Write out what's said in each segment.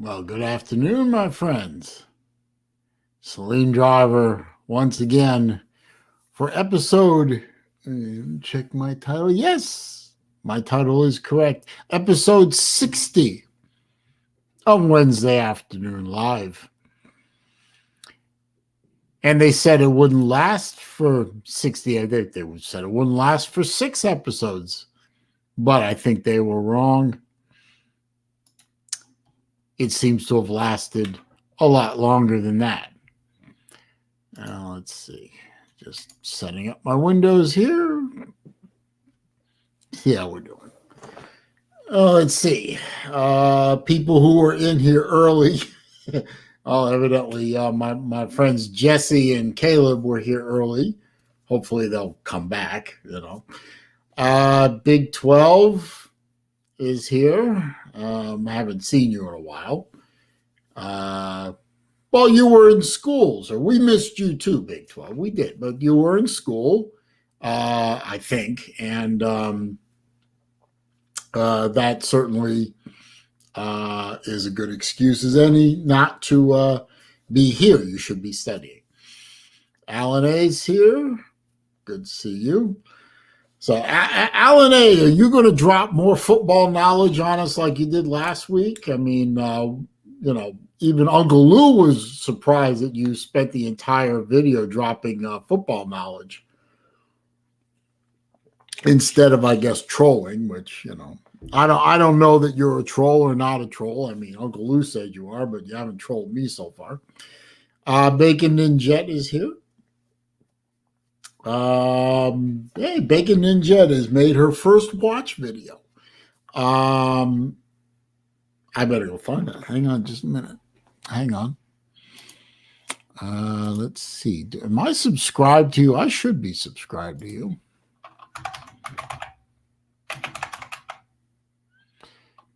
Well, good afternoon, my friends. SaleenDriver once again for episode. Check my title. Yes, my title is correct. Episode 60 of Wednesday Afternoon Live. And they said it wouldn't last for 60. I think they said it wouldn't last for 6 episodes. But I think they were wrong. It seems to have lasted a lot longer than that. Now, let's see. Just setting up my windows here. See how we're doing. Let's see. People who were in here early. Evidently, my friends Jesse and Caleb were here early. Hopefully, they'll come back. Big 12 is here. I haven't seen you in a while. Well, you were in school, so we missed you too, Big 12. We did, but you were in school, I think, and that certainly is a good excuse as any not to be here. You should be studying. Alan A's here. Good to see you. So, Alan A, are you going to drop more football knowledge on us like you did last week? I mean, even Uncle Lou was surprised that you spent the entire video dropping football knowledge instead of, I guess, trolling, which, I don't know that you're a troll or not a troll. I mean, Uncle Lou said you are, but you haven't trolled me so far. Bacon Ninja is here. Hey, Bacon Ninja has made her first watch video. I better go find it. Hang on just a minute. Hang on. Let's see. Am I subscribed to you? I should be subscribed to you.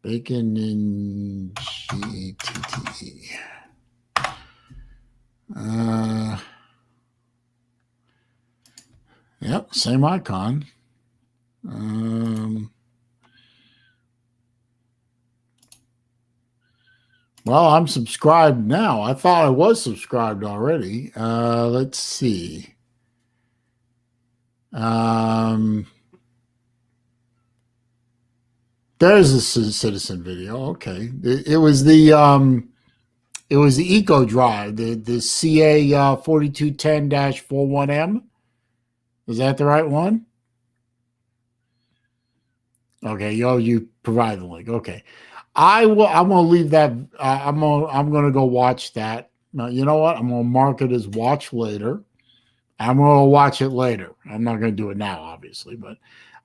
Bacon in GTTE. Yep, same icon. Well, I'm subscribed now. I thought I was subscribed already. Let's see. There's a citizen video. Okay, it was the Eco Drive, the CA 4210-41M. Is that the right one? Okay, you provide the link. Okay. I'm gonna leave that. I'm gonna go watch that. Now, you know what? I'm gonna mark it as watch later. I'm gonna watch it later. I'm not gonna do it now, obviously, but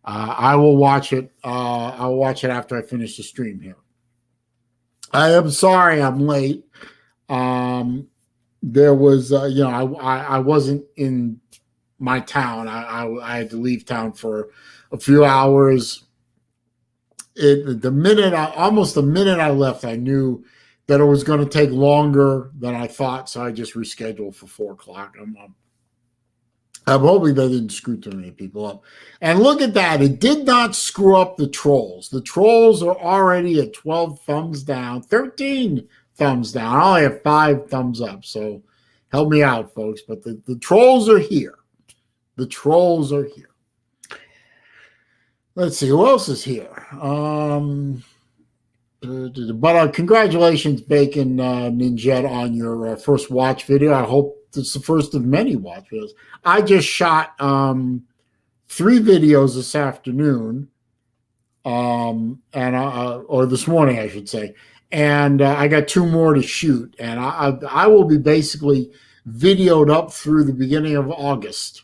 I will watch it. I'll watch it after I finish the stream here. I am sorry I'm late. There was, I wasn't in my town. I had to leave town for a few hours. Almost the minute I left, I knew that it was going to take longer than I thought, so I just rescheduled for 4:00. I'm hoping that didn't screw too many people up. And look at that. It did not screw up the trolls. The trolls are already at 12 thumbs down, 13 thumbs down. I only have 5 thumbs up, so help me out, folks. But the trolls are here. The trolls are here. Let's see, who else is here? But congratulations, Bacon Ninja, on your first watch video. I hope it's the first of many watch videos. I just shot 3 videos this afternoon, or this morning, I should say, and I got 2 more to shoot, and I will be basically videoed up through the beginning of August.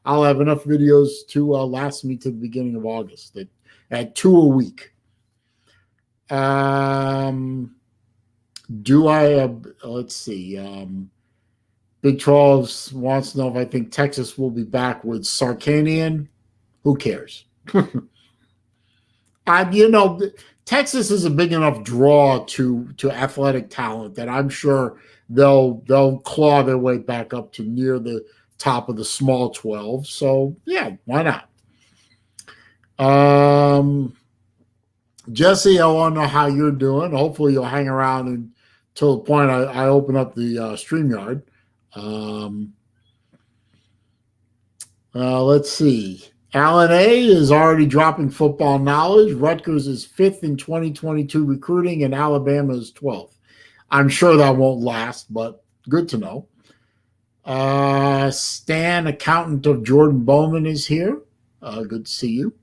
I'll have enough videos to last me to the beginning of August at 2 a week. Do I have, let's see, Big 12 wants to know if I think Texas will be back with Sarkanian. Who cares? Texas is a big enough draw to athletic talent that I'm sure they'll claw their way back up to near the top of the small 12. So, yeah, why not? Jesse, I want to know how you're doing. Hopefully, you'll hang around until the point I open up the StreamYard. Um, let's see. Alan A is already dropping football knowledge. Rutgers is fifth in 2022 recruiting, and Alabama is 12th. I'm sure that won't last, but good to know. Stan, accountant of Jordan Bowman, is here. Good to see you.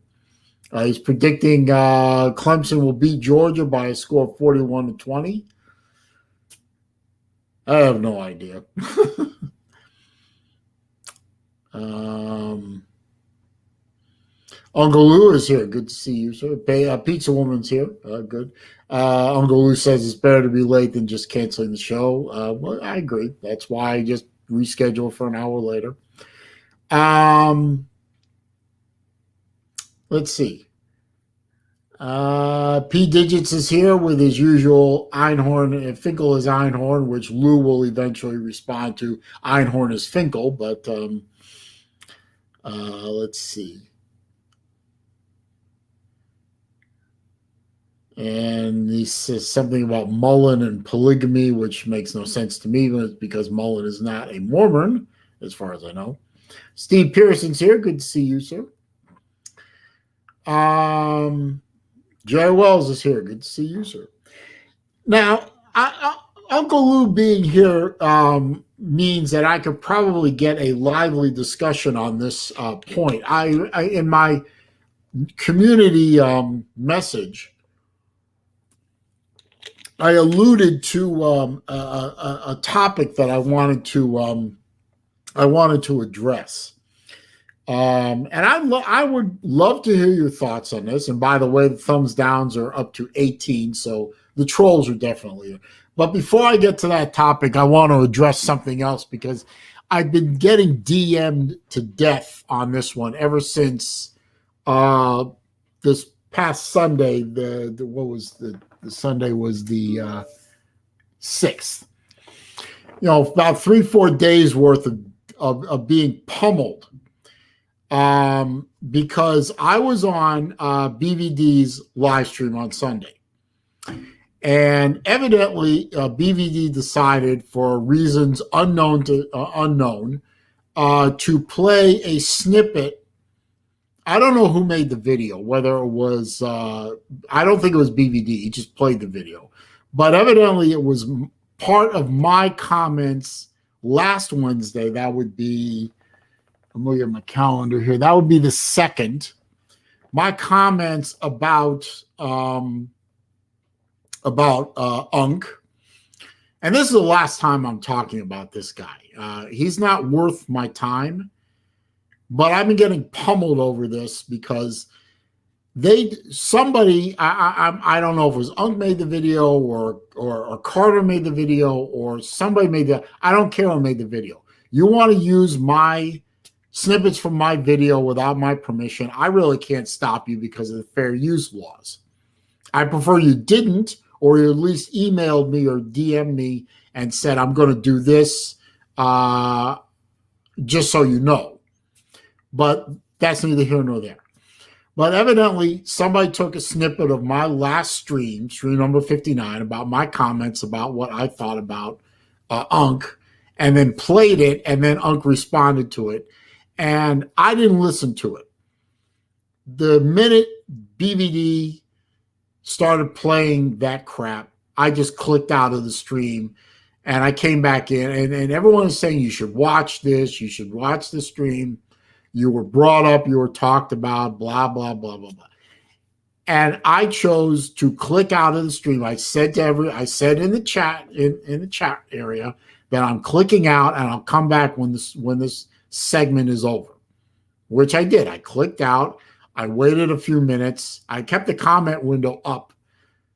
He's predicting Clemson will beat Georgia by a score of 41-20. I have no idea. Uncle Lou is here. Good to see you, sir. Pizza Woman's here. Good. Uncle Lou says it's better to be late than just canceling the show. Well, I agree. That's why I just reschedule for an hour later. Let's see. P Digits is here with his usual Einhorn. Finkel is Einhorn, which Lou will eventually respond to. Einhorn is Finkel, but let's see. And he says something about Mullen and polygamy, which makes no sense to me because Mullen is not a Mormon, as far as I know. Steve Pearson's here. Good to see you, sir. Jerry Wells is here. Good to see you, sir. Now, Uncle Lou being here means that I could probably get a lively discussion on this point. I in my community message, I alluded to a topic that I wanted to address. And I would love to hear your thoughts on this. And by the way, the thumbs downs are up to 18, so the trolls are definitely here. But before I get to that topic, I want to address something else because I've been getting DM'd to death on this one ever since this past Sunday. The Sunday was the 6th. You know, about 3-4 days worth of being pummeled. Because I was on BVD's live stream on Sunday. And evidently, BVD decided, for reasons unknown to play a snippet. I don't know who made the video, whether it was, I don't think it was BVD. He just played the video. But evidently, it was part of my comments last Wednesday. That would be, I'm looking at my calendar here. That would be the 2nd. My comments about Unk, and this is the last time I'm talking about this guy. He's not worth my time, but I've been getting pummeled over this because somebody I don't know if it was Unk made the video or Carter made the video or somebody made I don't care who made the video. You want to use my snippets from my video without my permission, I really can't stop you because of the fair use laws. I prefer you didn't, or you at least emailed me or DM'd me and said, I'm going to do this, just so you know. But that's neither here nor there. But evidently, somebody took a snippet of my last stream number 59, about my comments about what I thought about Unk, and then played it, and then Unk responded to it. And I didn't listen to it. The minute BVD started playing that crap, I just clicked out of the stream and I came back in. And everyone is saying, you should watch this. You should watch the stream. You were brought up. You were talked about, blah, blah, blah, blah, blah. And I chose to click out of the stream. I said in the chat, in the chat area, that I'm clicking out and I'll come back when this segment is over, which I did. I clicked out. I waited a few minutes. I kept the comment window up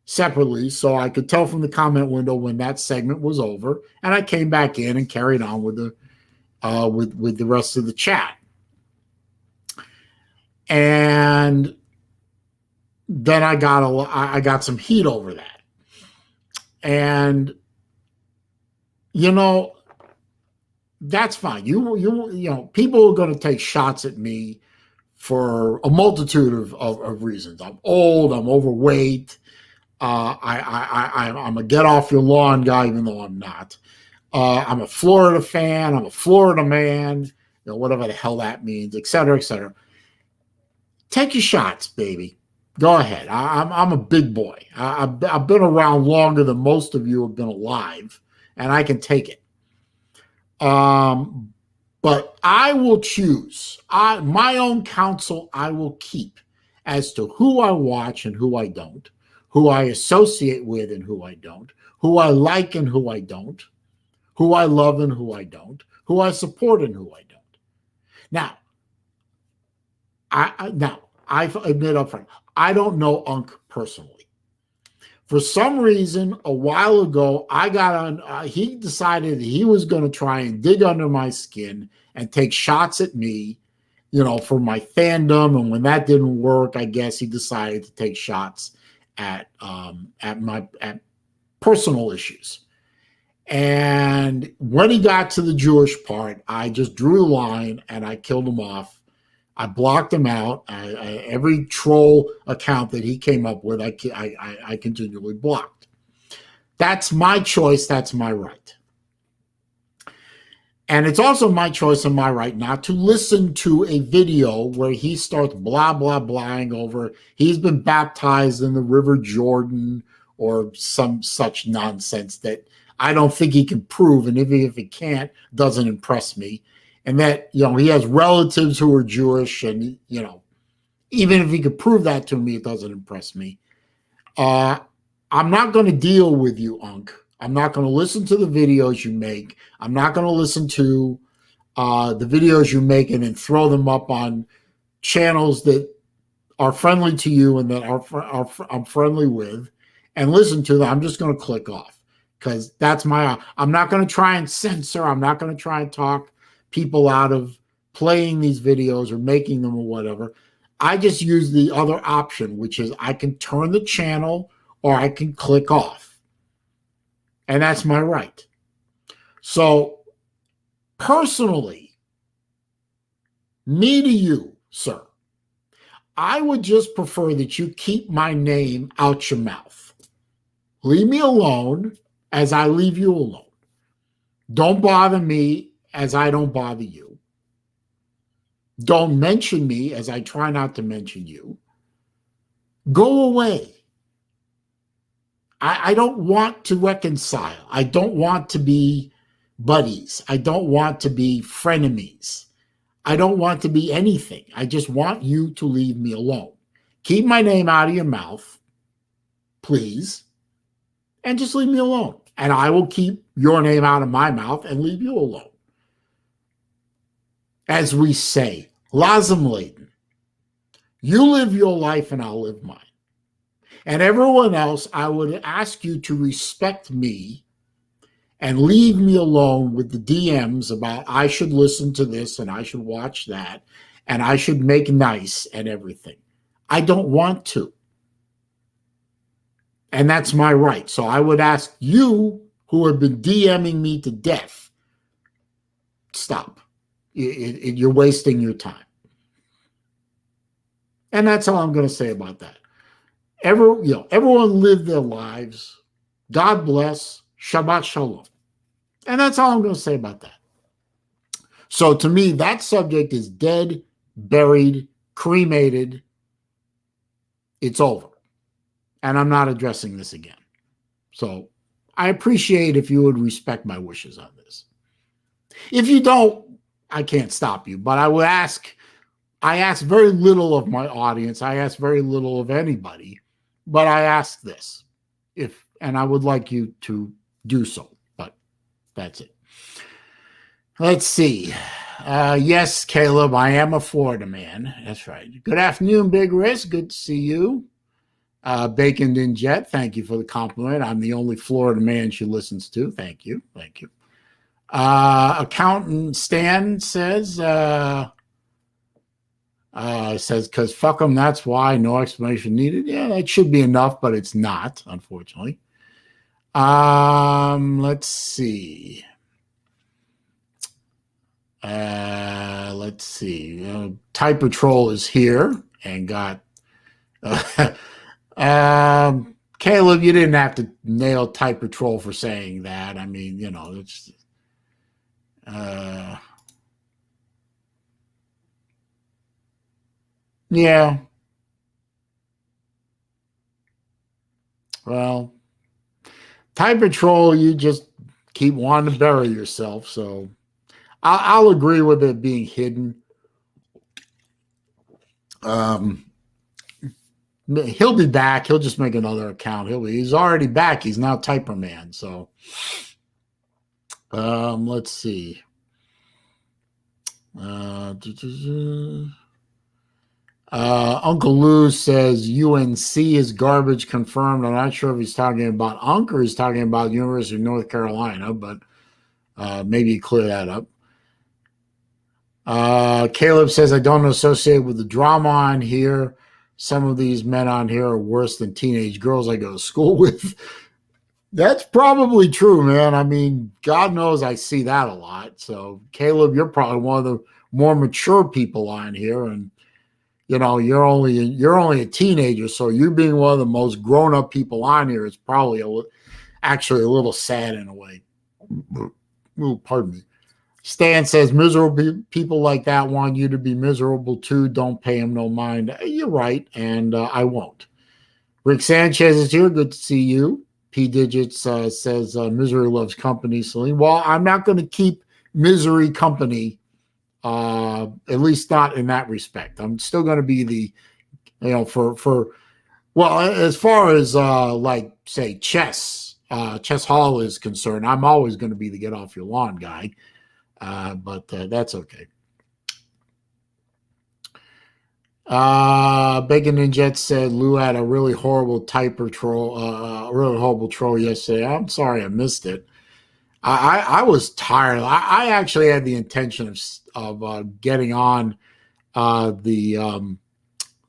separately so I could tell from the comment window when that segment was over, and I came back in and carried on with the rest of the chat. And then I got some heat over that. And you know, that's fine. You know, people are going to take shots at me for a multitude of reasons. I'm old. I'm overweight. I'm a get off your lawn guy, even though I'm not. I'm a Florida fan. I'm a Florida man. Whatever the hell that means, et cetera, et cetera. Take your shots, baby. Go ahead. I'm a big boy. I've been around longer than most of you have been alive, and I can take it. But I will choose. My own counsel I will keep as to who I watch and who I don't, who I associate with and who I don't, who I like and who I don't, who I love and who I don't, who I support and who I don't. Now, I admit up front, I don't know Unc personally. For some reason, a while ago, I got on. He decided that he was going to try and dig under my skin and take shots at me, for my fandom. And when that didn't work, I guess he decided to take shots at personal issues. And when he got to the Jewish part, I just drew a line and I killed him off. I blocked him out. Every troll account that he came up with, I continually blocked. That's my choice. That's my right. And it's also my choice and my right not to listen to a video where he starts blah, blah, blahing over he's been baptized in the River Jordan or some such nonsense that I don't think he can prove. And if he can't, doesn't impress me. And that, he has relatives who are Jewish, and, even if he could prove that to me, it doesn't impress me. I'm not going to deal with you, Unc. I'm not going to listen to the videos you make. I'm not going to listen to the videos you make and then throw them up on channels that are friendly to you and that I'm friendly with and listen to them. I'm just going to click off because I'm not going to try and censor. I'm not going to try and talk people out of playing these videos or making them or whatever. I just use the other option, which is I can turn the channel or I can click off. And that's my right. So personally, me to you, sir, I would just prefer that you keep my name out your mouth. Leave me alone as I leave you alone. Don't bother me as I don't bother you. Don't mention me as I try not to mention you. Go away. I don't want to reconcile. I don't want to be buddies. I don't want to be frenemies. I don't want to be anything. I just want you to leave me alone. Keep my name out of your mouth, please, and just leave me alone. And I will keep your name out of my mouth and leave you alone. As we say, Lazim Laden, you live your life and I'll live mine. And everyone else, I would ask you to respect me and leave me alone with the DMs about I should listen to this and I should watch that and I should make nice and everything. I don't want to. And that's my right. So I would ask you who have been DMing me to death, stop. You're wasting your time. And that's all I'm going to say about that. Everyone live their lives. God bless. Shabbat shalom. And that's all I'm going to say about that. So to me, that subject is dead, buried, cremated. It's over. And I'm not addressing this again. So I appreciate if you would respect my wishes on this. If you don't, I can't stop you, but I ask very little of my audience. I ask very little of anybody, but I ask this and I would like you to do so, but that's it. Let's see. Yes, Caleb, I am a Florida man. That's right. Good afternoon, Big Risk. Good to see you. Bacon Din Jet, thank you for the compliment. I'm the only Florida man she listens to. Thank you. Thank you. Accountant Stan says, because fuck them, that's why, no explanation needed. Yeah, that should be enough, but it's not, unfortunately. Let's see. Let's see. Type Patrol is here and got. Caleb, you didn't have to nail Type Patrol for saying that. I mean, it's. Yeah. Well, Type Patrol, you just keep wanting to bury yourself. So I'll agree with it being hidden. He'll be back. He'll just make another account. He's already back. He's now Typer Man. So let's see. Uncle Lou says UNC is garbage confirmed. I'm not sure if he's talking about UNC or he's talking about University of North Carolina, but maybe clear that up. Caleb says, I don't associate with the drama on here. Some of these men on here are worse than teenage girls I go to school with. That's probably true, man. I mean, God knows I see that a lot. So, Caleb, you're probably one of the more mature people on here, and you're only a teenager. So, you being one of the most grown-up people on here is probably actually a little sad in a way. Ooh, pardon me. Stan says, miserable people like that want you to be miserable too. Don't pay them no mind. You're right, and I won't. Rick Sanchez is here. Good to see you. P Digits says, misery loves company, Saleen. Well, I'm not going to keep misery company, at least not in that respect. I'm still going to be the, as far as like, say, Chess Hall is concerned, I'm always going to be the get off your lawn guy. But that's okay. Bacon and Jet said Lou had a really horrible troll yesterday. I'm sorry I missed it. I was tired. I actually had the intention of getting on the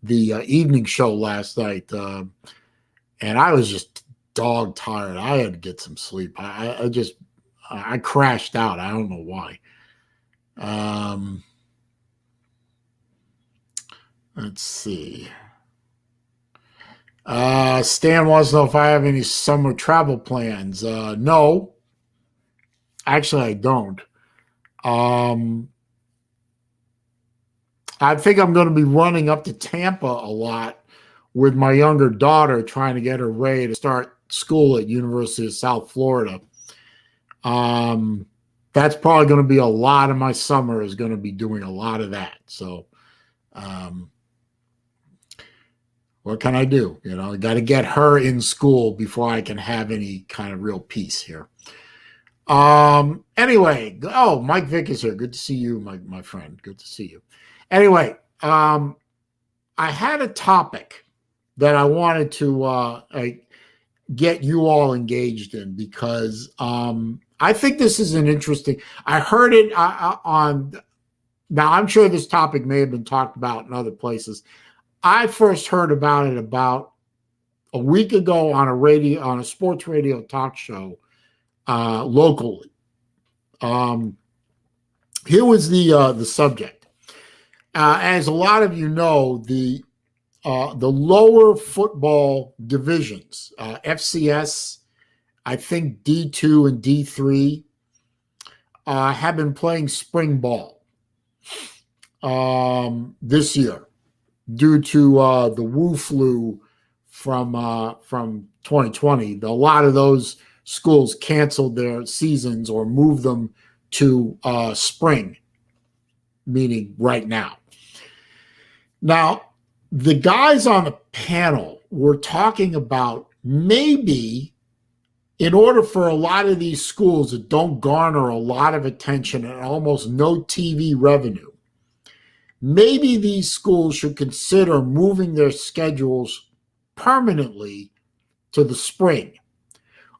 evening show last night, and I was just dog tired. I had to get some sleep. I crashed out. I don't know why. Let's see. Stan wants to know if I have any summer travel plans. No. Actually, I don't. I think I'm going to be running up to Tampa a lot with my younger daughter, trying to get her ready to start school at University of South Florida. That's probably going to be a lot of my summer is going to be doing a lot of that. So, what can I do? I got to get her in school before I can have any kind of real peace here. Anyway, Mike Vick is here. Good to see you, my friend. Good to see you. Anyway, I had a topic that I wanted to get you all engaged in because I think this is an interesting. I heard it on. Now, I'm sure this topic may have been talked about in other places. I first heard about it about a week ago on a sports radio talk show locally. Here was the subject. As a lot of you know, the lower football divisions, FCS, I think D2 and D3, have been playing spring ball this year due to the Wu flu from 2020. A lot of those schools canceled their seasons or moved them to spring, meaning right now. Now, the guys on the panel were talking about maybe in order for a lot of these schools that don't garner a lot of attention and almost no TV revenue, maybe these schools should consider moving their schedules permanently to the spring.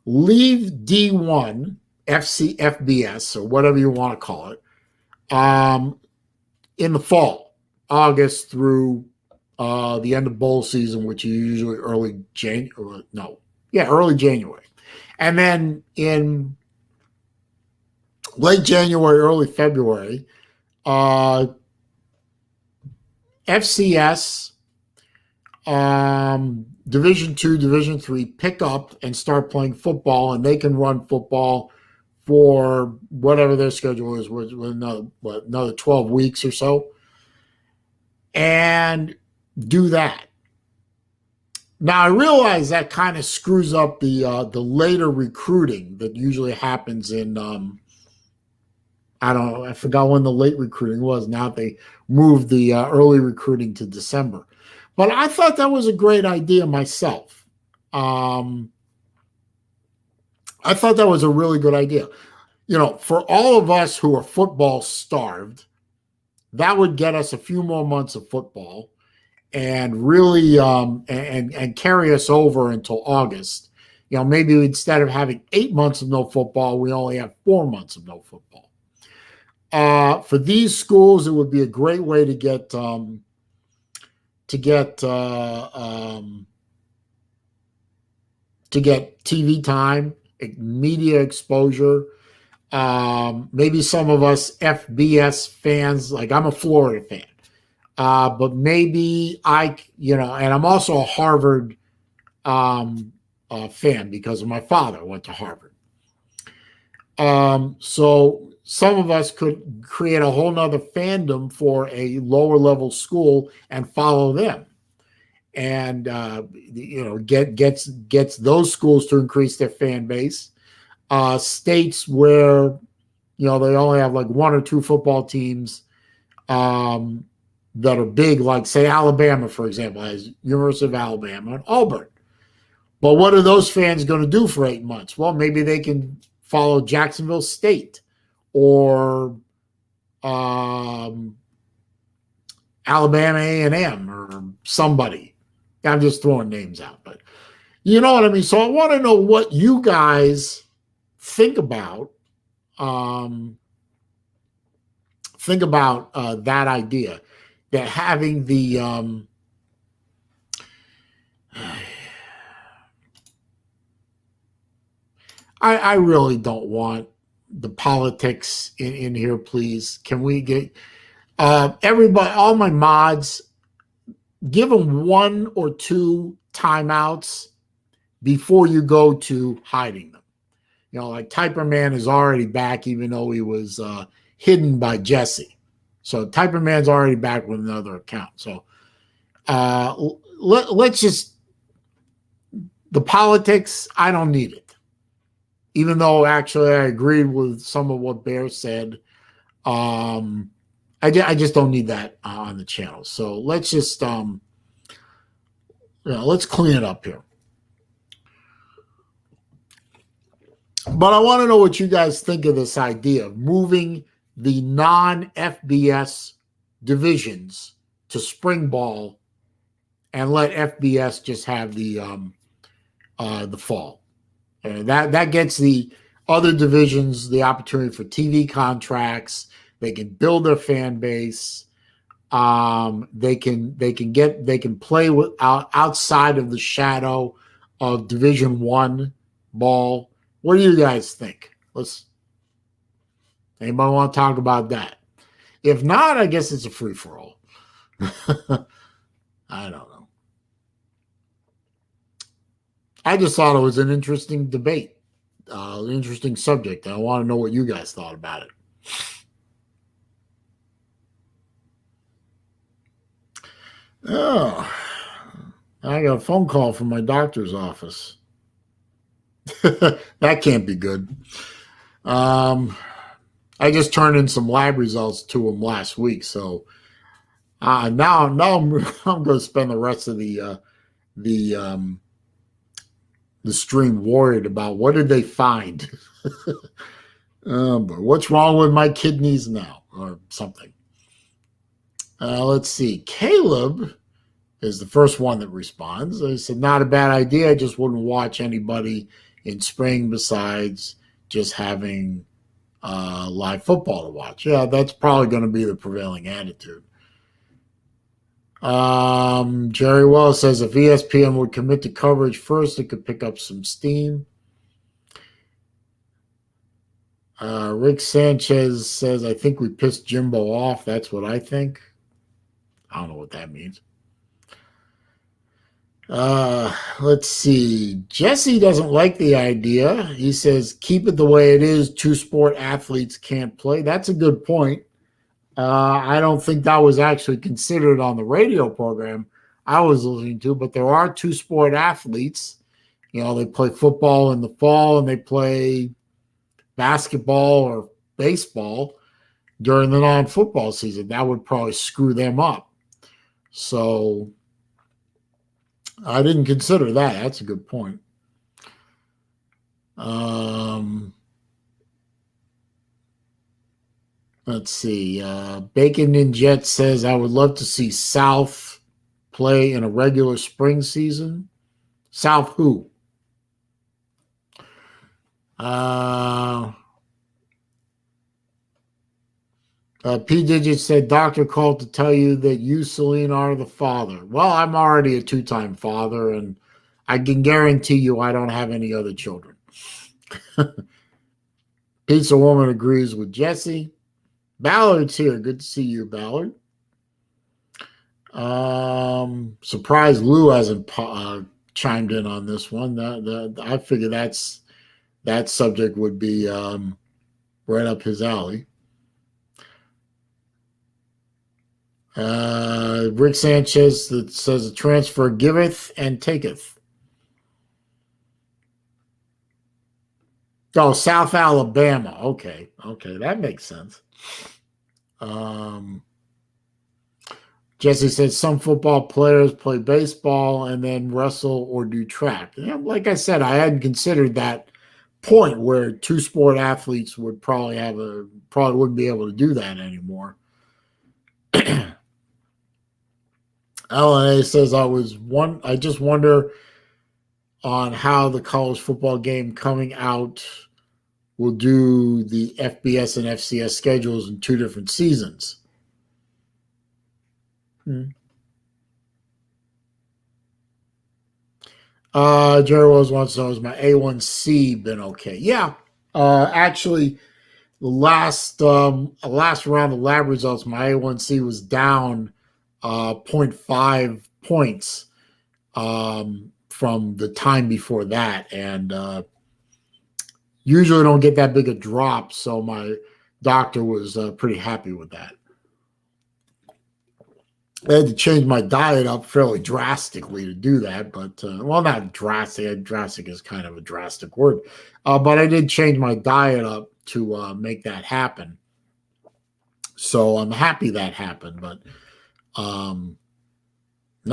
Leave D1, FBS, or whatever you want to call it, in the fall, August through the end of bowl season, which is usually early January. And then in late January, early February, uh, FCS, Division II, Division III pick up and start playing football, and they can run football for whatever their schedule is, with another 12 weeks or so, and do that. Now I realize that kind of screws up the later recruiting that usually happens in I don't know, I forgot when the late recruiting was. Now they moved the early recruiting to December, but I thought that was a great idea myself. I thought that was a really good idea. You know, for all of us who are football starved, that would get us a few more months of football and really and carry us over until August. You know, maybe instead of having 8 months of no football, we only have 4 months of no football. For these schools, it would be a great way to get TV time, media exposure. Maybe some of us FBS fans, like I'm a Florida fan, but maybe and I'm also a Harvard fan because of my father went to Harvard. So some of us could create a whole nother fandom for a lower level school and follow them, and gets those schools to increase their fan base. States where they only have like 1 or 2 football teams that are big, like say Alabama, for example, has University of Alabama and Auburn. But what are those fans going to do for 8 months? Well, maybe they can follow Jacksonville State or Alabama A&M or somebody. I'm just throwing names out, but you know what I mean? So I want to know what you guys think about that idea, that having the I really don't want the politics in here, please. Can we get everybody, all my mods, give them 1 or 2 timeouts before you go to hiding them. Like Typer Man is already back, even though he was hidden by Jesse. So Typer Man's already back with another account. So let's just, the politics, I don't need it. Even though actually I agreed with some of what Bear said. I just don't need that on the channel. So let's just let's clean it up here. But I want to know what you guys think of this idea of moving the non-FBS divisions to spring ball and let FBS just have the fall. And that gets the other divisions the opportunity for TV contracts. They can build their fan base. They can play outside of the shadow of Division I ball. What do you guys think? Anybody want to talk about that? If not, I guess it's a free-for-all. I don't know. I just thought it was an interesting debate, an interesting subject. I want to know what you guys thought about it. Oh, I got a phone call from my doctor's office. That can't be good. I just turned in some lab results to him last week, so now I'm going to spend the rest of the stream worried about what did they find. But what's wrong with my kidneys now, or something. Let's see. Caleb is the first one that responds. He said, not a bad idea. I just wouldn't watch anybody in spring besides just having live football to watch. Yeah, that's probably going to be the prevailing attitude. Jerry Wells says if ESPN would commit to coverage first, it could pick up some steam. Rick Sanchez says, I think we pissed Jimbo off. That's what I think. I don't know what that means. Let's see. Jesse doesn't like the idea. He says, keep it the way it is. Two sport athletes can't play. That's a good point. I don't think that was actually considered on the radio program I was listening to, but there are two sport athletes. You know, they play football in the fall and they play basketball or baseball during the non-football season. That would probably screw them up. So I didn't consider that. That's a good point. Let's see. Bacon and Jet says, I would love to see South play in a regular spring season. South who? P. Digit said, Doctor called to tell you that you, Saleen, are the father. Well, I'm already a two-time father, and I can guarantee you I don't have any other children. Pizza Woman agrees with Jesse. Ballard's here. Good to see you, Ballard. Surprised Lou hasn't chimed in on this one. I figure that subject would be right up his alley. Rick Sanchez that says a transfer giveth and taketh. Oh, South Alabama. Okay, that makes sense. Jesse says some football players play baseball and then wrestle or do track. You know, like I said, I hadn't considered that point where two sport athletes would probably wouldn't be able to do that anymore. LNA says I just wonder on how the college football game coming out will do the FBS and FCS schedules in two different seasons. Jerry Rose wants to know, has my A1C been okay? Yeah. Actually, the last round of lab results, my A1C was down 0.5 points from the time before that. And usually don't get that big a drop, so my doctor was pretty happy with that. I had to change my diet up fairly drastically to do that, but well, not drastic. Drastic is kind of a drastic word, but I did change my diet up to make that happen. So I'm happy that happened, but no,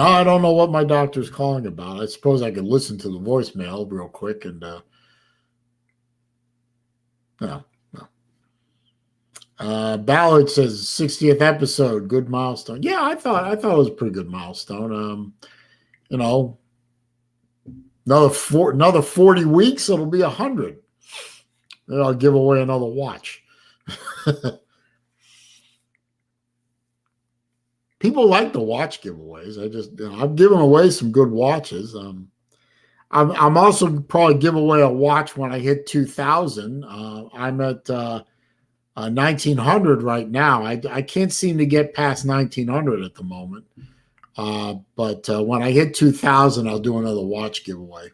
I don't know what my doctor's calling about. I suppose I could listen to the voicemail real quick and no. Ballard says 60th episode, good milestone. Yeah, I thought it was a pretty good milestone. You know, another 40 weeks, it'll be 100. Then I'll give away another watch. People like the watch giveaways. I've given away some good watches. I'm also probably give away a watch when I hit 2,000. I'm at 1,900 right now. I can't seem to get past 1,900 at the moment. But when I hit 2,000, I'll do another watch giveaway.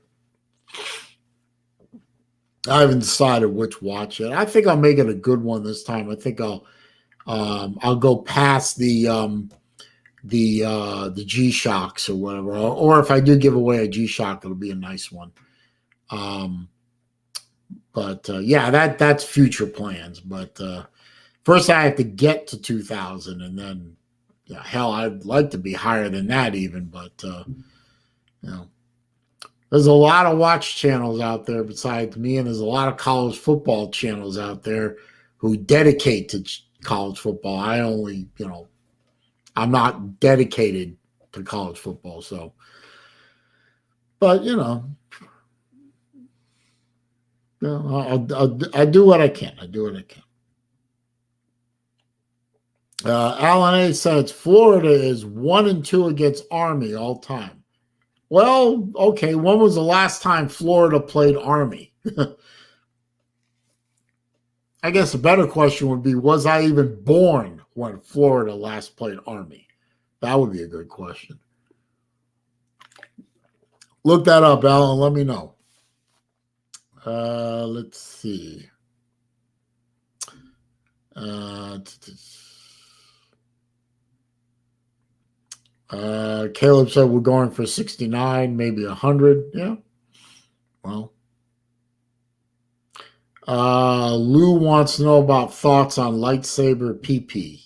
I haven't decided which watch yet. I think I'll make it a good one this time. I think I'll go past the G-Shocks or whatever. Or if I do give away a G-Shock, it'll be a nice one. But yeah, that's future plans. But first I have to get to 2,000, and then hell, I'd like to be higher than that even. But there's a lot of watch channels out there besides me, and there's a lot of college football channels out there who dedicate to college football. I only, I'm not dedicated to college football, so. But I do what I can. Alan A says Florida is 1-2 against Army all time. Well, okay. When was the last time Florida played Army? I guess a better question would be, was I even born when Florida last played Army? That would be a good question. Look that up, Alan. Let me know. Let's see. Caleb said we're going for 69, maybe 100. Yeah. Well. Lou wants to know about thoughts on lightsaber PP.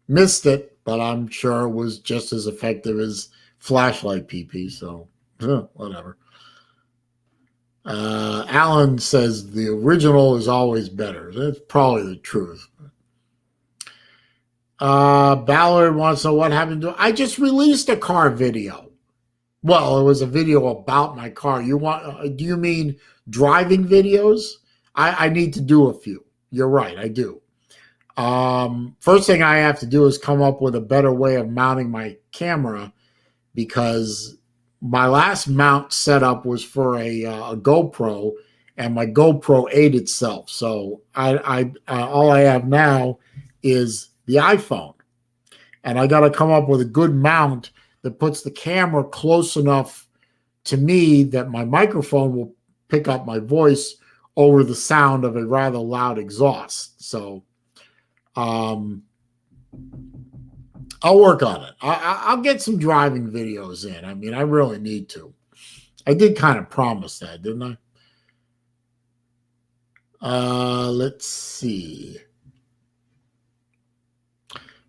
Missed it, but I'm sure it was just as effective as flashlight PP. So, whatever. Alan says the original is always better. That's probably the truth. Ballard wants to know what happened to. I just released a car video. Well, it was a video about my car. You want? Do you mean driving videos? I need to do a few. You're right, I do. First thing I have to do is come up with a better way of mounting my camera, because my last mount setup was for a GoPro, and my GoPro ate itself. So all I have now is the iPhone, and I got to come up with a good mount that puts the camera close enough to me that my microphone will pick up my voice over the sound of a rather loud exhaust. So I'll work on it. I'll get some driving videos in. I mean, I really need to. I did kind of promise that, didn't I? Let's see.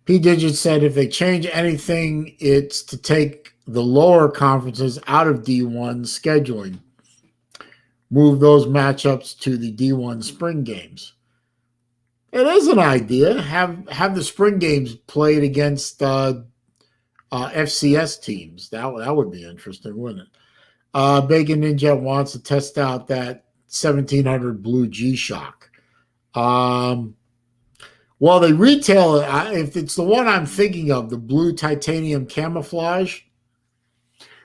P. Digit said if they change anything, it's to take the lower conferences out of D1 scheduling. Move those matchups to the D1 spring games. It is an idea. Have the spring games played against FCS teams. That would be interesting, wouldn't it? Bacon Ninja wants to test out that 1700 Blue G-Shock. Well, they retail it. If it's the one I'm thinking of, the blue titanium camouflage,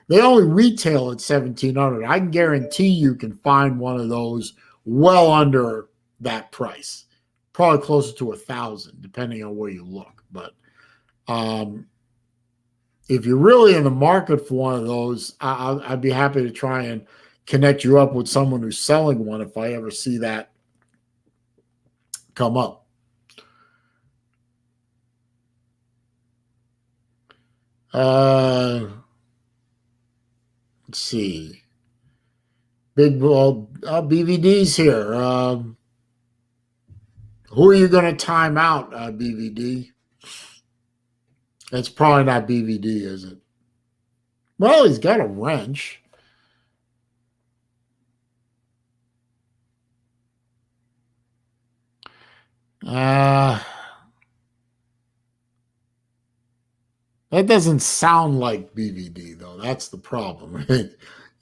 they only retail at 1,700. I can guarantee you can find one of those well under that price, probably closer to 1,000, depending on where you look. But if you're really in the market for one of those, I'd be happy to try and connect you up with someone who's selling one if I ever see that come up. Let's see. Big ball BVD's here. Who are you going to time out, BVD? It's probably not BVD, is it? Well, he's got a wrench. That doesn't sound like BVD, though. That's the problem.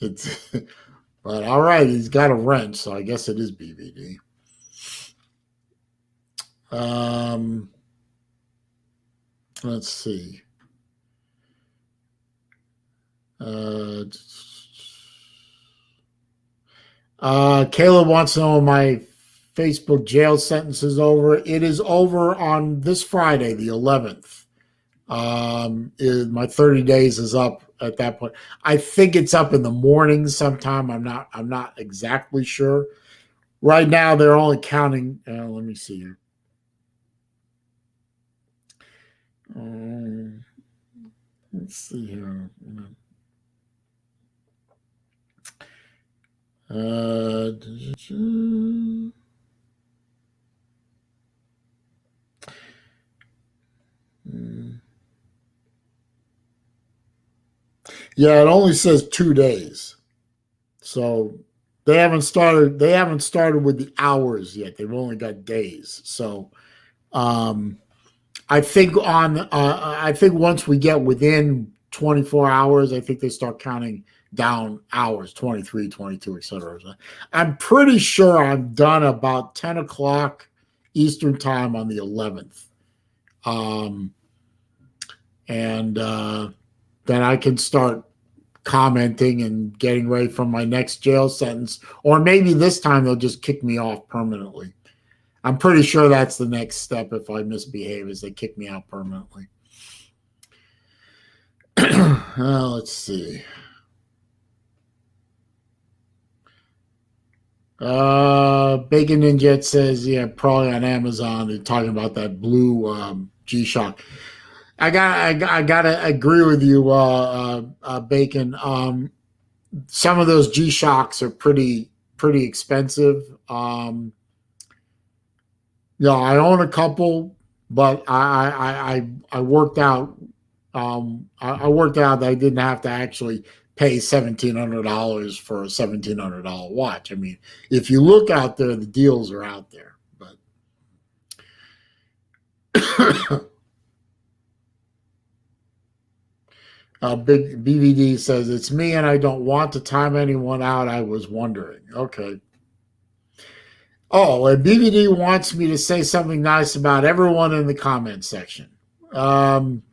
It's, but all right, he's got a wrench, so I guess it is BVD. Let's see. Caleb wants to know my Facebook jail sentence is over. It is over on this Friday, the 11th. My 30 days is up at that point. I think it's up in the morning sometime. I'm not exactly sure. Right now, they're only counting. Let me see here. Let's see here. Yeah, it only says 2 days. So they haven't started with the hours yet. They've only got days. So I think once we get within 24 hours, I think they start counting down hours, 23, 22, etc. I'm pretty sure I'm done about 10 o'clock Eastern time on the 11th. Then I can start commenting and getting ready for my next jail sentence. Or maybe this time they'll just kick me off permanently. I'm pretty sure that's the next step if I misbehave, is they kick me out permanently. Let's see. Bacon Ninja says, yeah, probably on Amazon. They're talking about that blue G-Shock. I gotta agree with you, Bacon. Some of those G-Shocks are pretty expensive. I own a couple, but I worked out. I worked out that I didn't have to actually pay $1,700 for a $1,700 watch. I mean, if you look out there, the deals are out there. But Big BVD says, it's me and I don't want to time anyone out. I was wondering. Okay. Oh, and BVD wants me to say something nice about everyone in the comment section. Why?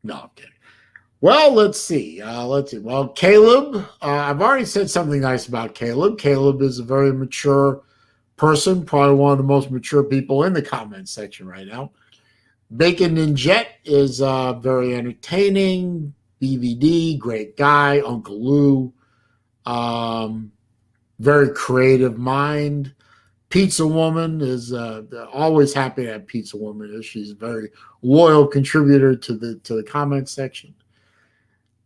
No, I'm kidding. Well, let's see. Well, Caleb, I've already said something nice about Caleb. Caleb is a very mature person, probably one of the most mature people in the comment section right now. Bacon Ninjet is very entertaining. BVD, great guy. Uncle Lou, very creative mind. Pizza Woman is always happy to have Pizza Woman. She's a very loyal contributor to the comment section.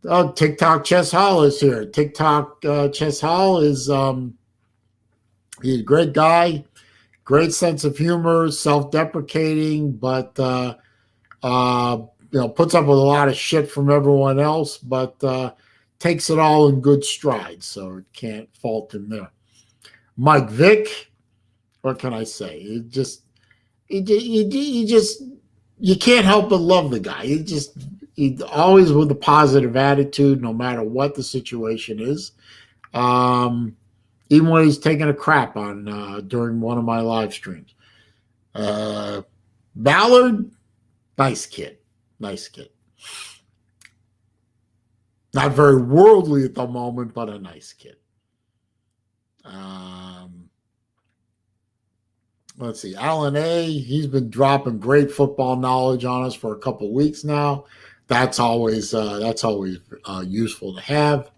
Oh, TikTok Chess Hall is here. TikTok Chess Hall is he's a great guy, great sense of humor, self-deprecating, but puts up with a lot of shit from everyone else, but takes it all in good strides. So can't fault him there. Mike Vick, what can I say? You can't help but love the guy. He always with a positive attitude, no matter what the situation is. Even when he's taking a crap on during one of my live streams. Ballard, nice kid. Not very worldly at the moment, but a nice kid. Let's see. Alan A. He's been dropping great football knowledge on us for a couple weeks now. That's always useful to have.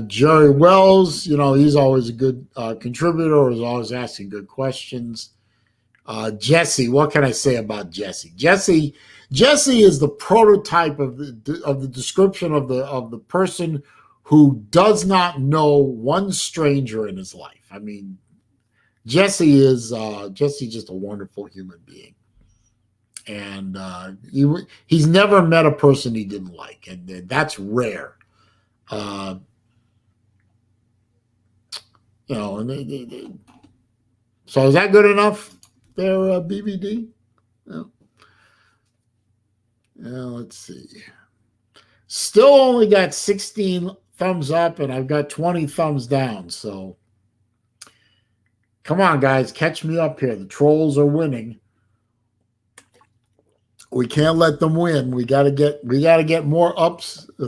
Jerry Wells, he's always a good contributor. He's always asking good questions. Jesse, what can I say about Jesse? Jesse is the prototype of the description of the person who does not know one stranger in his life. I mean, Jesse's just a wonderful human being, and he's never met a person he didn't like, and that's rare. So is that good enough there, BBD? No. Let's see. Still only got 16 thumbs up, and I've got 20 thumbs down. So come on, guys, catch me up here. The trolls are winning. We can't let them win. We gotta get more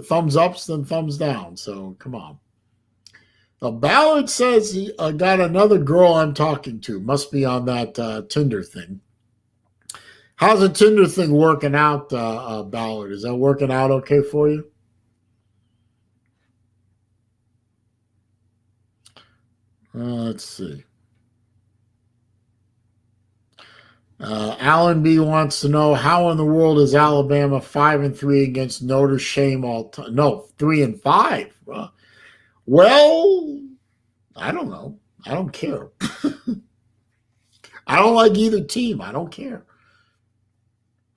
thumbs ups than thumbs down. So come on. Ballard says he got another girl I'm talking to. Must be on that Tinder thing. How's the Tinder thing working out, Ballard? Is that working out okay for you? Let's see. Alan B wants to know, how in the world is Alabama 5-3 against Notre Dame all time? No, 3-5. Well, I don't know. I don't care. I don't like either team. I don't care.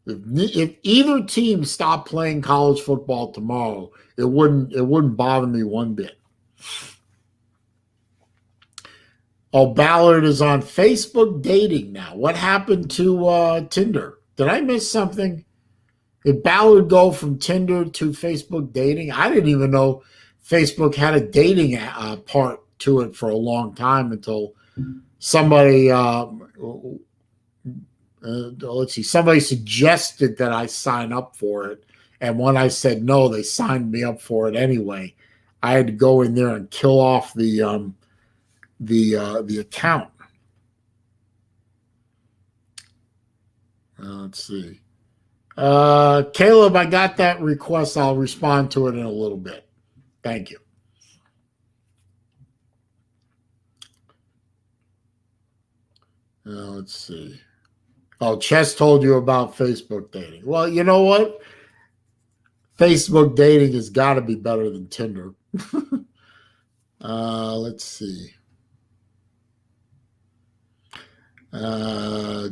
If either team stopped playing college football tomorrow, it wouldn't bother me one bit. Oh, Ballard is on Facebook dating now. What happened to Tinder? Did I miss something? Did Ballard go from Tinder to Facebook dating? I didn't even know Facebook had a dating part to it for a long time until somebody, somebody suggested that I sign up for it. And when I said no, they signed me up for it anyway. I had to go in there and kill off the the account. Let's see. Caleb, I got that request. I'll respond to it in a little bit. Thank you. Let's see. Oh, Chess told you about Facebook dating. Well, you know what? Facebook dating has got to be better than Tinder. Let's see.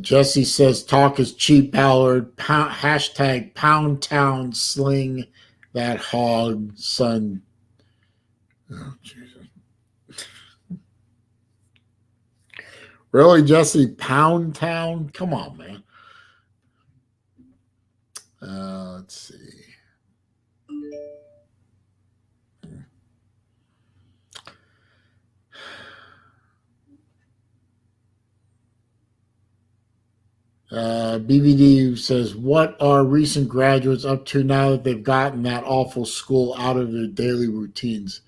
Jesse says, talk is cheap, Ballard. Hashtag Pound Town Sling that hog, son. Oh, Jesus. Really, Jesse? Pound Town? Come on, man. Let's see. BVD says, what are recent graduates up to now that they've gotten that awful school out of their daily routines?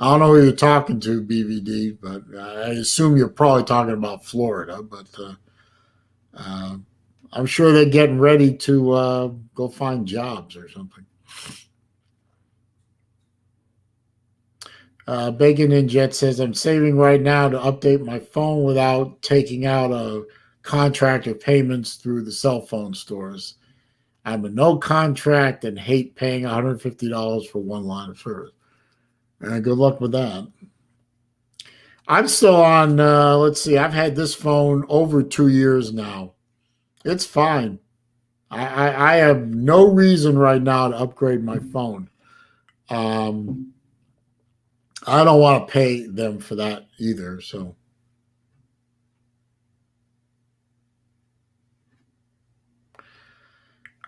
I don't know who you're talking to, BVD, but I assume you're probably talking about Florida. But I'm sure they're getting ready to go find jobs or something. Bacon and Jet says, I'm saving right now to update my phone without taking out a contract or payments through the cell phone stores. I'm a no contract and hate paying $150 for one line of service. Good luck with that. I'm still on, let's see, I've had this phone over 2 years now. It's fine. I have no reason right now to upgrade my phone. I don't want to pay them for that either, so.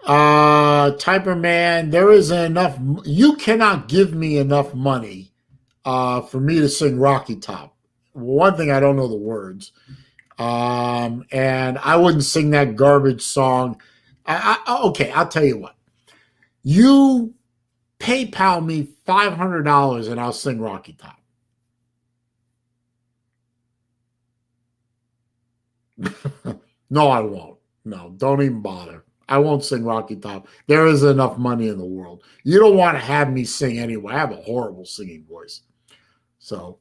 Typer Man, there isn't enough. You cannot give me enough money for me to sing Rocky Top. One thing, I don't know the words. And I wouldn't sing that garbage song. Okay, I'll tell you what. You PayPal me $500 and I'll sing Rocky Top. No, I won't. No, don't even bother. I won't sing Rocky Top. There isn't enough money in the world. You don't want to have me sing anyway. I have a horrible singing voice. So,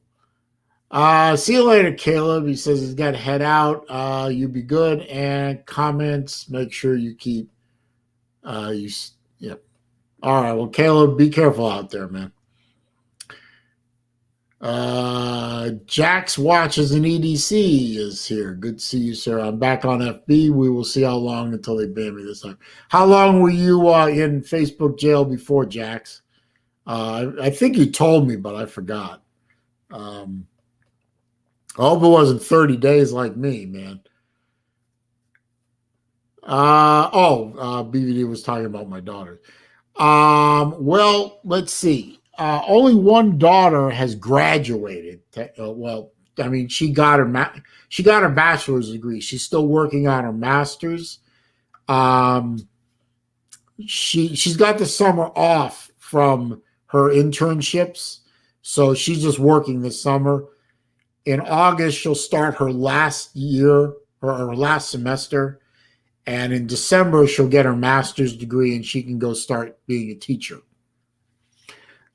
see you later, Caleb. He says he's got to head out. You be good. And comments, make sure you keep, yep. All right. Well, Caleb, be careful out there, man. Jax watches an EDC is here. Good to see you, sir. I'm back on FB. We will see how long until they ban me this time. How long were you in Facebook jail before, Jax? I think you told me, but I forgot. I hope it wasn't 30 days like me, man. BVD was talking about my daughter. Well, let's see. Only one daughter has graduated. Well, I mean, she got her bachelor's degree. She's still working on her master's. She's got the summer off from her internships, so she's just working this summer. In August, she'll start her last year or her last semester, and in December, she'll get her master's degree and she can go start being a teacher.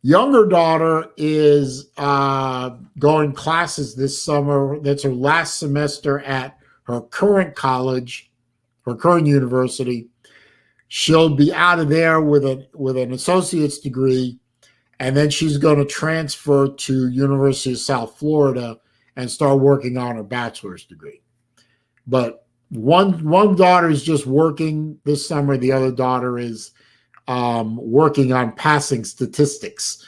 Younger daughter is going classes this summer. That's her last semester at her current college, her current university. She'll be out of there with an associate's degree, and then she's going to transfer to University of South Florida and start working on her bachelor's degree. But one daughter is just working this summer. The other daughter is working on passing statistics.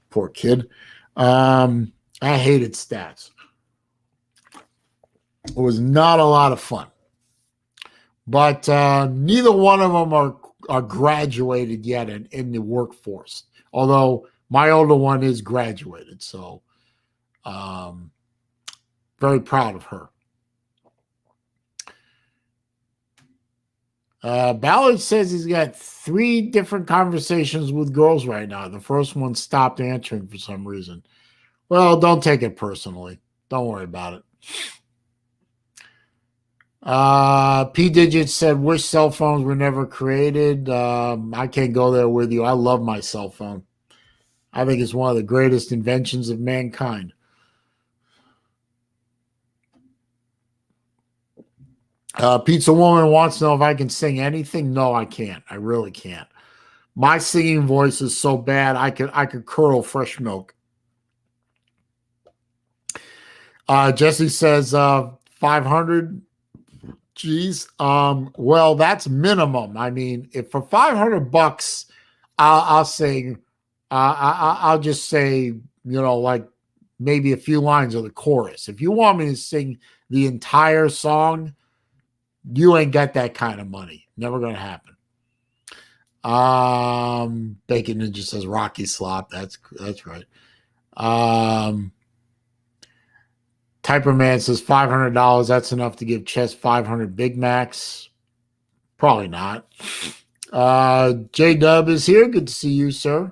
Poor kid. I hated stats. It was not a lot of fun. But neither one of them are graduated yet in the workforce. Although my older one is graduated, so very proud of her. Ballard says he's got 3 different conversations with girls right now. The first one stopped answering for some reason. Well, don't take it personally. Don't worry about it. P Digit said, wish cell phones were never created. I can't go there with you. I love my cell phone. I think it's one of the greatest inventions of mankind. Pizza Woman wants to know if I can sing anything. No, I can't. I really can't. My singing voice is so bad I could curdle fresh milk. Jesse says 500. Geez. Well, that's minimum. I mean, if for $500, I'll say, I'll just say, like maybe a few lines of the chorus. If you want me to sing the entire song, you ain't got that kind of money. Never going to happen. Bacon Ninja says Rocky Slop. That's right. Typer Man says $500. That's enough to give Chess 500 Big Macs. Probably not. J Dub is here. Good to see you, sir.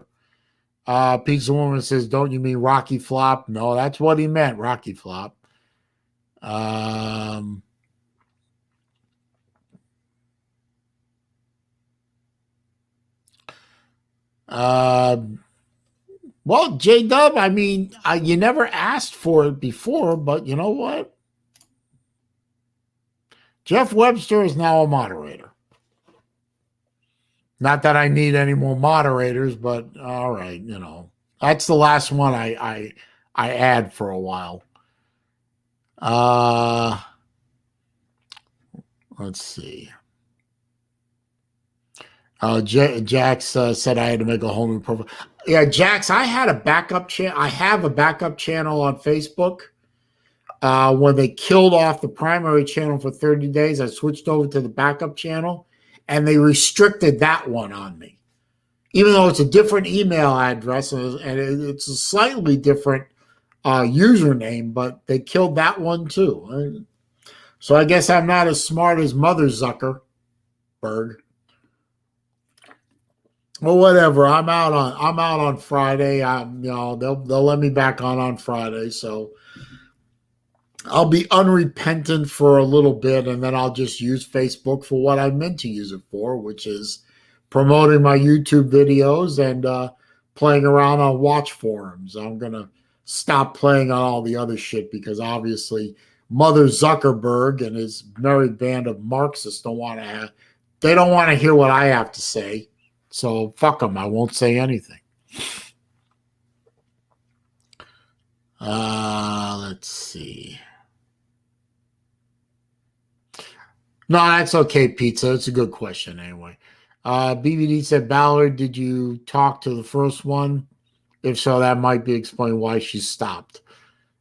Pizza Woman says, don't you mean Rocky Flop? No, that's what he meant, Rocky Flop. Well, J Dub, I mean, you never asked for it before, but you know what? Jeff Webster is now a moderator. Not that I need any more moderators, but all right, that's the last one I add for a while. Let's see. Jax said I had to make a whole new profile. Yeah, Jax, I had a backup channel. I have a backup channel on Facebook. When they killed off the primary channel for 30 days, I switched over to the backup channel, and they restricted that one on me. Even though it's a different email address and it's a slightly different username, but they killed that one too. So I guess I'm not as smart as Mother Zuckerberg. Well, whatever. I'm out on Friday. They'll let me back on Friday, so I'll be unrepentant for a little bit, and then I'll just use Facebook for what I meant to use it for, which is promoting my YouTube videos and playing around on watch forums. I'm gonna stop playing on all the other shit because obviously Mother Zuckerberg and his merry band of Marxists don't want to hear what I have to say. So fuck them. I won't say anything. Let's see. No, that's okay, Pizza. It's a good question anyway. BVD said, Ballard, did you talk to the first one? If so, that might be explain why she stopped.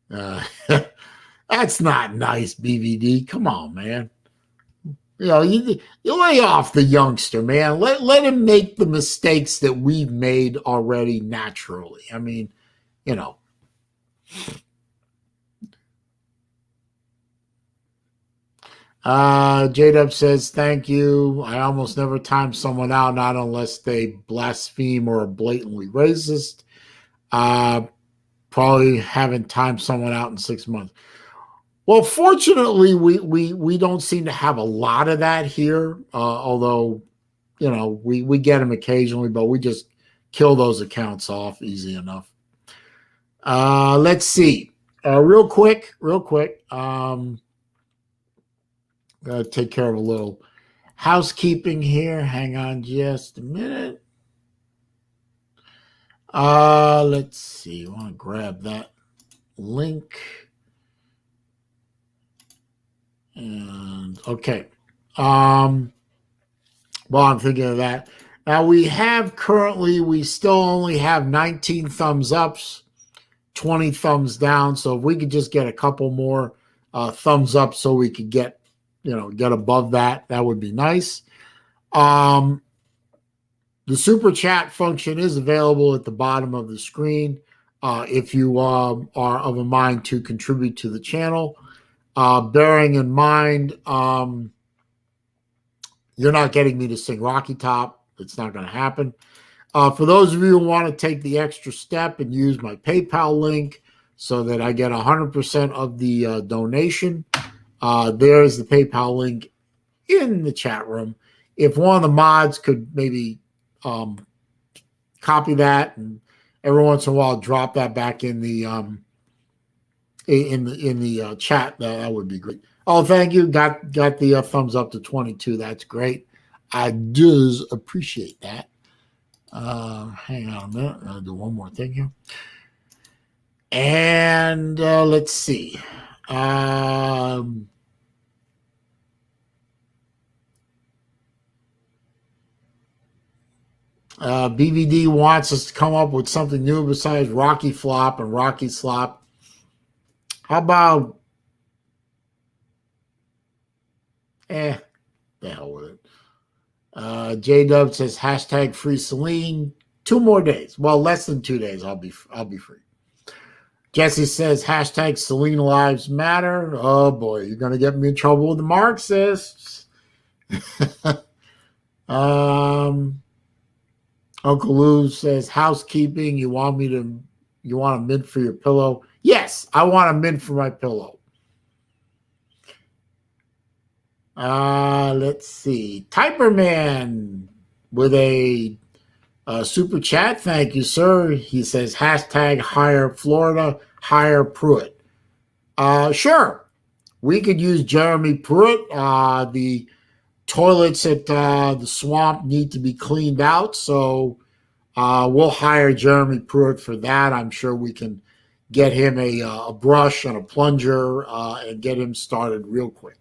That's not nice, BVD. Come on, man. You lay off the youngster, man. Let him make the mistakes that we've made already naturally. I mean, J-Dub says, thank you. I almost never time someone out, not unless they blaspheme or are blatantly racist. Probably haven't timed someone out in 6 months. Well, fortunately, we don't seem to have a lot of that here, although, we get them occasionally, but we just kill those accounts off easy enough. Let's see. Real quick. Gotta take care of a little housekeeping here. Hang on just a minute. Let's see. I want to grab that link. And okay. Well, I'm thinking of that. Now we still only have 19 thumbs ups, 20 thumbs down. So if we could just get a couple more thumbs up so we could get above that, that would be nice. The super chat function is available at the bottom of the screen if you are of a mind to contribute to the channel. Bearing in mind, you're not getting me to sing Rocky Top. It's not going to happen. For those of you who want to take the extra step and use my PayPal link so that I get 100% of the donation. There's the PayPal link in the chat room. If one of the mods could maybe copy that and every once in a while drop that back in the chat, that would be great. Oh, thank you. Got the thumbs up to 22. That's great. I do appreciate that. Hang on a minute. I'll do one more thing here. And let's see. BVD wants us to come up with something new besides Rocky Flop and Rocky Slop. How about the hell with it. J-Dub says hashtag free Saleen. 2 more days. Well, less than 2 days. I'll be free. Jesse says hashtag Saleen Lives Matter. Oh boy, you're gonna get me in trouble with the Marxists. Uncle Lou says housekeeping. You want a mint for your pillow? Yes, I want a mint for my pillow. Let's see. Typerman with a super chat. Thank you, sir. He says hashtag hire Florida, hire Pruitt. Sure. We could use Jeremy Pruitt. The toilets at the swamp need to be cleaned out, so we'll hire Jeremy Pruitt for that. I'm sure we can get him a brush and a plunger and get him started real quick.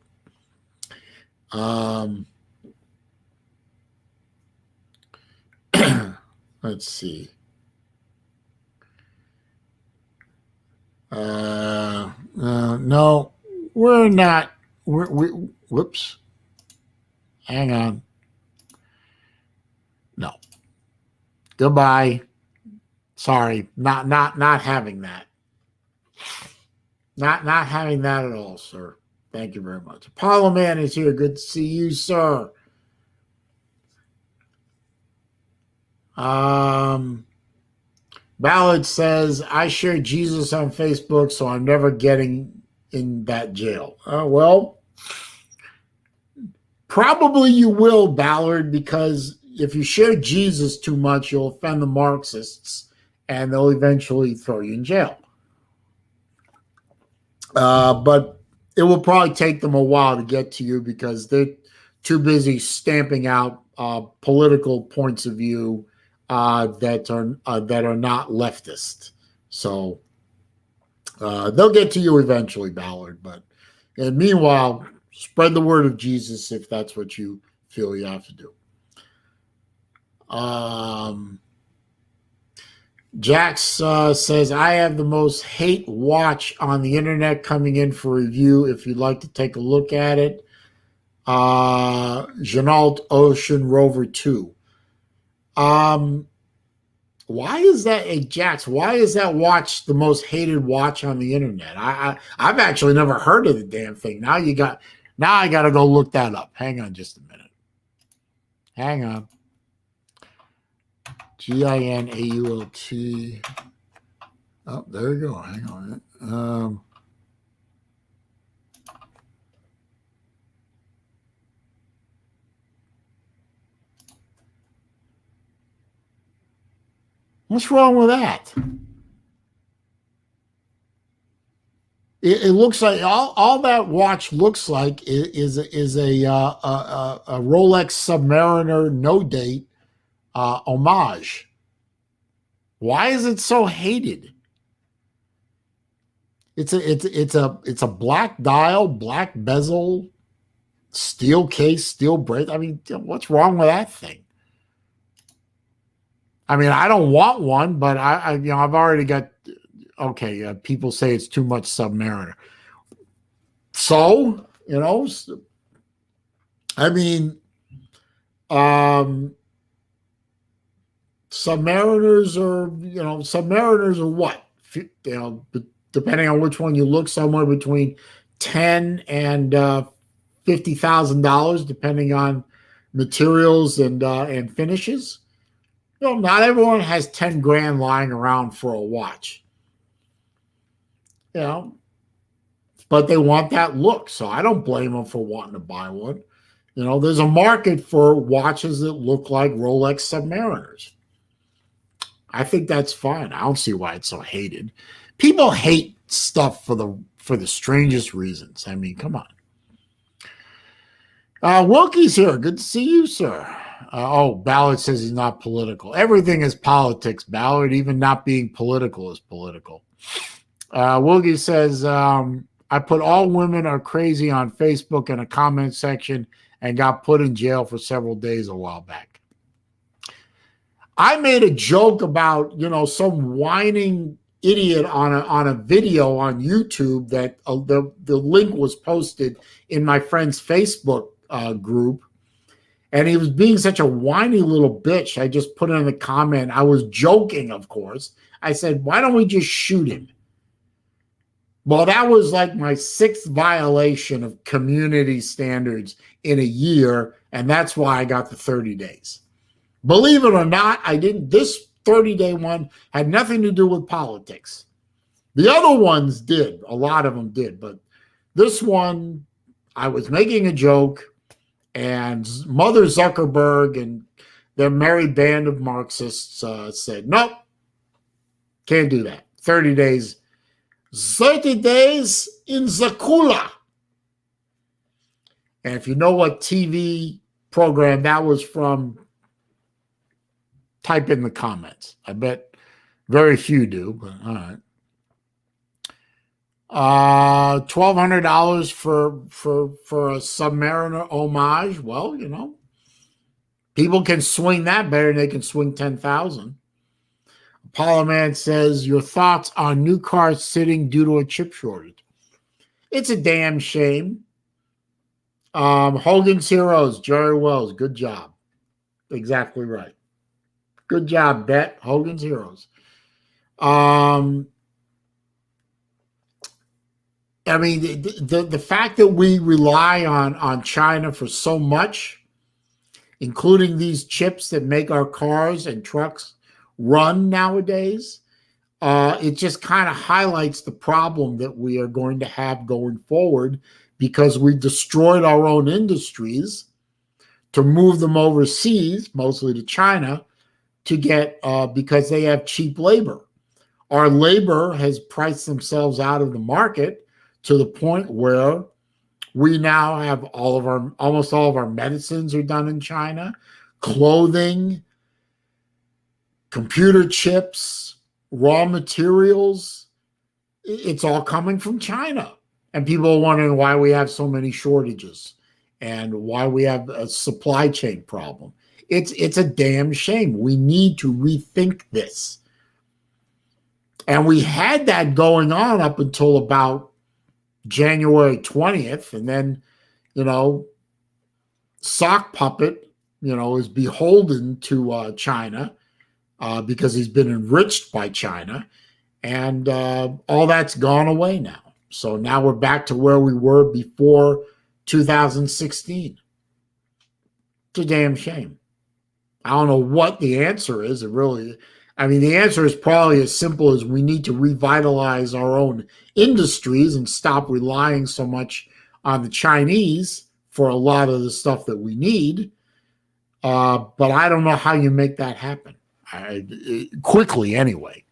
Let's see. No, we're not. Whoops. Hang on. No. Goodbye. Sorry. Not having that. Not having that at all, sir. Thank you very much. Apollo Man is here. Good to see you, sir. Ballard says, I share Jesus on Facebook, so I'm never getting in that jail. Well, probably you will, Ballard, because if you share Jesus too much, you'll offend the Marxists, and they'll eventually throw you in jail. But it will probably take them a while to get to you because they're too busy stamping out political points of view that are not leftist. So they'll get to you eventually, Ballard. But meanwhile, spread the word of Jesus if that's what you feel you have to do. Jax says, I have the most hate watch on the internet coming in for review if you'd like to take a look at it. Jeanalt Ocean Rover 2. Why is that, Jax? Why is that watch the most hated watch on the internet? I've actually never heard of the damn thing. Now I got to go look that up. Hang on just a minute. Hang on. GINAULT. Oh, there you go. Hang on. What's wrong with that? It looks like all that watch looks like is a Rolex Submariner no date homage. Why is it so hated? It's a black dial, black bezel, steel case, steel brace. I mean, what's wrong with that thing? I mean, I don't want one, but I've already got. Okay, people say it's too much Submariner. So, I mean, Submariners are what? Depending on which one you look, somewhere between $10,000 and $50,000, depending on materials and finishes. Not everyone has 10 grand lying around for a watch. you know, but they want that look. So I don't blame them for wanting to buy one. You know, there's a market for watches that look like Rolex Submariners. I think that's fine. I don't see why it's so hated. People hate stuff for the strangest reasons. I mean, come on. Wilkie's here. Good to see you, sir. Ballard says he's not political. Everything is politics, Ballard. Even not being political is political. Wilkie says, I put all women are crazy on Facebook in a comment section and got put in jail for several days a while back. I made a joke about, some whining idiot on a video on YouTube that the link was posted in my friend's Facebook group. And he was being such a whiny little bitch. I just put in the comment. I was joking, of course. I said, why don't we just shoot him? Well, that was like my 6th violation of community standards in a year. And that's why I got the 30 days. Believe it or not, I didn't. This 30-day one had nothing to do with politics. The other ones did. A lot of them did. But this one, I was making a joke. And Mother Zuckerberg and their merry band of Marxists said, nope, can't do that. 30 days. 30 days in the cooler. And if you know what TV program that was from, type in the comments. I bet very few do, but all right. $1,200 for a Submariner homage. Well, people can swing that better than they can swing 10,000. Apollo Man says, your thoughts on new cars sitting due to a chip shortage? It's a damn shame. Hogan's Heroes, Jerry Wells, good job. Exactly right. Good job, Bet. Hogan's Heroes. I mean, the fact that we rely on China for so much, including these chips that make our cars and trucks run nowadays, it just kind of highlights the problem that we are going to have going forward because we destroyed our own industries to move them overseas, mostly to China, to get because they have cheap labor. Our labor has priced themselves out of the market to the point where we now have almost all of our medicines are done in China, clothing, computer chips, raw materials. It's all coming from China. And people are wondering why we have so many shortages and why we have a supply chain problem. It's a damn shame. We need to rethink this. And we had that going on up until about January 20th. And then, Sock Puppet, is beholden to China because he's been enriched by China. And all that's gone away now. So now we're back to where we were before 2016. It's a damn shame. I don't know what the answer is. The answer is probably as simple as we need to revitalize our own industries and stop relying so much on the Chinese for a lot of the stuff that we need. But I don't know how you make that happen. Quickly, anyway.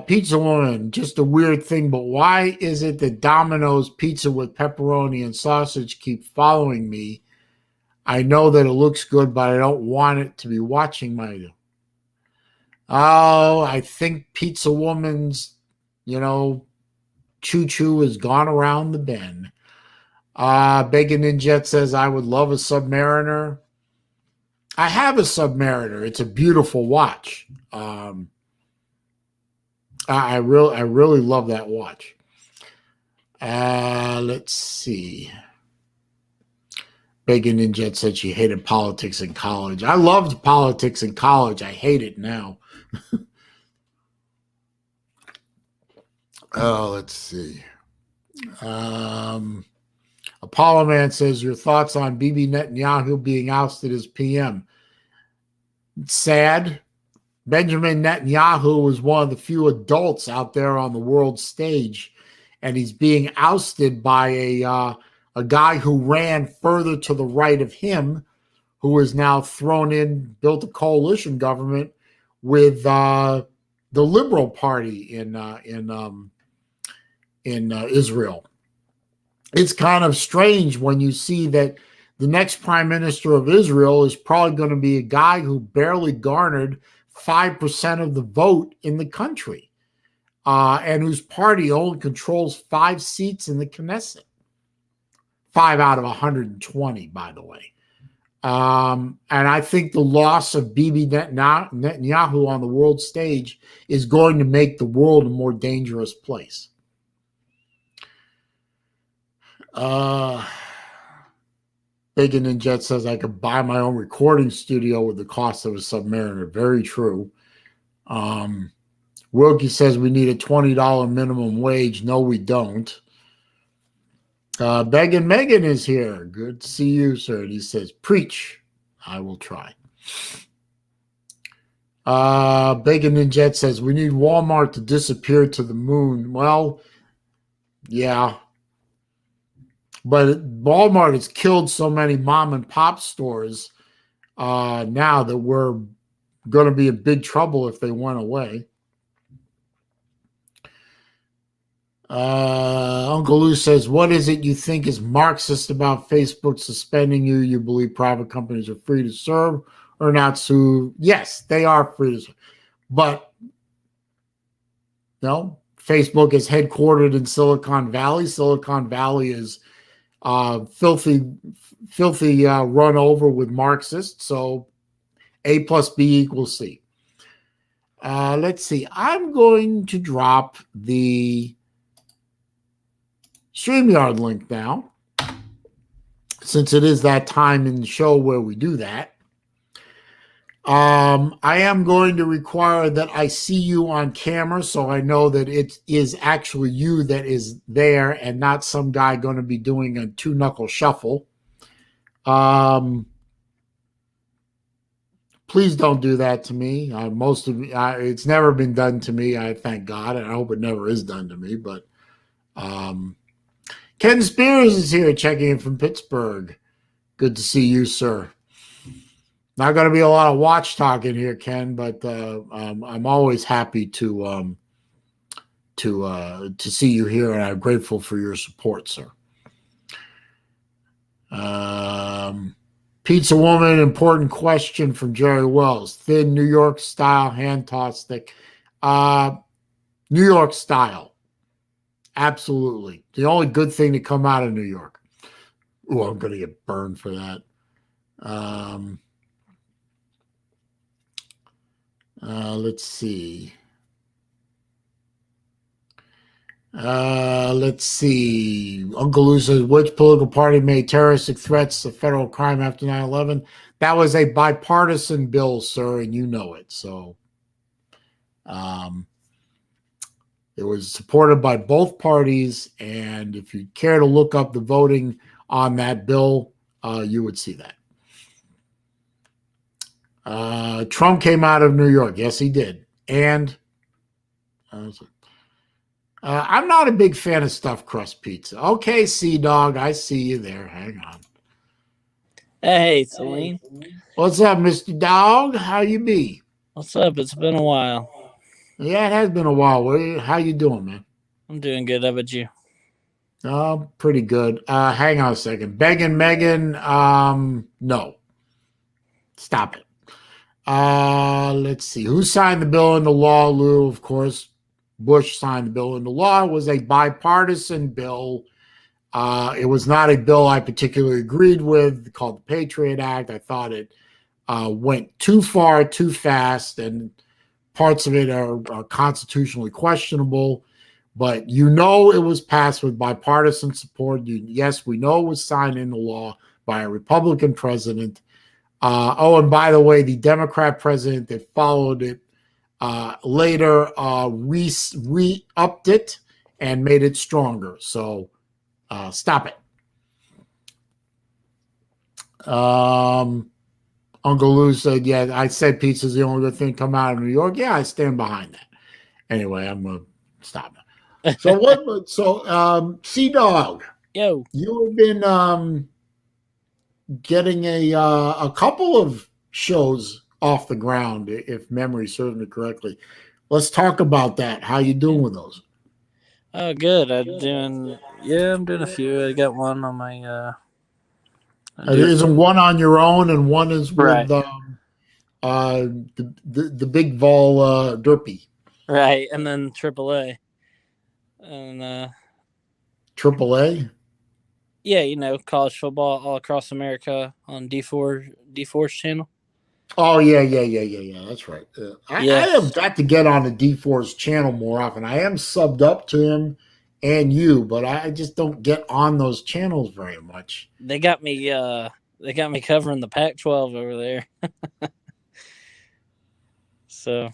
Pizza Woman, just a weird thing, but why is it that Domino's pizza with pepperoni and sausage keep following me? I know that it looks good, but I don't want it to be watching my... Oh, I think Pizza Woman's, choo-choo has gone around the bend. Bacon Ninja says, I would love a Submariner. I have a Submariner. It's a beautiful watch. I really love that watch. Let's see. Bacon Ninja said she hated politics in college. I loved politics in college. I hate it now. Let's see. Apollo Man says, your thoughts on Bibi Netanyahu being ousted as PM? Sad. Benjamin Netanyahu was one of the few adults out there on the world stage, and he's being ousted by a guy who ran further to the right of him, who is now built a coalition government with the Liberal Party in Israel. It's kind of strange when you see that the next prime minister of Israel is probably going to be a guy who barely garnered 5% of the vote in the country, and whose party only controls 5 seats in the Knesset. 5 out of 120, by the way. And I think the loss of Bibi Netanyahu on the world stage is going to make the world a more dangerous place. Bacon and Jet says I could buy my own recording studio with the cost of a Submariner. Very true. Wilkie says we need a $20 minimum wage. No, we don't. Began Megan is here. Good to see you, sir. And he says, preach. I will try. Bacon and Jet says we need Walmart to disappear to the moon. Well, yeah. But Walmart has killed so many mom and pop stores now that we're going to be in big trouble if they went away. Uncle Lou says, what is it you think is Marxist about Facebook suspending you? You believe private companies are free to serve or not sue? Yes, they are free to serve. But no, Facebook is headquartered in Silicon Valley. Silicon Valley is filthy run over with Marxists. So A plus B equals C. Let's see. I'm going to drop the StreamYard link now, since it is that time in the show where we do that. I am going to require that I see you on camera so I know that it is actually you that is there and not some guy going to be doing a 2-knuckle shuffle. Please don't do that to me. It's never been done to me. I thank God, and I hope it never is done to me. But Ken Spears is here checking in from Pittsburgh. Good to see you, sir. Not going to be a lot of watch talking here, Ken, but I'm always happy to see you here, and I'm grateful for your support, sir. Pizza Woman, important question from Jerry Wells. Thin New York style hand toss stick. New York style. Absolutely. The only good thing to come out of New York. Oh, I'm going to get burned for that. Let's see. Let's see. Uncle Lou says, which political party made terroristic threats a federal crime after 9/11? That was a bipartisan bill, sir, and you know it. So it was supported by both parties, and if you care to look up the voting on that bill, you would see that. Trump came out of New York. Yes, he did. And I'm not a big fan of stuffed crust pizza. Okay, Sea-Dog, I see you there. Hang on. Hey, Saleen. What's up, Mr. Dog? How you be? What's up? It's been a while. Yeah, it has been a while. How you doing, man? I'm doing good. How about you? Oh, pretty good. Hang on a second. Begging Megan, no. Stop it. Let's see. Who signed the bill into law, Lou? Of course, Bush signed the bill into law. It was a bipartisan bill. It was not a bill I particularly agreed with, called the Patriot Act. I thought it went too far, too fast, and parts of it are constitutionally questionable. But you know it was passed with bipartisan support. Yes, we know it was signed into law by a Republican president. And by the way, the Democrat president that followed it later re-upped it and made it stronger. So stop it. Uncle Lou said, "Yeah, I said pizza's the only good thing to come out of New York." Yeah, I stand behind that. Anyway, I'm gonna stop now. So what? So Sea Dog, Yo. you have been getting a couple of shows off the ground, if memory serves me correctly. Let's talk about that. How you doing with those? Oh, good. I'm doing a few. I got one on my I do Isn't one on your own and one is right, with the big Vol Derpy right, and then AAA, and AAA? yeah, college football all across America on D4's channel. Oh yeah. That's right. I Yeah, have got to get on the D4's channel more often. I am subbed up to him and you, but I just don't get on those channels very much. they got me. They got me covering the Pac-12 over there. So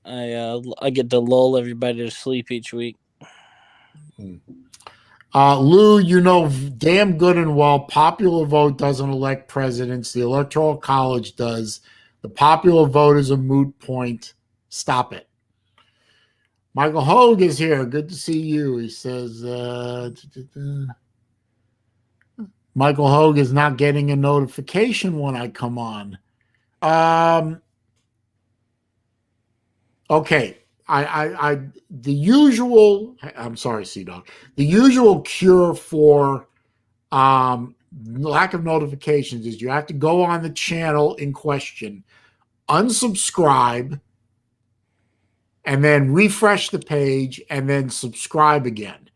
I get to lull everybody to sleep each week. Lou, you know damn good and well popular vote doesn't elect presidents. The Electoral College does. The popular vote is a moot point. Stop it. Michael Hogue is here. Good to see you. He says Michael Hogue is not getting a notification when I come on. Okay. The usual, I'm sorry, C-Dog. The usual cure for lack of notifications is you have to go on the channel in question, unsubscribe, and then refresh the page and then subscribe again.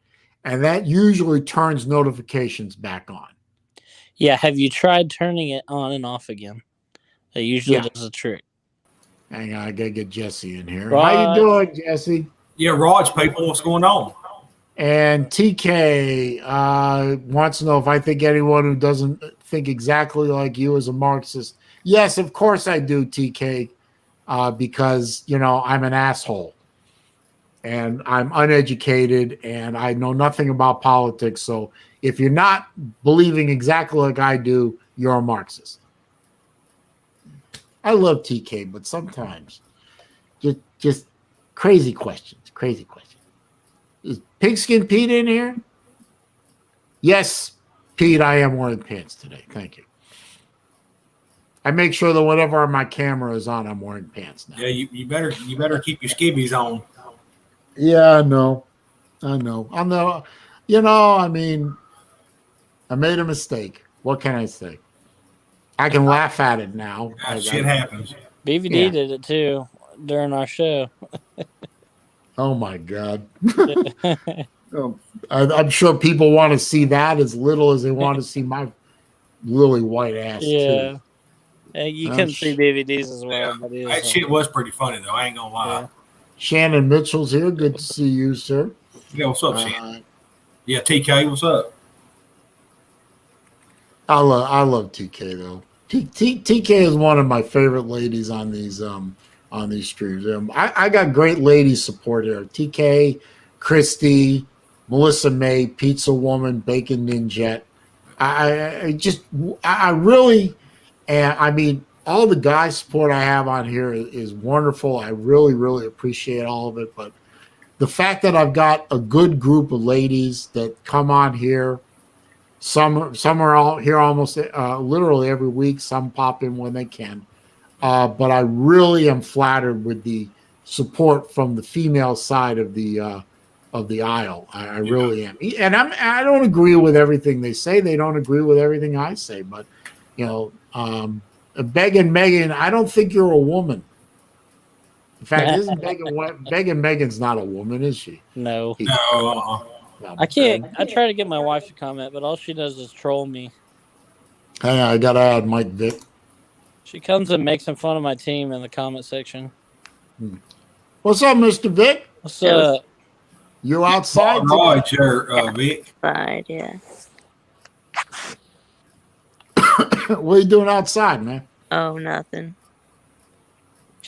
And that usually turns notifications back on. Yeah, have you tried turning it on and off again? That usually does the trick. Hang on, I gotta get Jesse in here. Raj. How you doing, Jesse? Yeah, Raj, people, what's going on? And TK wants to know if I think anyone who doesn't think exactly like you is a Marxist. Yes, of course I do, TK, because, I'm an asshole. And I'm uneducated and I know nothing about politics. So if you're not believing exactly like I do, you're a Marxist. I love TK, but sometimes just crazy questions. Is Pigskin Pete in here? Yes, Pete, I am wearing pants today. Thank you. I make sure that whenever my camera is on, I'm wearing pants now. Yeah, you better keep your skivvies on. Yeah, I know. I made a mistake. What can I say? I can laugh at it now. Shit happens. BVD did it too during our show. Oh my God. I'm sure people want to see that as little as they want to see my lily white ass too. Yeah, you can see BVDs as well. Yeah. That shit was pretty funny though. I ain't gonna lie. Yeah. Shannon Mitchell's here. Good to see you, sir. Yeah, what's up, Shannon? Yeah, TK, what's up? I love TK though. TK is one of my favorite ladies on these streams. I got great lady support here. TK, Christy, Melissa May, Pizza Woman, Bacon Ninjet. I really, and I mean, all the guy support I have on here is wonderful. I really, really appreciate all of it. But the fact that I've got a good group of ladies that come on here, some are all here almost literally every week. Some pop in when they can. But I really am flattered with the support from the female side of the aisle. I really am. And I don't agree with everything they say. They don't agree with everything I say. But, Megan, I don't think you're a woman. In fact, isn't Megan's not a woman, is she? No. No. I can't. I try to get my wife to comment, but all she does is troll me. Hang on, I got to add Mike Vick. She comes and makes some fun of my team in the comment section. What's up, Mr. Vick? What's up? You outside? Raj, Vic. Outside, yeah. What are you doing outside, man? Oh, nothing.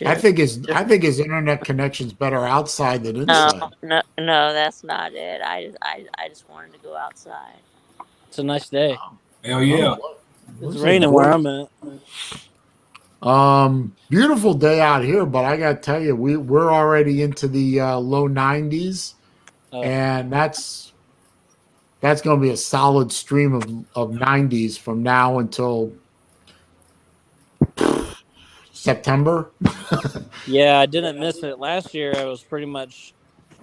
I think his internet connection's better outside than inside. No, that's not it. I just wanted to go outside. It's a nice day. Hell yeah. It's raining where I'm at. Beautiful day out here, but I gotta tell you, we're already into the low 90s, Oh. and that's going to be a solid stream of 90s from now until September. Yeah, I didn't miss it. Last year I was pretty much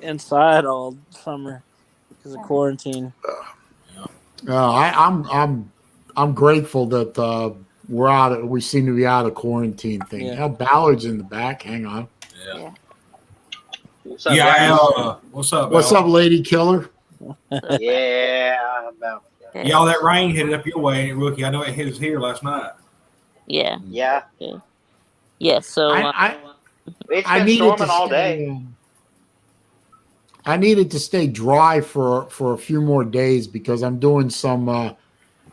inside all summer because of quarantine. I'm grateful that we seem to be out of quarantine thing. Yeah. Yeah, Ballard's in the back. Hang on. Yeah. What's up, Yeah. guys? What's up? What's Ballard? up, Lady Killer? Yeah, about Yeah, all that rain headed up your way, Rookie. I know it hit us here last night. Yeah. yeah. Yeah. So It's I been needed storming to all stay, day. I needed to stay dry for a few more days because I'm doing some.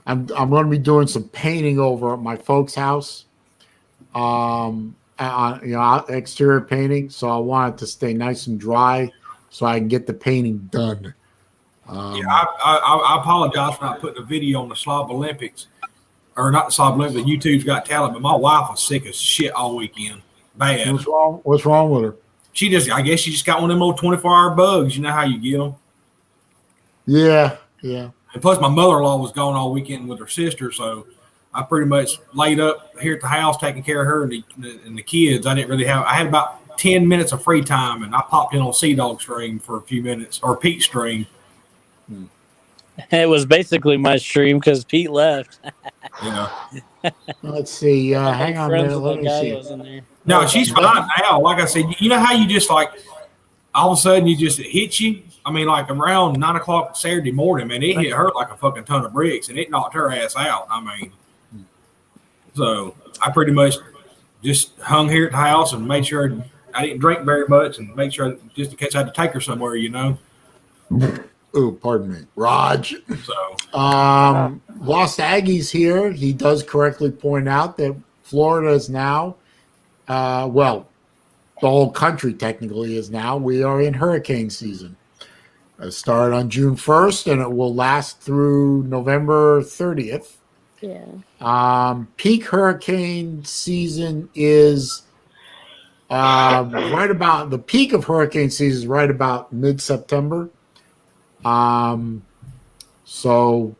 I'm going to be doing some painting over at my folks' house. Exterior painting. So I wanted to stay nice and dry so I can get the painting done. Yeah, I apologize for not putting a video on the Slob Olympics, or not the Slob Olympics. But YouTube's Got Talent. But my wife was sick as shit all weekend. Bad. What's wrong? What's wrong with her? I guess she just got one of them old 24-hour bugs. You know how you get them. Yeah. And plus, my mother-in-law was gone all weekend with her sister, so I pretty much laid up here at the house taking care of her and the kids. I didn't really have. I had about 10 minutes of free time, and I popped in on Sea Dog stream for a few minutes, or Pete stream. It was basically my stream because Pete left. Yeah. Let's see. Hang on a minute. Let me see. Was in there. No, she's fine now. Like I said, you know how you just like all of a sudden it hits you. I mean, like around 9 o'clock Saturday morning, man, it hit her like a fucking ton of bricks, and it knocked her ass out. I mean, so I pretty much just hung here at the house and made sure I didn't drink very much, and make sure just in case I had to take her somewhere, you know. Oh, pardon me, Raj. So, Lost Aggies here. He does correctly point out that Florida is now, the whole country technically is now. We are in hurricane season. It started on June 1st, and it will last through November 30th. yeah. Peak hurricane season is right about the peak of hurricane season is right about mid-September. So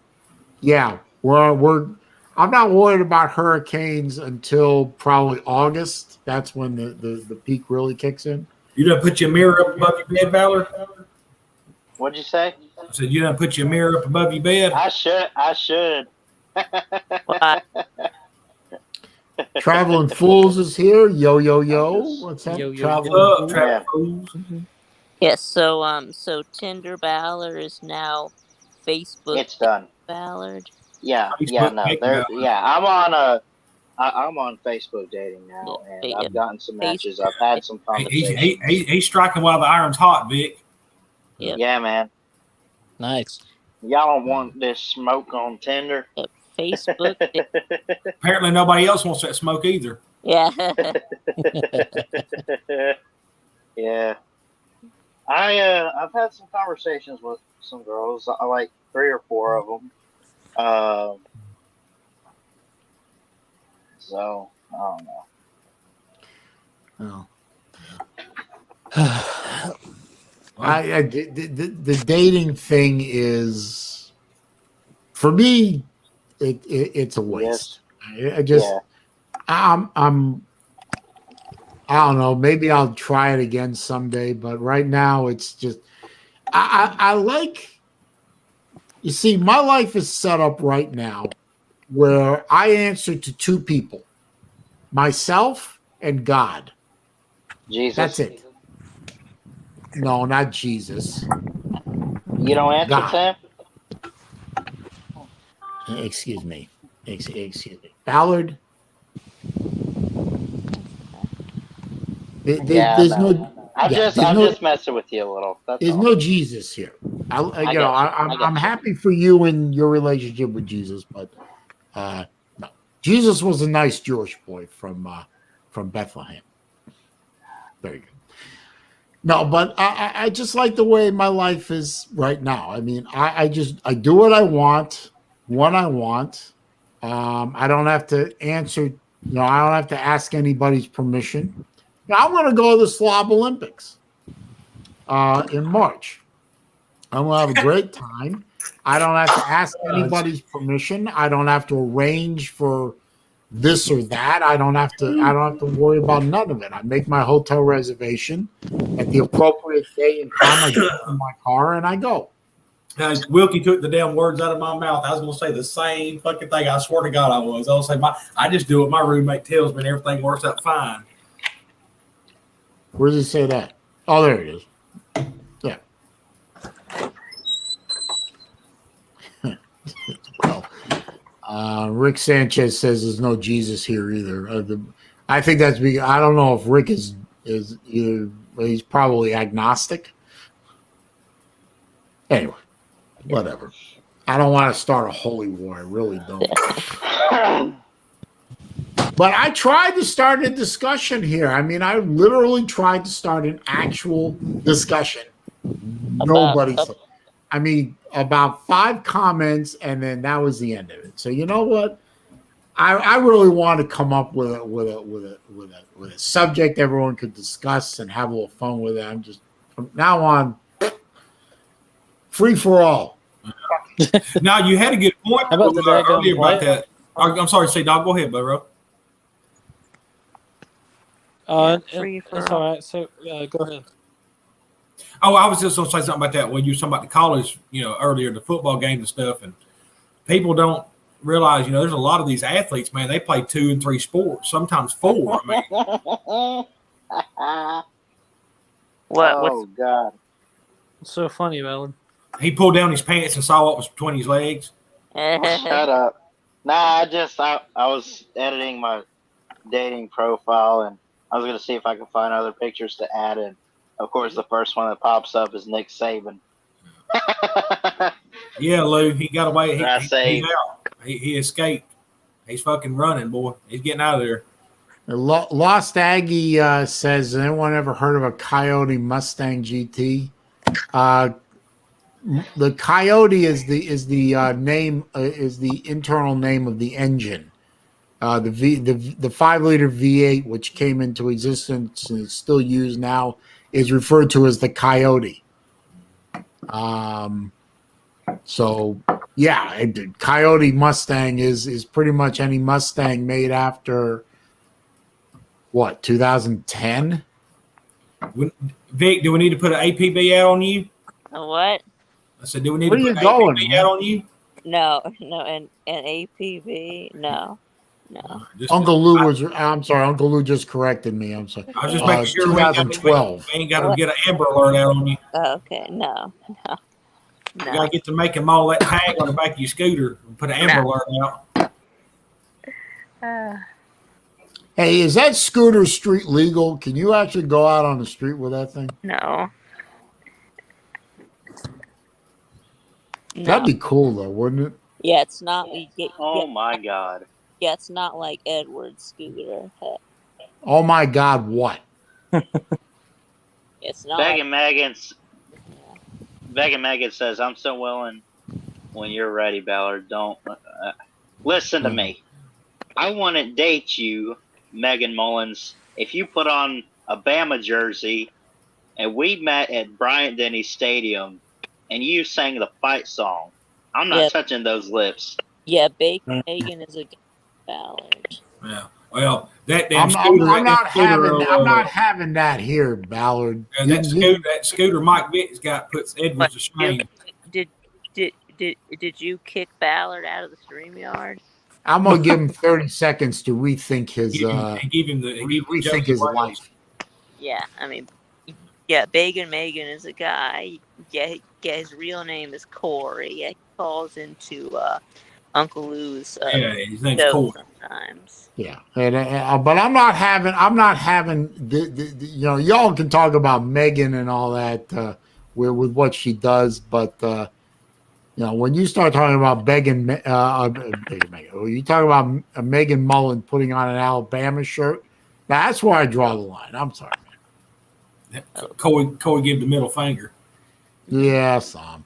yeah, I'm not worried about hurricanes until probably August. That's when the peak really kicks in. you done put your mirror up above your bed, Valor? What'd you say? I said you done put your mirror up above your bed. I should. Well, Traveling Fools is here. Yo. What's up? Yo, yo, Traveling What's up, Fools? Trap Fools? yes. So Tinder Ballard is now Facebook It's done. Ballard. Yeah, Facebook no. dating There. now. Yeah, I'm on Facebook dating now, Yeah, and yeah. I've gotten some matches. I've had some conversations. He's striking while the iron's hot, Vic. Yep. Yeah, man. Nice. Y'all don't want this smoke on Tinder. Yep. Facebook. Apparently, nobody else wants that smoke either. Yeah. Yeah. I've had some conversations with some girls. I like 3 or 4 of them. So I don't know. Oh. The dating thing is, for me, it's a waste. I just, I don't know. Maybe I'll try it again someday, but right now it's just, I like. You see, my life is set up right now where I answer to 2 people, myself and God. Jesus. That's it. No, not Jesus. You don't answer God. to him? Excuse me. Excuse me. Ballard. There's no. I'm just messing with you a little. That's There's all. no Jesus here. I'm happy for you and your relationship with Jesus, but no. Jesus was a nice Jewish boy from Bethlehem. Very good. No, but I just like the way my life is right now. I mean, I do what I want when I want. I don't have to answer I don't have to ask anybody's permission. I'm going to go to the Slob Olympics in March. I'm going to have a great time. I don't have to ask anybody's permission. I don't have to arrange for this or that. I don't have to worry about none of it. I make my hotel reservation at the appropriate day and time. I get in my car and I go. Wilkie took the damn words out of my mouth. I was going to say the same fucking thing. I swear to God I was. I was saying I just do what my roommate tells me and everything works out fine. Where does it say that? Oh, there it is. Yeah. Well, Rick Sanchez says there's no Jesus here either. I think that's because I don't know if Rick is either. He's probably agnostic. Anyway, whatever. I don't want to start a holy war. I really don't. But I tried to start a discussion here. I mean, I literally tried to start an actual discussion. Nobody. I mean, about 5 comments, and then that was the end of it. So you know what? I really want to come up with a subject everyone could discuss and have a little fun with it. I'm just from now on free for all. Now you had a good point How about the earlier about play? that. I'm sorry, say dog. Go ahead, bro. Free for It's all. all right. So go ahead. Oh, I was just going to say something about that when you were talking about the college, earlier, the football games and stuff, and people don't realize, there's a lot of these athletes, man, they play 2 and 3 sports, sometimes 4. I mean, Oh God! What's so funny, Ballard? he pulled down his pants and saw what was between his legs. Shut up. Nah, I was editing my dating profile and I was gonna see if I could find other pictures to add in. Of course, the first one that pops up is Nick Saban. Yeah, Lou, he got away. He's saved. out. He escaped. He's fucking running, boy. He's getting out of there. Lost Aggie says, "Has anyone ever heard of a Coyote Mustang GT?" The Coyote is the name is the internal name of the engine. The 5-liter V8, which came into existence and is still used now, is referred to as the Coyote. So yeah, Coyote Mustang is pretty much any Mustang made after what, 2010. Vic, do we need to put an APB out on you? What? I said, do we need Where to are put you an going, APB man? out on you? No, and APB, no. Uncle Lou was. I'm sorry, Uncle Lou just corrected me. I'm sorry. I was just making sure we 2012. ain't got to get an Amber Alert out on you. Okay, no. You got to get to make them all that tag on the back of your scooter and put an Amber Alert out. Hey, is that scooter street legal? Can you actually go out on the street with that thing? No. That'd be cool, though, wouldn't it? Yeah, it's not. Oh my God! Yeah, it's not like Edward's scooter. Oh my God, what? It's not. Megan Megan says, "I'm so willing when you're ready, Ballard. Don't listen to me. I want to date you, Megan Mullins. If you put on a Bama jersey and we met at Bryant Denny Stadium and you sang the fight song, I'm not touching those lips." Yeah, Megan is a Ballard. Yeah. Well, that damn I'm scooter. not having that here, Ballard. That scooter Mike Vick's got puts Edwards to shame. Did you kick Ballard out of the StreamYard? I'm gonna give him 30 seconds to rethink his rethink his life. Yeah, I mean, yeah, Megan is a guy. Yeah, his real name is Corey. Yeah, he calls into Uncle Lou's. His name's Corey. Sometimes. Yeah, but I'm not having y'all can talk about Megan and all that with what she does, but when you start talking about Megan, you talk about Megan Mullen putting on an Alabama shirt, that's where I draw the line. I'm sorry, man. Corey gave the middle finger. Yeah, Sam.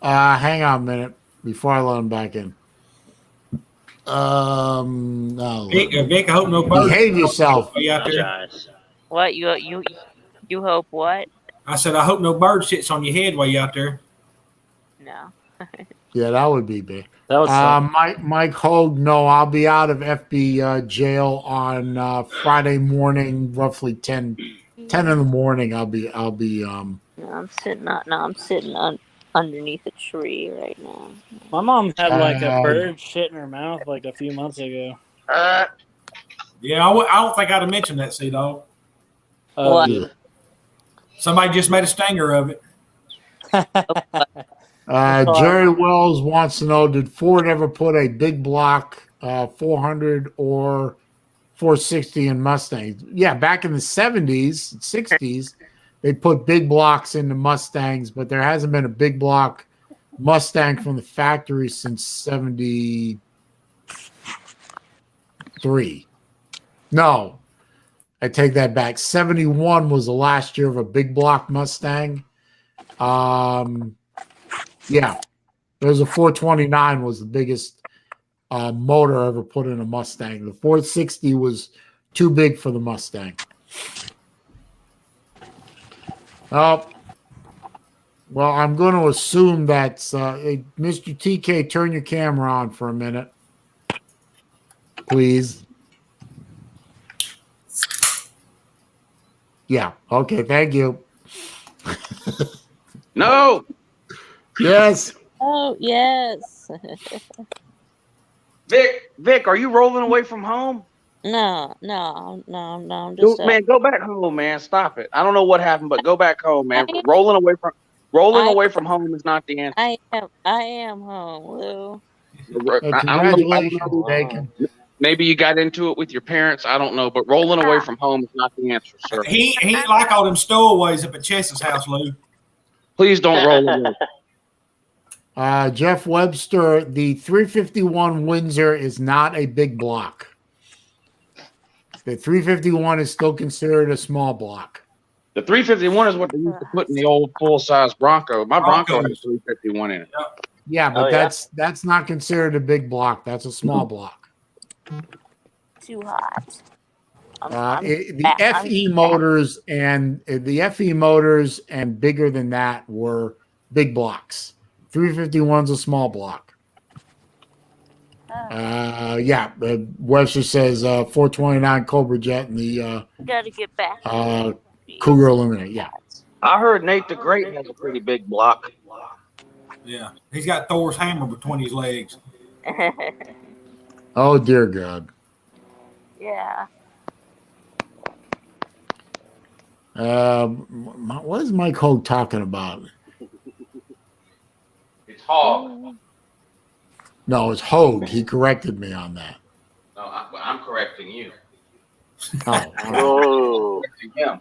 Hang on a minute before I let him back in. No. Vic, I hope no birds. Behave yourself. Way out there. Apologize. What you hope what? I said I hope no bird sits on your head while you out there. No. Yeah, that would be big. That would suck. Mike Hogue, no, I'll be out of FB jail on Friday morning, roughly 10 in the morning. I'll be No, I'm sitting underneath a tree right now. My mom had like a Um, bird shit in her mouth like a few months ago. Yeah, I don't think I'd have mentioned that, C-Dog. What? Yeah. Somebody just made a stinger of it. Jerry Wells wants to know, did Ford ever put a big block 400 or 460 in Mustangs? Yeah, back in the 70s, 60s, they put big blocks into Mustangs, but there hasn't been a big block Mustang from the factory since 73. No, I take that back. 71 was the last year of a big block Mustang. Yeah, there's a 429 was the biggest motor ever put in a Mustang. The 460 was too big for the Mustang. Well, I'm going to assume that Mr. TK, turn your camera on for a minute, please. Yeah. Okay. Thank you. No. Yes. Oh yes. Vic, are you rolling away from home? No. I'm just Man, go back home, man. Stop it. I don't know what happened, but go back home, man. I- Rolling away from home is not the answer. I am home, Lou. I don't know. Congratulations, Bacon. Maybe you got into it with your parents. I don't know, but rolling away from home is not the answer, sir. He ain't like all them stowaways up at Chess's house, Lou. Please don't roll away. Jeff Webster, the 351 Windsor is not a big block. The 351 is still considered a small block. The 351 is what they used to put in the old full-size Bronco. My Bronco has a 351 in it. Yeah, but Oh, yeah? that's not considered a big block. That's a small block. Too hot. The FE motors and bigger than that were big blocks. 351's a small block. Webster says 429 Cobra Jet and the Gotta get back. Cougar Illuminate. Yeah. I heard Nate the Great has a pretty big block. Yeah, he's got Thor's hammer between his legs. Oh dear God. Yeah. What is Mike Hogue talking about? It's Hog. No, it's Hogue. He corrected me on that. No, I'm correcting you. Oh, Oh, Yeah.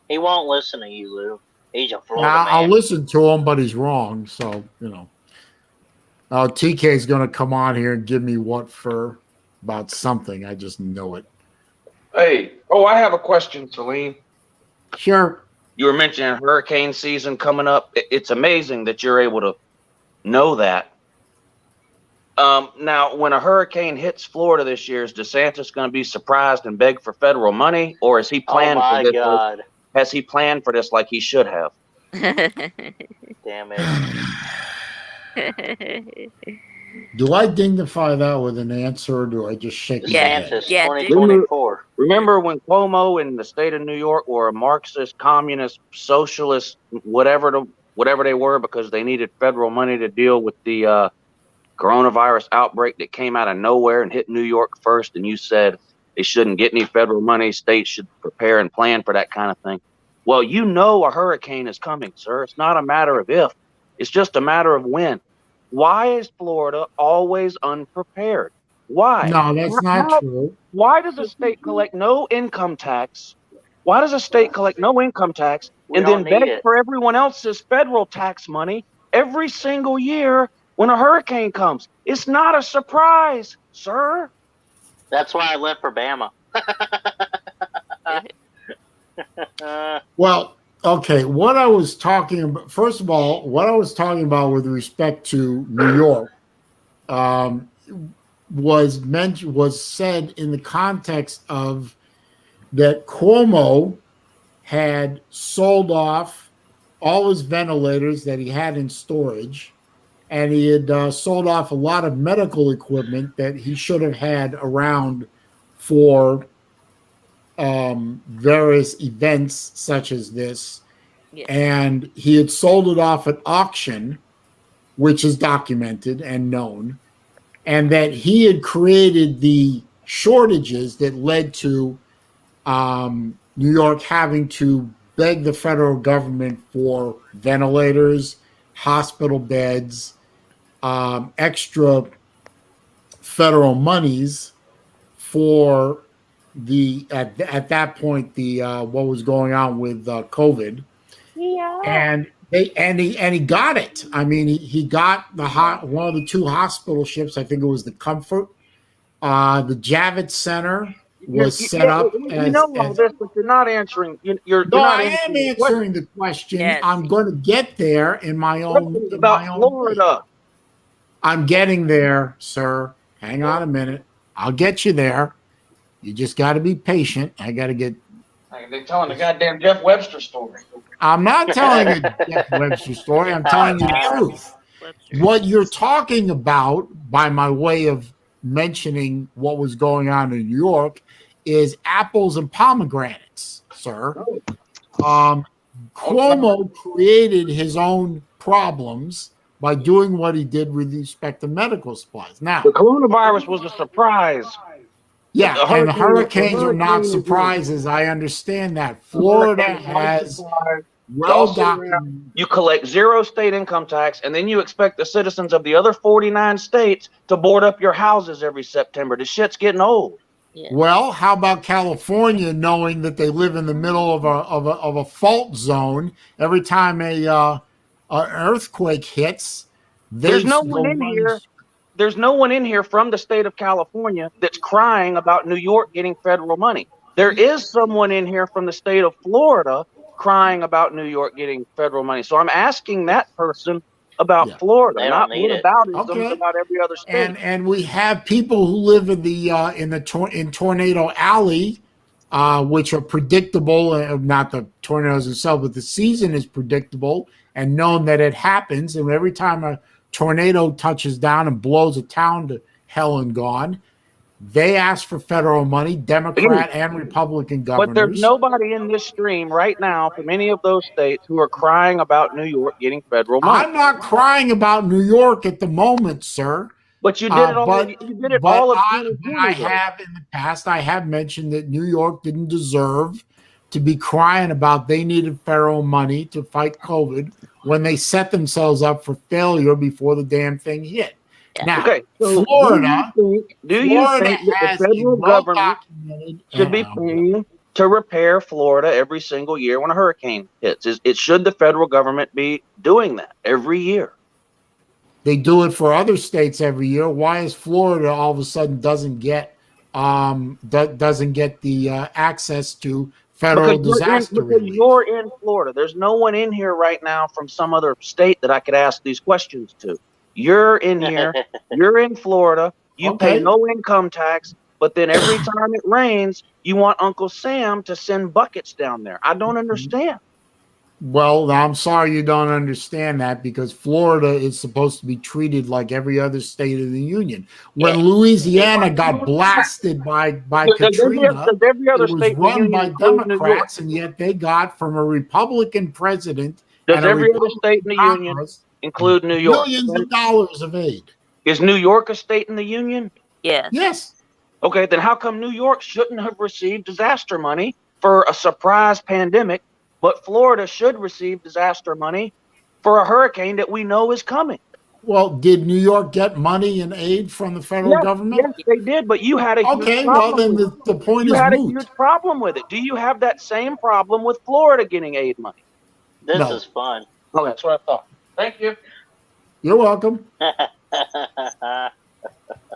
he won't listen to you, Lou. He's a Florida now, I'll man. listen to him, but he's wrong. So, TK is going to come on here and give me what for about something. I just know it. Hey, I have a question, Saleen. Sure. You were mentioning hurricane season coming up. It's amazing that you're able to know that. Now, when a hurricane hits Florida this year, is DeSantis going to be surprised and beg for federal money, or is he planned Oh for my this? God! Has he planned for this like he should have? Damn it! Do I dignify that with an answer, or do I just shake my head? DeSantis, Yeah, 2024. Remember when Cuomo in the state of New York were a Marxist, communist, socialist, whatever they were, because they needed federal money to deal with the coronavirus outbreak that came out of nowhere and hit New York first, and you said they shouldn't get any federal money, states should prepare and plan for that kind of thing. Well, a hurricane is coming, sir. It's not a matter of if, it's just a matter of when. Why is Florida always unprepared? Why? No, that's not true. Why does a state collect no income tax? Why does a state collect no income tax We and don't then beg need it. for everyone else's federal tax money every single year when a hurricane comes? It's not a surprise, sir. That's why I left for Bama. Well, okay. What I was talking about, first of all, what I was talking about with respect to New York, was said in the context of that Cuomo had sold off all his ventilators that he had in storage, and he had sold off a lot of medical equipment that he should have had around for various events such as this. Yeah. And he had sold it off at auction, which is documented and known, and that he had created the shortages that led to New York having to beg the federal government for ventilators, hospital beds, extra federal monies for the at that point the what was going on with COVID. Yeah. And he got it. I mean, he got one of the two hospital ships. I think it was the Comfort. The Javits Center was set up. You know all this, but you're not answering. You're No, not I am answering the question. Yes. I'm going to get there in my own. It's about Florida. I'm getting there, sir. Hang on a minute. I'll get you there. You just got to be patient. I got to get. They're telling the goddamn Jeff Webster story. I'm not telling you Jeff Webster story. I'm telling you the truth. What you're talking about, by my way of mentioning what was going on in New York, is apples and pomegranates, sir. Cuomo created his own problems by doing what he did with respect to medical supplies. Now, The coronavirus was a surprise. yeah, The and hurricane- hurricanes are not surprises. I understand that. Florida has well documented. You collect zero state income tax, and then you expect the citizens of the other 49 states to board up your houses every September. The shit's getting old. Yeah. Well, how about California, knowing that they live in the middle of a fault zone? Every time a earthquake hits, There's no one in here. There's no one in here from the state of California that's crying about New York getting federal money. There is someone in here from the state of Florida crying about New York getting federal money. So I'm asking that person about Florida, They not don't need what it. about it, Okay. about every other state. And we have people who live in in Tornado Alley, which are predictable. Not the tornadoes themselves, but the season is predictable and known that it happens. And every time a tornado touches down and blows a town to hell and gone, they ask for federal money, Democrat and Republican governors. But there's nobody in this stream right now from any of those states who are crying about New York getting federal money. I'm not crying about New York at the moment, sir. But you did it all. But You did it all of I 2020. have in the past, I have mentioned that New York didn't deserve to be crying about they needed federal money to fight COVID when they set themselves up for failure before the damn thing hit. Now, Okay, so Florida, do you think that has the federal a government well-documented should be paying to repair Florida every single year when a hurricane hits? Should the federal government be doing that every year? They do it for other states every year. Why is Florida all of a sudden doesn't get the access to federal disaster relief? You're in Florida. There's no one in here right now from some other state that I could ask these questions to. You're in here. You're in Florida. You pay no income tax, but then every time it rains, you want Uncle Sam to send buckets down there. I don't understand. Well, I'm sorry you don't understand that, because Florida is supposed to be treated like every other state of the union. When Louisiana got blasted by Katrina, it was run by Democrats, and yet they got from a Republican president. Does every other state in the union include New York? Millions of dollars of aid. Is New York a state in the union? Yes. Yes. Okay, then how come New York shouldn't have received disaster money for a surprise pandemic, but Florida should receive disaster money for a hurricane that we know is coming? Well, did New York get money and aid from the federal government? Yes, they did, but you had a Okay, well, then the point is you had a moot. huge problem with it. Do you have that same problem with Florida getting aid money? This No. is fun. Oh, that's what I thought. Thank you. You're welcome.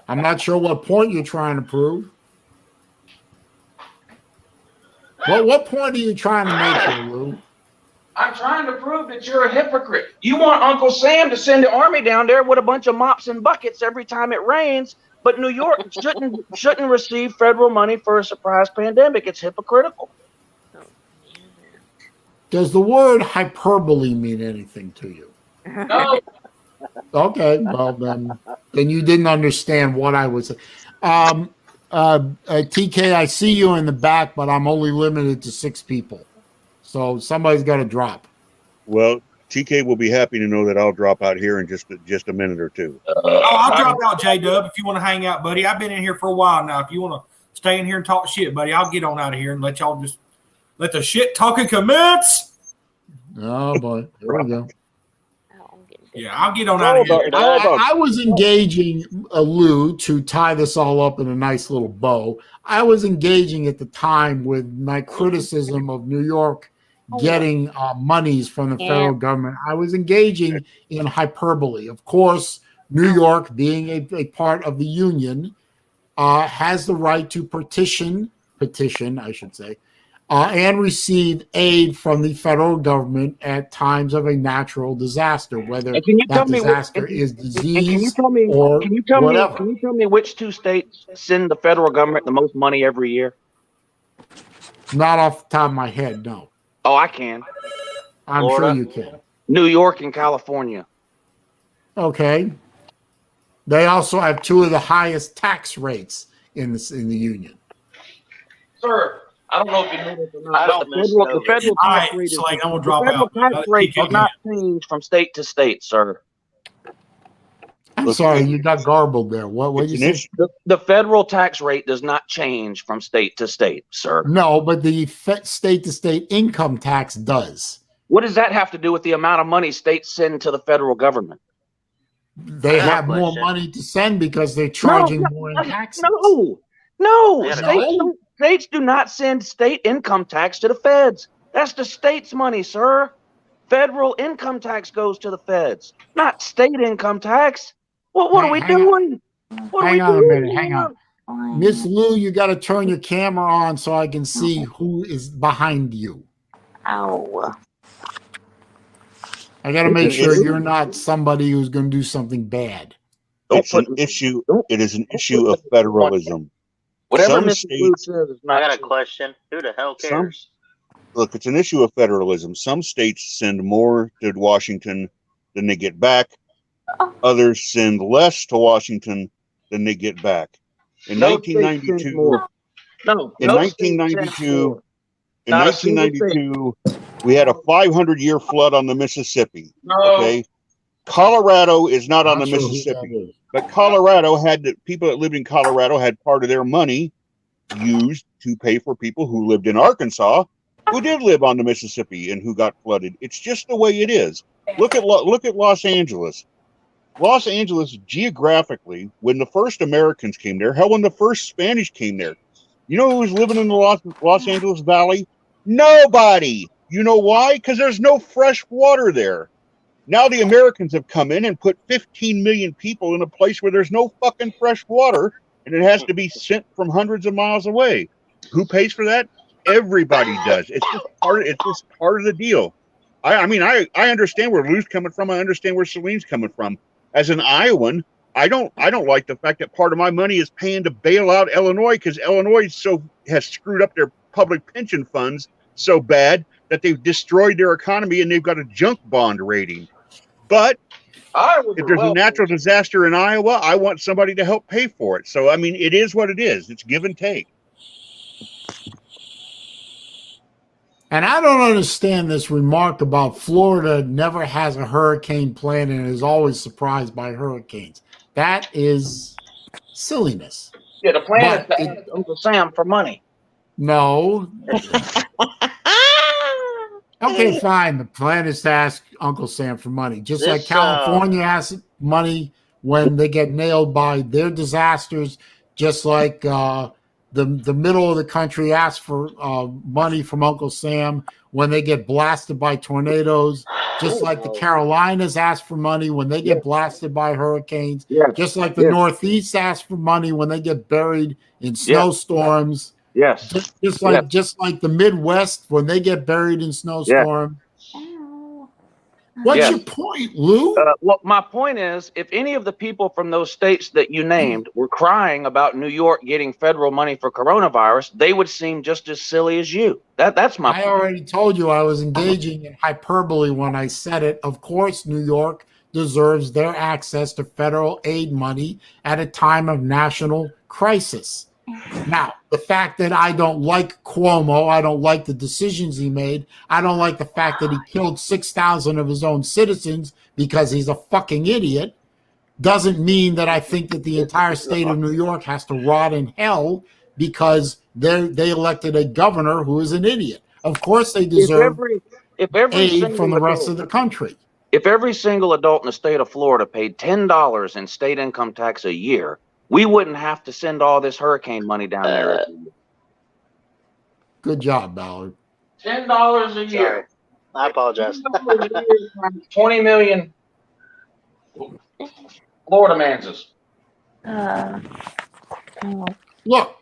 I'm not sure what point you're trying to prove. Well, what point are you trying to make here, Lou? I'm trying to prove that you're a hypocrite. You want Uncle Sam to send the army down there with a bunch of mops and buckets every time it rains, But New York shouldn't receive federal money for a surprise pandemic. It's hypocritical. Oh, Does the word hyperbole mean anything to you? No. Okay, well then you didn't understand what I was. TK, I see you in the back, but I'm only limited to 6 people, so somebody's got to drop. Well, TK will be happy to know that I'll drop out here in just a minute or two. Oh, I'll drop out, J-Dub, if you want to hang out, buddy. I've been in here for a while now. If you want to stay in here and talk shit, buddy, I'll get on out of here and let y'all just let the shit talking commence. Oh boy, here we go. Yeah, I'll get on out of here. I was engaging Lou to tie this all up in a nice little bow. I was engaging at the time with my criticism of New York getting monies from the federal government. I was engaging in hyperbole. Of course, New York, being a part of the union, has the right to petition, I should say, and receive aid from the federal government at times of a natural disaster, whether that disaster is disease or whatever. Can you tell me which 2 states send the federal government the most money every year? Not off the top of my head, no. Oh, I can. I'm Florida, sure you can. New York and California. Okay. They also have 2 of the highest tax rates in the union. Sir, I don't know if you know this or not. I don't The federal tax rate does not change from state to state, sir. I'm sorry, you got garbled there. What you say? The federal tax rate does not change from state to state, sir. No, but the state to state income tax does. What does that have to do with the amount of money states send to the federal government? They have more money to send because they're charging more in taxes. No. States do not send state income tax to the feds. That's the state's money, sir. Federal income tax goes to the feds, not state income tax. What are we doing? Hang on a minute. Hang on. Miss Lou, you got to turn your camera on so I can see who is behind you. Ow. I got to make sure you're not somebody who's going to do something bad. It's an issue. It is an issue of federalism. Whatever Mr. Lou says is not I got a true. question. Who the hell cares? Look, it's an issue of federalism. Some states send more to Washington than they get back. Others send less to Washington than they get back. In 1992, we had a 500-year flood on the Mississippi. Okay, Colorado is not on the Mississippi, but Colorado had the people that lived in Colorado had part of their money used to pay for people who lived in Arkansas, who did live on the Mississippi and who got flooded. It's just the way it is. Look at Los Angeles. Los Angeles, geographically, when the first Americans came there, hell, when the first Spanish came there, you know who was living in the Los Angeles Valley? Nobody. You know why? Because there's no fresh water there. Now the Americans have come in and put 15 million people in a place where there's no fucking fresh water, and it has to be sent from hundreds of miles away. Who pays for that? Everybody does. It's just part of the deal. I mean, I understand where Lou's coming from. I understand where Saleen's coming from. As an Iowan, I don't like the fact that part of my money is paying to bail out Illinois because Illinois has screwed up their public pension funds so bad that they've destroyed their economy and they've got a junk bond rating. But if there's a natural disaster in Iowa, I want somebody to help pay for it. So, I mean, it is what it is. It's give and take. And I don't understand this remark about Florida never has a hurricane plan and is always surprised by hurricanes. That is silliness. Yeah, the plan is to ask Uncle Sam for money. No. Okay, fine. The plan is to ask Uncle Sam for money. Just like California asks money when they get nailed by their disasters, just like the middle of the country asks for money from Uncle Sam when they get blasted by tornadoes, just like the Carolinas ask for money when they get blasted by hurricanes, just like the Northeast asks for money when they get buried in snowstorms. Yes. Just like the Midwest when they get buried in snowstorms. What's Yes. your point, Lou? Well, my point is, if any of the people from those states that you named were crying about New York getting federal money for coronavirus, they would seem just as silly as you. That's my I point. already told you I was engaging in hyperbole when I said it. Of course, New York deserves their access to federal aid money at a time of national crisis. Now, the fact that I don't like Cuomo, I don't like the decisions he made, I don't like the fact that he killed 6,000 of his own citizens because he's a fucking idiot, doesn't mean that I think that the entire state of New York has to rot in hell because they elected a governor who is an idiot. Of course, they deserve if every aid single from the rest adult, of the country. if every single adult in the state of Florida paid $10 in state income tax a year, we wouldn't have to send all this hurricane money down there. Good job, Ballard. $10 a year. Sorry. I apologize. 20 million Florida manses. Look,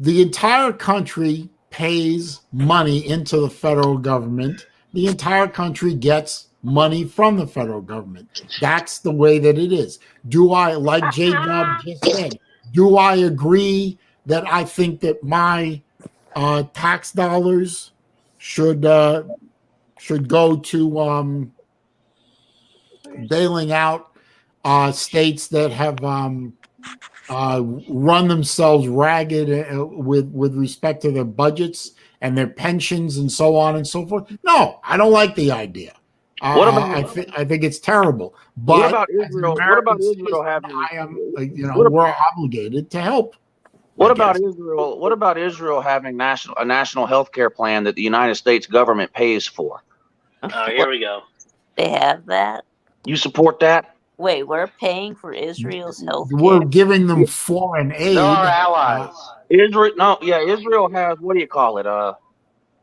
the entire country pays money into the federal government. The entire country gets money from the federal government. That's the way that it is. Do I, like J-Dub just said, do I agree that I think that my tax dollars should go to bailing out states that have run themselves ragged with respect to their budgets and their pensions and so on and so forth? No, I don't like the idea. What about, I think it's terrible. But what about Israel? What about Israel having? I am, we're obligated to help. What about Israel? What about Israel having a national health care plan that the United States government pays for? Oh, here we go. They have that. You support that? Wait, we're paying for Israel's health care. We're giving them foreign aid. They're our allies. Israel has, what do you call it?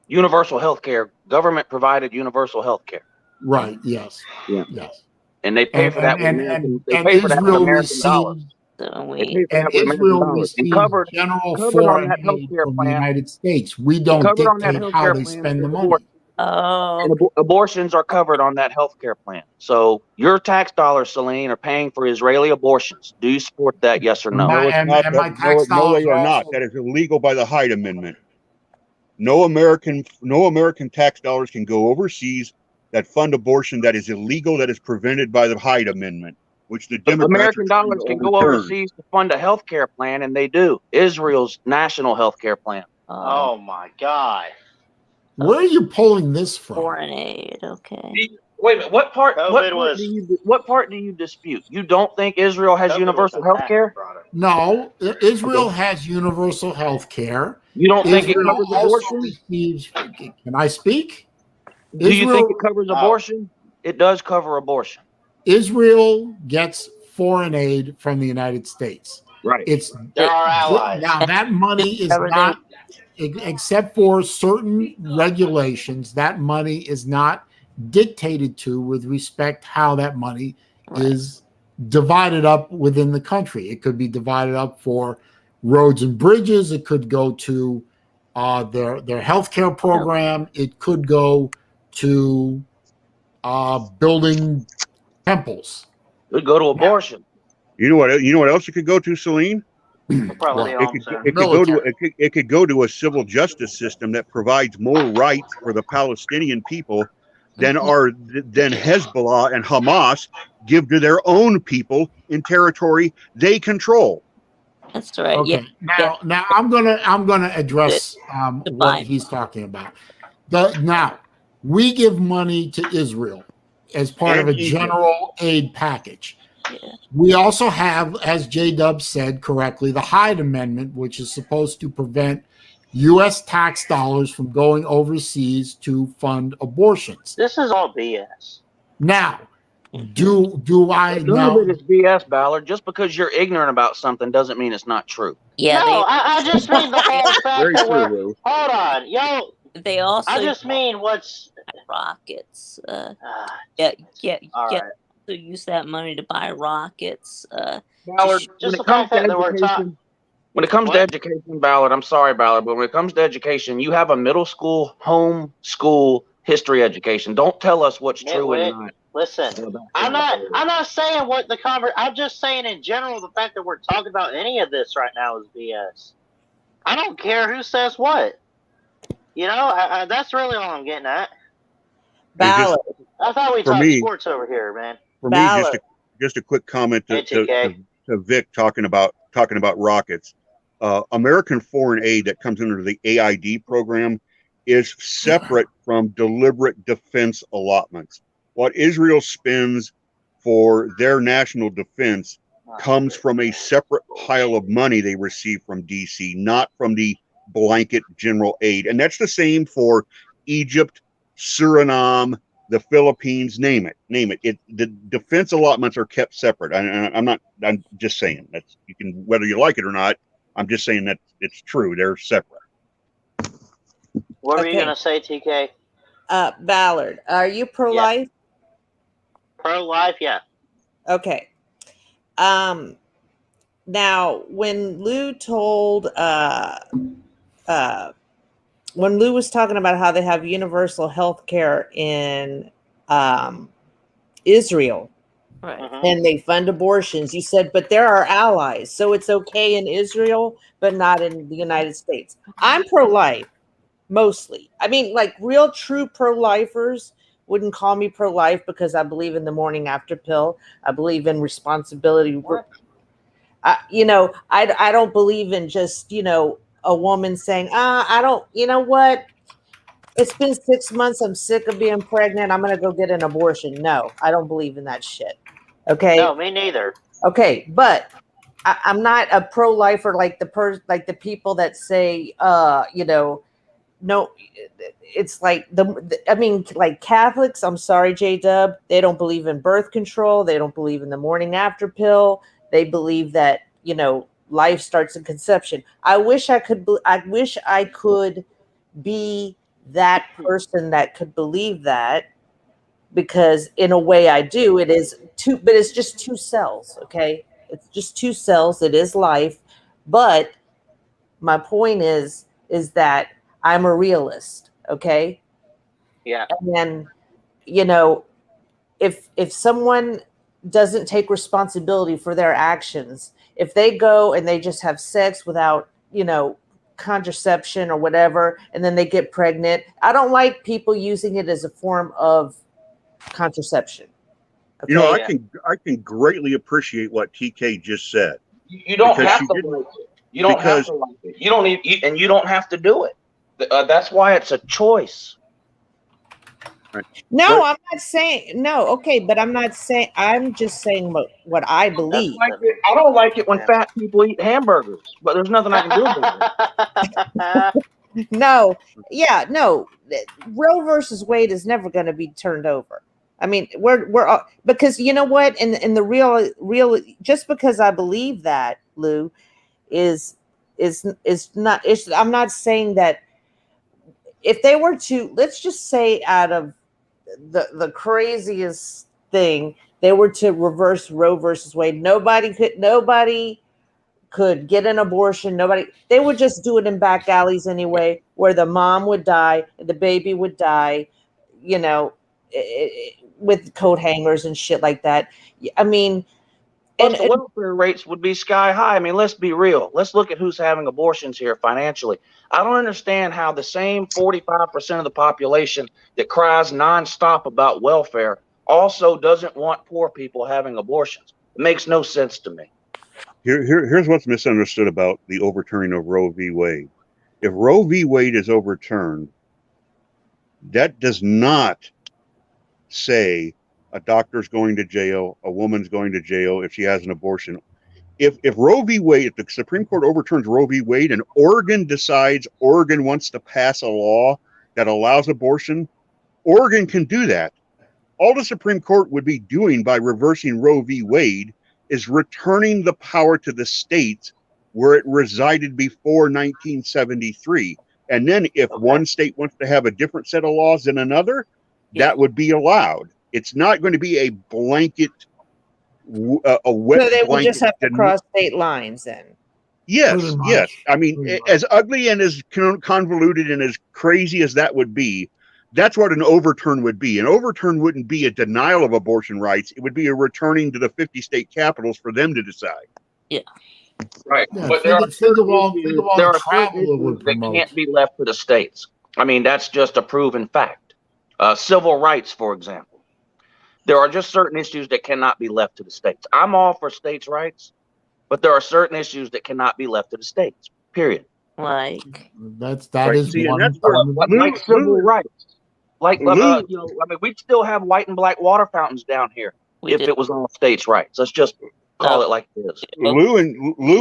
Universal health care, government provided universal health care. Right. Yes. Yeah. Yes. And they pay for that. They pay for that with American dollars. And Israel receives general foreign aid from the United States. We don't dictate how they spend the money. And abortions are covered on that health care plan. So your tax dollars, Saleen, are paying for Israeli abortions. Do you support that? Yes or no? No, my tax dollars are not. That is illegal by the Hyde Amendment. No American tax dollars can go overseas that fund abortion. That is illegal. That is prevented by the Hyde Amendment, which the Democrats American dollars can go overseas to fund a health care plan, and they do. Israel's national health care plan. Oh my God. Where are you pulling this from? Foreign aid, okay. Wait a minute. What part do you dispute? You don't think Israel has universal health care? No, Israel has universal health care. You don't think it covers abortion? Can I speak? Do you think it covers abortion? It does cover abortion. Israel gets foreign aid from the United States. Right. They're our allies. Now that money is not, except for certain regulations, that money is not dictated to with respect how that money is divided up within the country. It could be divided up for roads and bridges. It could go to their healthcare program. It could go to building temples. It would go to abortion. You know what else it could go to, Saleen? It could go to a civil justice system that provides more rights for the Palestinian people than Hezbollah and Hamas give to their own people in territory they control. That's right. Okay. Now I'm gonna address what he's talking about. Now we give money to Israel as part of a general aid package. Yeah. We also have, as J-Dub said correctly, the Hyde Amendment, which is supposed to prevent U.S. tax dollars from going overseas to fund abortions. This is all BS. Now, do I know? None of it is BS, Ballard. Just because you're ignorant about something doesn't mean it's not true. Yeah. No, I just mean the whole fact that we're. Hold on, yo. They also. I just mean what's rockets. All Right. To use that money to buy rockets. Ballard, when it comes to education, Ballard, I'm sorry, Ballard, but when it comes to education, you have a middle school home school history education. Don't tell us what's true Nitwit, and not. listen, I'm not saying what the I'm just saying in general the fact that we're talking about any of this right now is BS. I don't care who says what. You know, that's really all I'm getting at. Just, I thought we talked sports over here, man. For me, just a quick comment to Vic talking about rockets. American foreign aid that comes under the AID program is separate from deliberate defense allotments. What Israel spends for their national defense comes from a separate pile of money they receive from DC, not from the blanket general aid. And that's the same for Egypt, Suriname, the Philippines, name it. The defense allotments are kept separate. I'm just saying that's, you can, whether you like it or not, I'm just saying that it's true. They're separate. What were you going to say, TK? Ballard, are you pro-life? Yeah. Pro-life, yeah. Okay. Now, when Lou told, when Lou was talking about how they have universal health care in Israel, Right. and they fund abortions, you said, but they're our allies, so it's okay in Israel, but not in the United States. I'm pro-life, mostly. I mean, like real true pro-lifers wouldn't call me pro-life because I believe in the morning after pill. I believe in responsibility. You know, I don't believe in just, you know, a woman saying, I don't, you know what? It's been 6 months. I'm sick of being pregnant. I'm going to go get an abortion. No, I don't believe in that shit. Okay. No, me neither. Okay. But I'm not a pro-lifer like the people that say, you know, no, it's like I mean, like Catholics, I'm sorry, J-Dub, they don't believe in birth control. They don't believe in the morning after pill. They believe that, you know, life starts in conception. I wish I could be that person that could believe that, because in a way I do. It is two, but it's just two cells. Okay. It's just two cells. It is life. But my point is that I'm a realist. Okay. Yeah. And, you know, if someone doesn't take responsibility for their actions, if they go and they just have sex without, you know, contraception or whatever, and then they get pregnant, I don't like people using it as a form of contraception. Okay? You know, I can greatly appreciate what TK just said. You don't have to like it. You don't have to like it. You don't need, and you don't have to do it. That's why it's a choice. Right. No, but I'm not saying no. Okay, but I'm not saying. I'm just saying what I believe. I don't like it when fat people eat hamburgers, but there's nothing I can do about it. No, yeah, no. Roe versus Wade is never going to be turned over. I mean, we're because you know what? In the real, just because I believe that, Lou, is not. I'm not saying that. If they were to, let's just say, out of the craziest thing, they were to reverse Roe versus Wade, nobody could get an abortion. They would just do it in back alleys anyway, where the mom would die, the baby would die, you know, with coat hangers and shit like that. I mean, plus the welfare rates would be sky high. I mean, let's be real. Let's look at who's having abortions here financially. I don't understand how the same 45% of the population that cries nonstop about welfare also doesn't want poor people having abortions. It makes no sense to me. Here's what's misunderstood about the overturning of Roe v. Wade. If Roe v. Wade is overturned, that does not say a doctor's going to jail, a woman's going to jail if she has an abortion. If Roe v. Wade, if the Supreme Court overturns Roe v. Wade and Oregon decides Oregon wants to pass a law that allows abortion, Oregon can do that. All the Supreme Court would be doing by reversing Roe v. Wade is returning the power to the states where it resided before 1973. And then if one state wants to have a different set of laws than another, that would be allowed. It's not going to be a blanket, a wet. So they would blanket just have to cross state lines then. Yes, yes. I mean, as ugly and as convoluted and as crazy as that would be, That's what an overturn would be. An overturn wouldn't be a denial of abortion rights. It would be a returning to the 50 state capitals for them to decide. Yeah. Right. Yeah, But think of all the there are travel certain it would issues that promote. can't be left to the states. I mean, that's just a proven fact. Civil rights, for example. There are just certain issues that cannot be left to the states. I'm all for states' rights, but there are certain issues that cannot be left to the states. Period. Like, That Right. is See, and one. that's where Like civil rights. Like, Lou- you know, I mean, we'd still have white and black water fountains down here we if did. it was all states' rights. Let's just call it like it is. Lou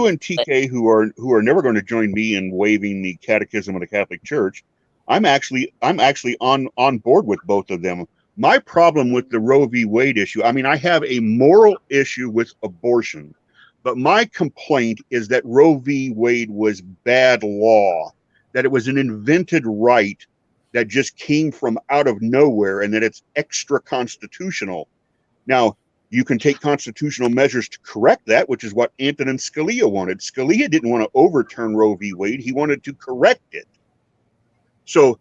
and TK, who are never going to join me in waiving the Catechism of the Catholic Church, I'm actually on board with both of them. My problem with the Roe v. Wade issue, I mean, I have a moral issue with abortion, but my complaint is that Roe v. Wade was bad law, that it was an invented right that just came from out of nowhere, and that it's extra constitutional. Now, you can take constitutional measures to correct that, which is what Antonin Scalia wanted. Scalia didn't want to overturn Roe v. Wade. He wanted to correct it. So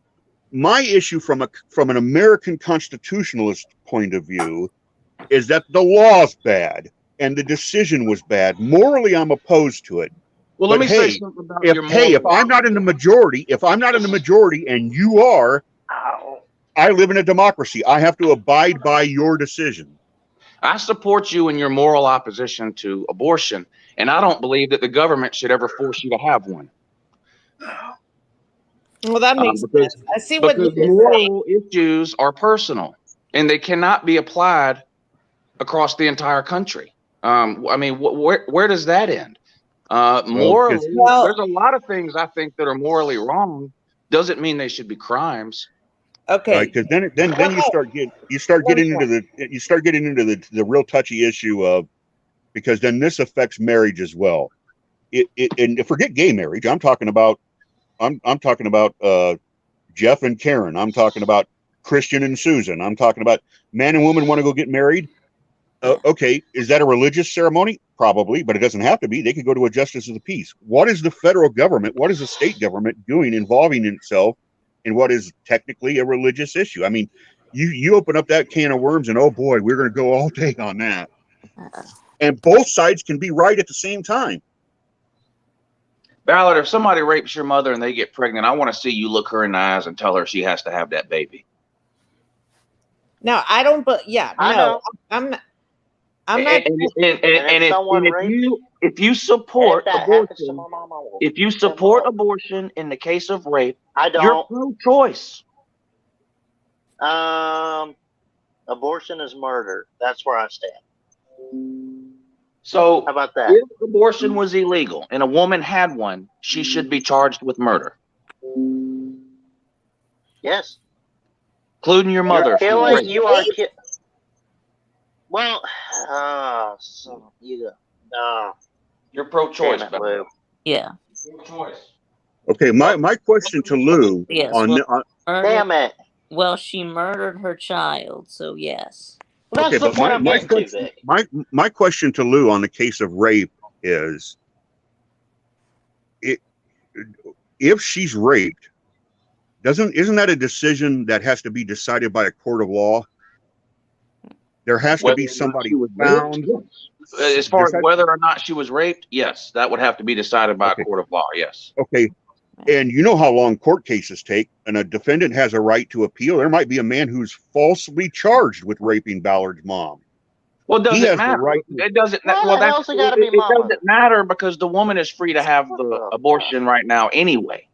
my issue from an American constitutionalist point of view is that the law's bad and the decision was bad. Morally, I'm opposed to it. Well, But let me hey, say something about your moral if I'm not in the majority, and you are, I live in a democracy. I have to abide by your decision. I support you in your moral opposition to abortion, and I don't believe that the government should ever force you to have one. Well, that makes Because- sense. I see what Because you're saying. moral issues are personal, and they cannot be applied across the entire country. I mean, where does that end? Morally, Well- there's a lot of things I think that are morally wrong. Doesn't mean they should be crimes. Okay. Because then you start getting into the real touchy issue of, because then this affects marriage as well. And forget gay marriage. I'm talking about Jeff and Karen. I'm talking about Christian and Susan. I'm talking about man and woman want to go get married. Okay, is that a religious ceremony? Probably, but it doesn't have to be. They could go to a justice of the peace. What is the federal government, what is the state government doing, involving itself in what is technically a religious issue? I mean, you open up that can of worms, and oh boy, we're going to go all day on that. And both sides can be right at the same time. Ballard, if somebody rapes your mother and they get pregnant, I want to see you look her in the eyes and tell her she has to have that baby. No, I don't. But yeah, I no, know. I'm not. I'm not. If you support If that happens to abortion, my mom, I will if you kill my support mom. abortion in the case of rape, I you're don't. pro-choice. Abortion is murder. That's where I stand. So How about that? if abortion was illegal and a woman had one, she should be charged with murder, Yes. including your mother. You're if you killing. rape. You are. Well, so you go. You're pro-choice. Damn it, Ballard. Lou. Yeah. Pro-choice. Okay, my question to Lou Yes. on Damn it. Well, she murdered her child, so yes. Well, that's Okay, the but point I'm my getting to, question, Vic. my question to Lou on the case of rape is, if she's raped, isn't that a decision that has to be decided by a court of law? There has to be somebody found. As far as whether or not she was raped, yes, that would have to be decided by a court of law. Yes. Okay. And you know how long court cases take, and a defendant has a right to appeal. There might be a man who's falsely charged with raping Ballard's mom. Well, it He doesn't has the matter. right It doesn't. Why Well, the hell's it gotta be it mama? doesn't matter because the woman is free to have the abortion right now anyway.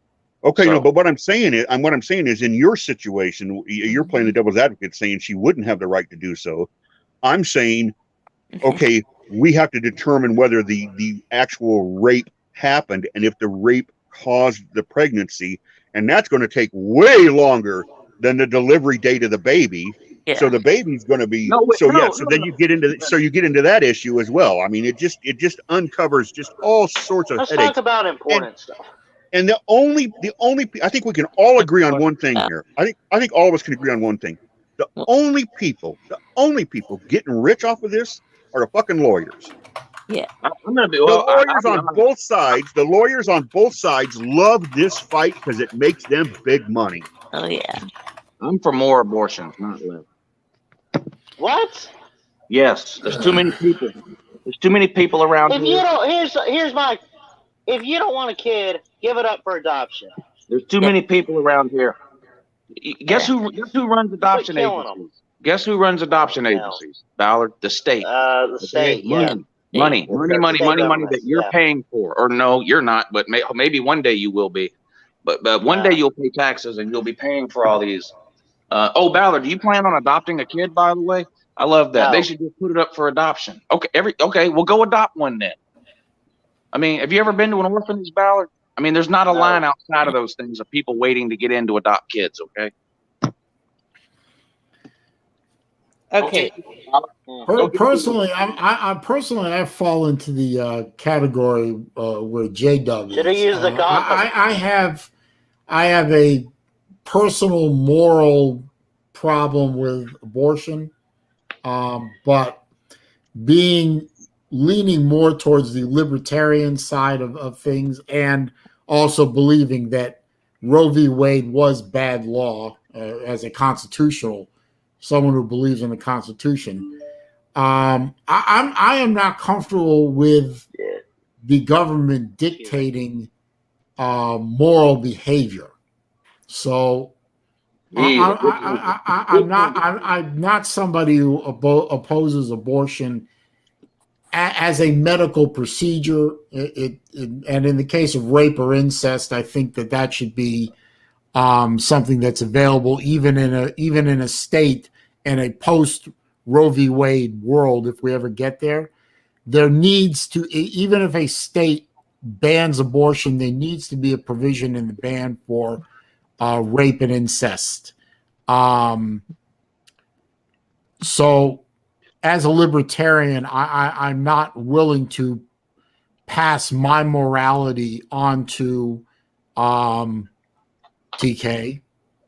Okay, So- no, but what I'm saying is, in your situation, you're playing the devil's advocate, saying she wouldn't have the right to do so. I'm saying, okay, we have to determine whether the actual rape happened and if the rape caused the pregnancy, and that's going to take way longer than the delivery date of the baby. Yeah. So the baby's going to be then you get into that issue as well. I mean, it just uncovers just all sorts of Let's headaches. talk about important stuff. And the only I think we can all agree on one thing here. I think all of us can agree on one thing. The only people getting rich off of this are the fucking lawyers. Yeah. I'm gonna be. The Well, lawyers on both sides. The lawyers on both sides love this fight because it makes them big money. Oh yeah. I'm for more abortions, not less. What? Yes, there's too many people. There's too many people around If you here. don't, here's my. If you don't want a kid, give it up for adoption. There's too many people around here. Guess who runs adoption killing 'em. agencies? Guess who runs adoption No. agencies? Ballard, the state. The state, yeah. Money State that governments, you're yeah. paying for. Or no, you're not, but maybe one day you will be. But one day you'll pay taxes and you'll be paying for all these. Oh, Ballard, do you plan on adopting a kid, by the way? I love that. No. They should just put it up for adoption. Okay, we'll go adopt one then. I mean, have you ever been to an orphanage, Ballard? I mean, there's not a line outside of those things of people waiting to get in to adopt kids, okay? Okay. Personally, I fall into the category where J-Dub is. Should have used the condom. I have a personal moral problem with abortion, but leaning more towards the libertarian side of things, and also believing that Roe v. Wade was bad law as a constitutional. Someone who believes in the Constitution. I am not comfortable with the government dictating moral behavior. So I'm not somebody who opposes abortion as a medical procedure. And in the case of rape or incest, I think that should be something that's available even in a state and a post Roe v. Wade world. If we ever get there, there needs to, even if a state bans abortion, there needs to be a provision in the ban for rape and incest. So as a libertarian, I'm not willing to pass my morality onto TK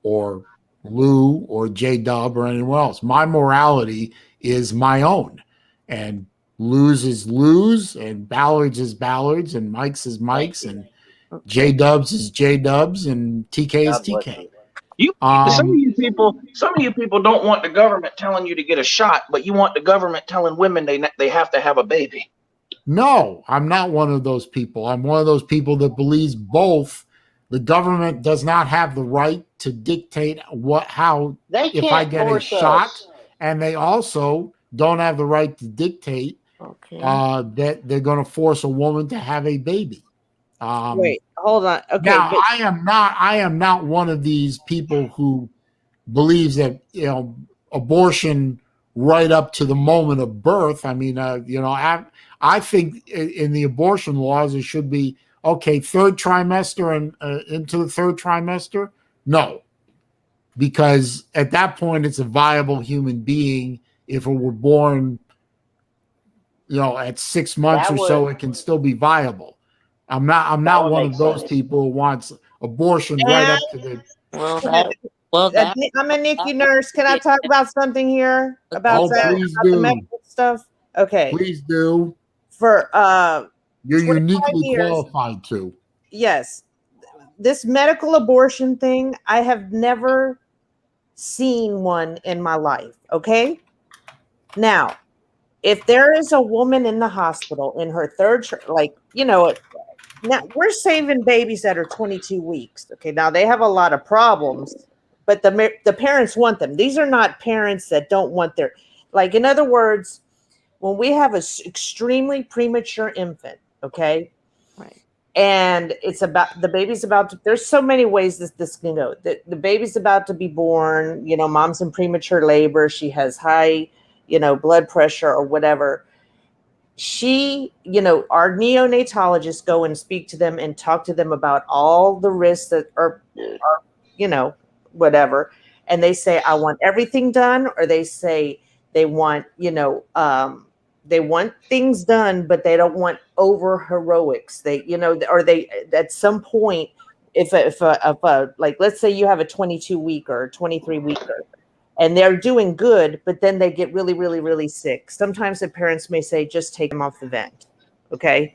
or Lou or J-Dub or anyone else. My morality is my own, and Lou's is Lou's, and Ballard's is Ballard's, and Mike's is Mike's, and J-Dub's is J-Dub's, and TK is TK. Some of you people don't want the government telling you to get a shot, but you want the government telling women they have to have a baby. No, I'm not one of those people. I'm one of those people that believes both. The government does not have the right to dictate if I get a shot, and they also don't have the right to dictate that they're going to force a woman to have a baby. Wait, hold on. Okay, now I am not one of these people who believes that abortion right up to the moment of birth. I mean, I think in the abortion laws it should be. Okay, third trimester and into the third trimester? No, because at that point it's a viable human being. If it were born, at 6 months so, it can still be viable. I'm not one of those people who wants abortion right up to the. I'm a NICU nurse. Can I talk about something here about the medical stuff? Okay, please do. You're uniquely qualified to. Yes. This medical abortion thing, I have never seen one in my life. Okay. Now, if there is a woman in the hospital in her third, now we're saving babies that are 22 weeks. Okay. Now they have a lot of problems, but the parents want them. These are not parents that don't want in other words, when we have an extremely premature infant, okay, right, and the baby's about to, there's so many ways this can go. The baby's about to be born, mom's in premature labor, she has high, blood pressure or whatever. Our neonatologists go and speak to them and talk to them about all the risks that are whatever. And they say, I want everything done, or they say they want, they want things done, but they don't want over heroics. They, or they, at some point, if let's say you have a 22 weeker or 23 weeker and they're doing good, but then they get really, really, really sick. Sometimes the parents may say, just take them off the vent. Okay.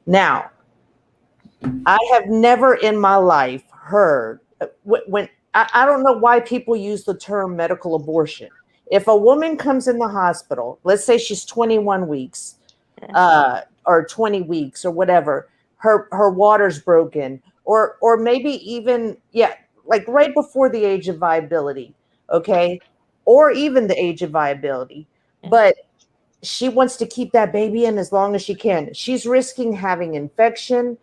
Now, I have never in my life heard when I don't know why people use the term medical abortion. If a woman comes in the hospital, let's say she's 21 weeks, or 20 weeks or whatever, her water's broken, or maybe even, like right before the age of viability, okay, or even the age of viability, but she wants to keep that baby in as long as she can. She's risking having infection.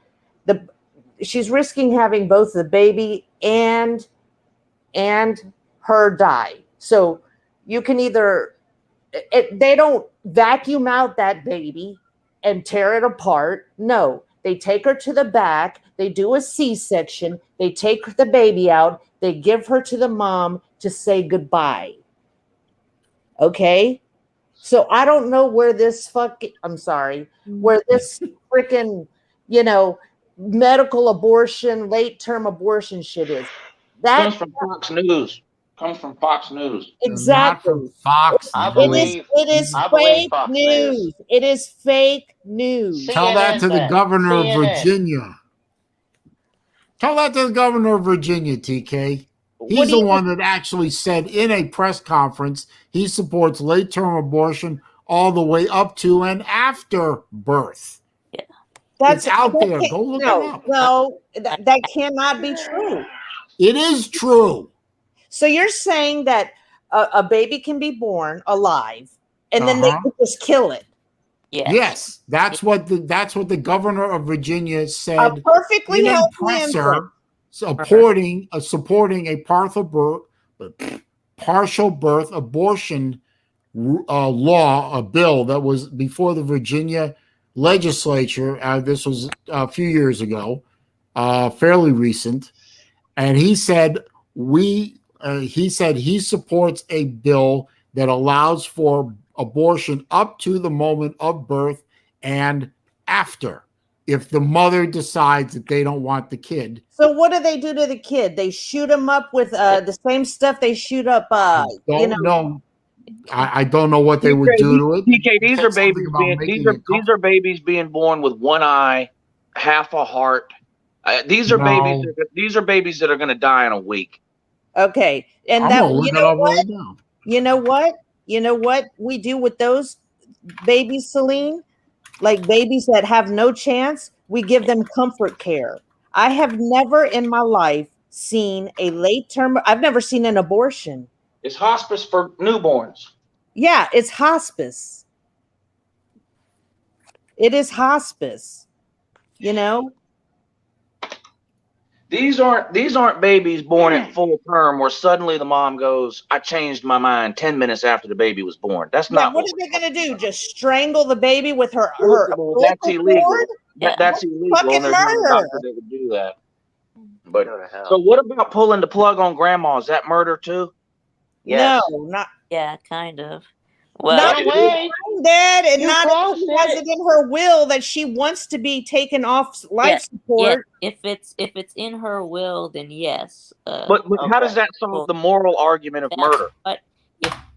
She's risking having both the baby and her die. So you can either they don't vacuum out that baby and tear it apart. No, they take her to the back. They do a C-section. They take the baby out. They give her to the mom to say goodbye. Okay? So I don't know where this where this freaking, medical abortion, late term abortion shit is. Comes from Fox News. Comes from Fox News. Exactly. Not from Fox I News. It is I believe fake Fox news. News. It is fake news. Tell that to the CNN. governor of CNN. Virginia. Tell that to the governor of Virginia, TK. What He's do the you- one that actually said in a press conference he supports late-term abortion all the way up to and after birth. That's It's out there. Go look it up. No, that cannot be true. It is true. So you're saying that a baby can be born alive, and then they Uh-huh. could just kill it? Yes, that's what the governor of Virginia A said perfectly in a healthy presser infant. supporting a partial birth abortion law, a bill that was before the Virginia legislature. This was a few years ago, fairly recent, and he said he supports a bill that allows for abortion up to the moment of birth and after, if the mother decides that they don't want the kid. So what do they do to the kid? They shoot him up with the same stuff they shoot up. Don't know. I don't know what they would do to it. TK, these are Something babies about being making these are it these are babies being born with one eye, half a heart. These are No. babies. These are babies that are going to die in a week. Okay, and I'm that gonna look it up right now. You know what? You know what we do with those babies, Saleen? Like babies that have no chance, we give them comfort care. I have never in my life seen a late term. I've never seen an abortion. It's hospice for newborns. Yeah, it's hospice. It is hospice. You know? These aren't babies born at full term where suddenly the mom goes, "I changed my mind 10 minutes after the baby was born." That's Yeah, not what are they going to do? Just strangle the baby with her That's illegal. cord? That's illegal. Fucking And there's no murder. doctor that would do that. But Go to hell. so what about pulling the plug on grandma? Is that murder too? Yes. No, not Yeah, kind of. not No way. that, and You not if crossed she has it. it in her will that she wants to be taken off life support. Yeah, if it's in her will, then yes. But how does that solve the moral argument of murder? But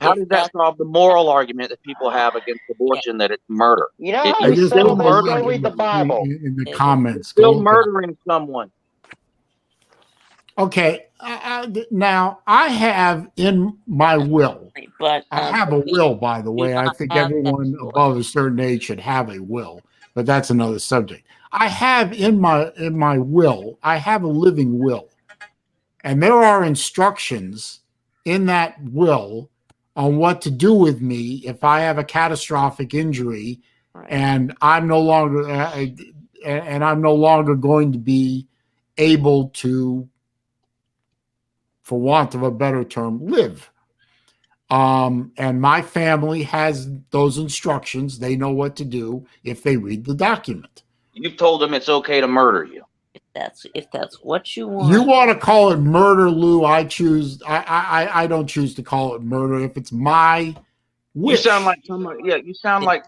How does that solve the moral argument that people have against abortion that it's murder? You know how I you just settle don't this? know Go read the Bible. in the comments. Still Go look it up. murdering someone. Okay, now I have in my will. but I have a will, by the way. I not think have that everyone choice. above a certain age should have a will, but that's another subject. I have in my will, I have a living will, and there are instructions in that will on what to do with me if I have a catastrophic injury, and I'm no longer going to be able to, for want of a better term, live. And my family has those instructions. They know what to do if they read the document. You've told them it's okay to murder you. If that's what you want. You want to call it murder, Lou? I don't choose to call it murder if it's my wish. You sound like somebody. Yeah, you sound like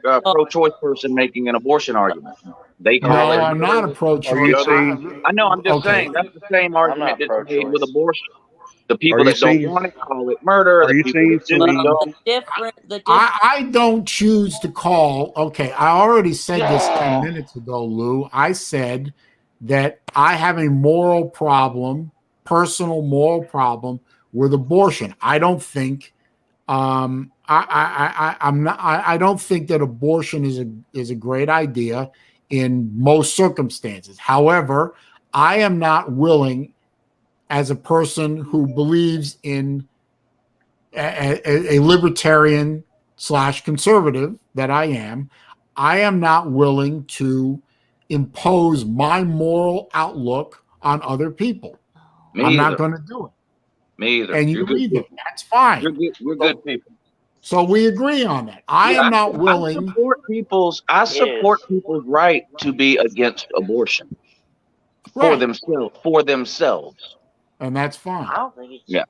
a pro-choice person making an abortion argument. They No, call it. I'm not a pro-choice. I know. I'm just saying that's the same argument that's made with abortion. The people that don't want it call it murder. Are you saying I don't choose to call. Okay, I already said this 10 minutes ago, Lou. I said that I have a moral problem personal moral problem with abortion. I don't think I don't think that abortion is a great idea in most circumstances. However, I am not willing, as a person who believes in a libertarian / conservative that I am not willing to impose my moral outlook on other people. I'm not going to do it. Me either. And you either. That's fine. We're good people. So we agree on that. I am not willing. I support people's right to be against abortion for themselves. And that's fine. I don't think it's. Yeah.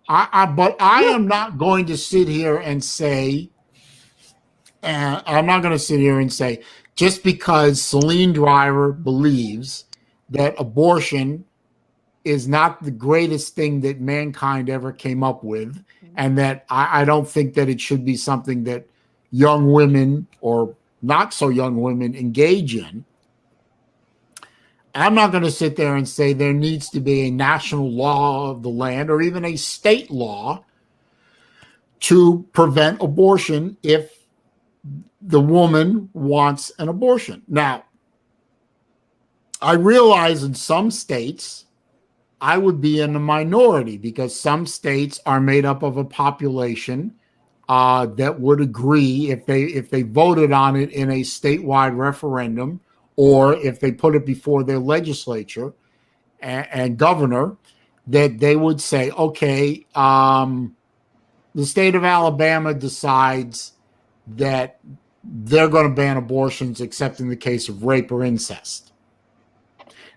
But I am not going to sit here and say, just because SaleenDriver believes that abortion is not the greatest thing that mankind ever came up with, and that I don't think that it should be something that young women or not so young women engage in. I'm not going to sit there and say there needs to be a national law of the land or even a state law to prevent abortion if the woman wants an abortion. Now, I realize in some states I would be in the minority because some states are made up of a population that would agree if they voted on it in a statewide referendum, or if they put it before their legislature and governor, that they would say, okay, the state of Alabama decides that they're going to ban abortions except in the case of rape or incest.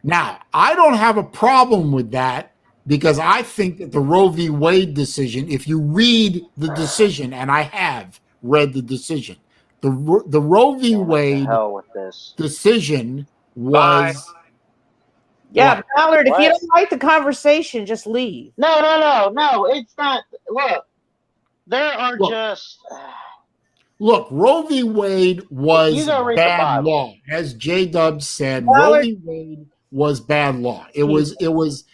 Now, I don't have a problem with that because I think that the Roe v. Wade decision, if you read the decision, and I have read the decision, the Roe v. Wade decision was... Yeah, Ballard, if you don't like the conversation, just leave. No. It's not. Look, there are just... Look, Roe v. Wade was bad law. As J-Dub said, Roe v. Wade was bad law. The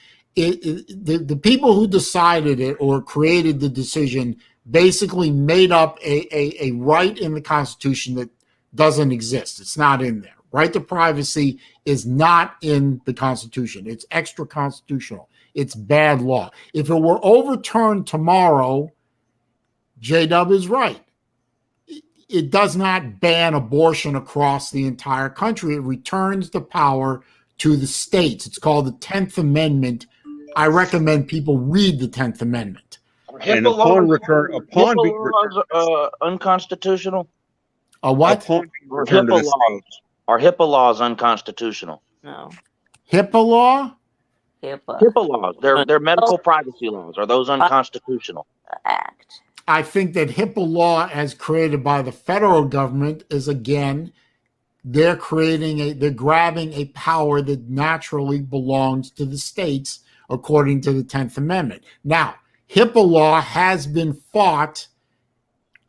people who decided it or created the decision basically made up a right in the Constitution that doesn't exist. It's not in there. Right to privacy is not in the Constitution. It's extra constitutional. It's bad law. If it were overturned tomorrow, J-Dub is right. It does not ban abortion across the entire country. It returns the power to the states. It's called the 10th Amendment. I recommend people read the 10th Amendment. And upon return, unconstitutional. A what? Are HIPAA laws unconstitutional? No. HIPAA law? HIPAA laws. They're medical privacy laws. Are those unconstitutional? Act. I think that HIPAA law, as created by the federal government, is again, they're grabbing a power that naturally belongs to the states according to the 10th Amendment. Now, HIPAA law has been fought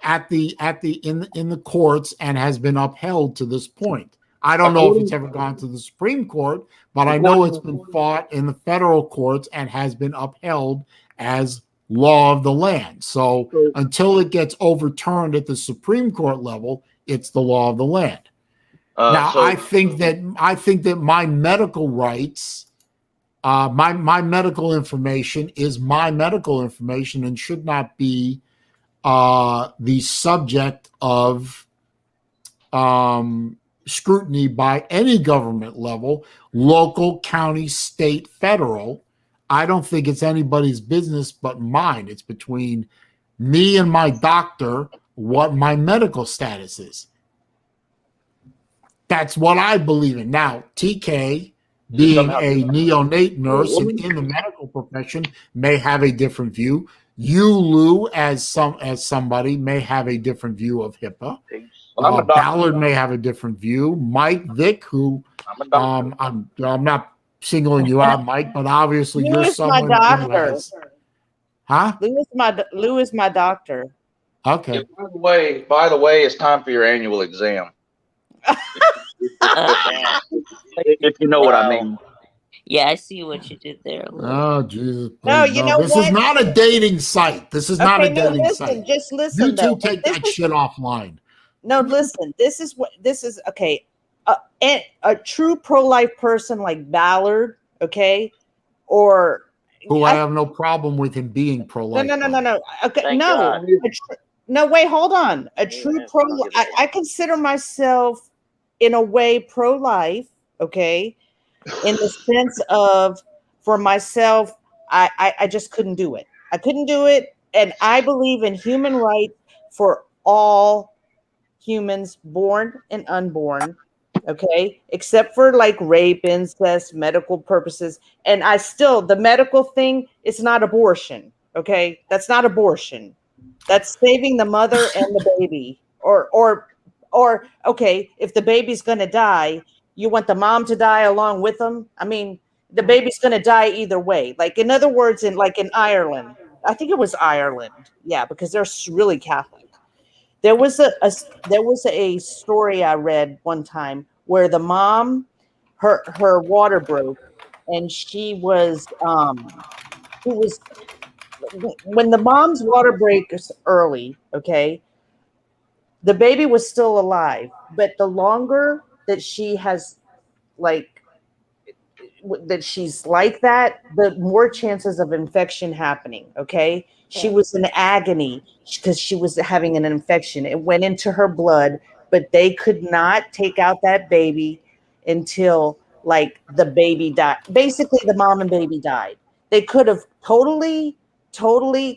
in the courts and has been upheld to this point. I don't know if it's ever gone to the Supreme Court, but I know it's been fought in the federal courts and has been upheld as law of the land. So until it gets overturned at the Supreme Court level, it's the law of the land. I think that my medical rights, my medical information is my medical information and should not be the subject of scrutiny by any government level, local, county, state, federal. I don't think it's anybody's business but mine. It's between me and my doctor what my medical status is. That's what I believe in. Now, TK, being a neonate nurse and in the medical profession, may have a different view. You, Lou, as somebody, may have a different view of HIPAA. Ballard may have a different view. Mike Vick, who I'm not singling you out, Mike, but obviously you're someone who has. Huh? Lou is my doctor. Okay. Yeah, by the way, it's time for your annual exam. If you know what I mean. Yeah, I see what you did there. Lou. Oh Jesus! No, Please, you no. know This is what? not a dating site. This is not Okay, a no, dating listen, site. just You listen two though. take that shit offline. No, listen. This is okay. A true pro-life person like Ballard, okay, or Who I have no problem with him being pro-life. no. Okay, Thank no, God. no. Wait, hold on. A true Yeah, pro. I'll give it I consider myself in a way pro-life. Okay, in the sense of for myself, I just couldn't do it. I couldn't do it, and I believe in human rights for all humans, born and unborn. Okay, except for like rape, incest, medical purposes, and I still the medical thing. It's not abortion. Okay, that's not abortion. That's saving the mother and the baby. Or okay, if the baby's gonna die, you want the mom to die along with them. I mean, the baby's gonna die either way. Like in other words, in Ireland, I think it was Ireland. Yeah, because they're really Catholic. There was a story I read one time where the mom, her water broke, and she was when the mom's water breaks early, okay, the baby was still alive, but the longer that she has like that she's like that, the more chances of infection happening. Okay. She was in agony because she was having an infection. It went into her blood, but they could not take out that baby until like the baby died. Basically, the mom and baby died. They could have totally,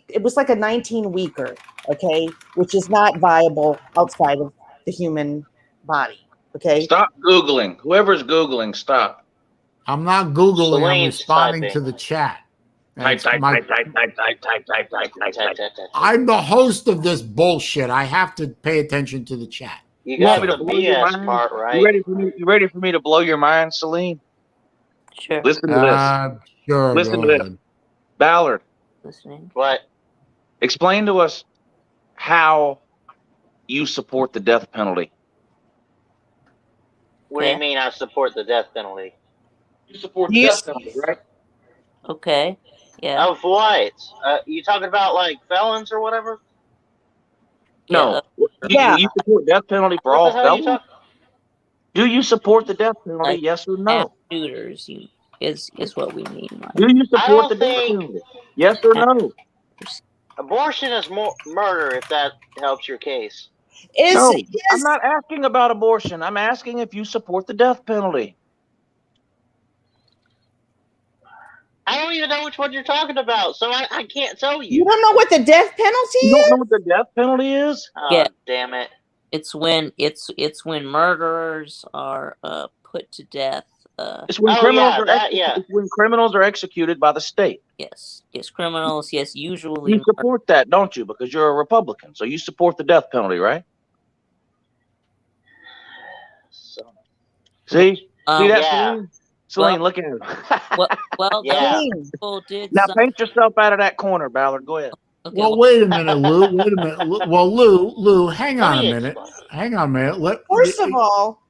it was like a 19-weeker, okay, which is not viable outside of the human body. Okay. Stop Googling. Whoever's Googling, stop. I'm not Googling. I'm Selene's responding typing. to the chat. Type. I'm the host of this bullshit. I have to pay attention to the chat. You You want got me to the blow your BS mind? part right. You ready for me to blow your mind, Saleen? Sure. Listen to this. Sure. Listen Go to ahead. this. Ballard, Listening. What? explain to us how you support the death penalty. What do you Okay. mean I support the death penalty? You support the death penalty, right? Okay. Yeah. Of what? You talking about like felons or whatever? No. Yeah. You support death penalty for What all the hell are you felons? talking? Do you support the death penalty? Like Yes or mass no? shooters is what we mean. Like, Do you I support the don't death think penalty? Yes or no? abortion is more murder. If that helps your case. No, I'm not asking about abortion. I'm asking if you support the death penalty. I don't even know which one you're talking about, so I can't tell You you. don't know what the death penalty You don't is? know what the death penalty is? Oh, Yeah. damn it. it's when murderers are put to death. It's when Oh, criminals yeah, are that, yeah. It's when criminals are executed by the state. Yes, criminals. Yes, usually. You support that, don't you? Because you're a Republican, so you support the death penalty, right? So, See that, yeah. Saleen? Saleen, look at him. Well, Yeah. those people did. Now paint yourself out of that corner, Ballard. Go ahead. Okay, Well, wait a minute, Lou. Wait a minute. Well, Lou, hang Let on a me minute. explain. Hang on a minute. First of all,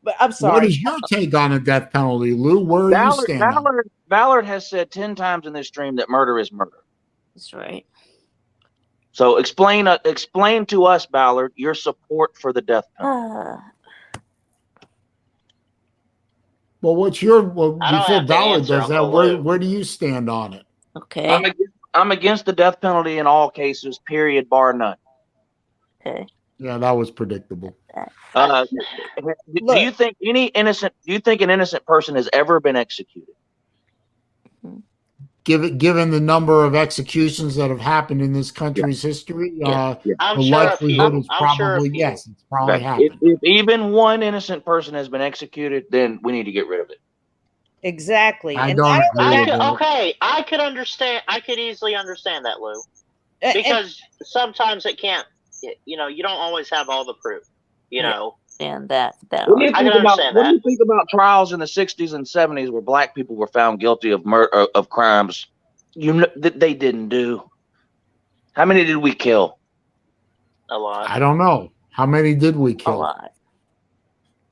but I'm sorry. What is your take on the death penalty, Lou? Where are you standing? Ballard has said 10 times in this stream that murder is murder. That's right. So explain to us, Ballard, your support for the death penalty. Well, what's your I don't before have to Ballard answer, does that? Uncle Where Lou. do you stand on it? Okay. I'm against the death penalty in all cases, period, bar none. Okay. Yeah, that was predictable. Do you think an innocent person has ever been executed? Given the number of executions that have happened in this country's history, I'm the sure a likelihood few. is I'm sure a probably few. yes. It's probably happened. If even one innocent person has been executed, then we need to get rid of it. Exactly. I And don't not agree only with that, that. Okay, I could understand. I could easily understand that, Lou, and- because sometimes it can't. You know, you don't always have all the proof. You know. And that What do you I think can about understand what do that. you think about trials in the 60s and 70s where black people were found guilty of murder of crimes that they didn't do? How many did we kill? A lot. I don't know. How many did we a kill? lot.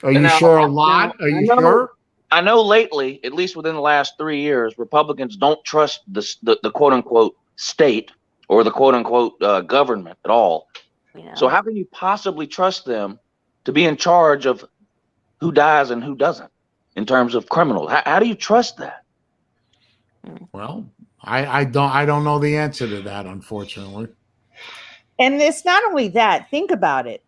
Are you sure a lot? Are you sure? I know lately, at least within the last 3 years, Republicans don't trust the quote unquote state or the quote unquote government at all. Yeah. So how can you possibly trust them to be in charge of who dies and who doesn't in terms of criminals? How do you trust that? Well, I don't know the answer to that, unfortunately. And it's not only that. Think about it.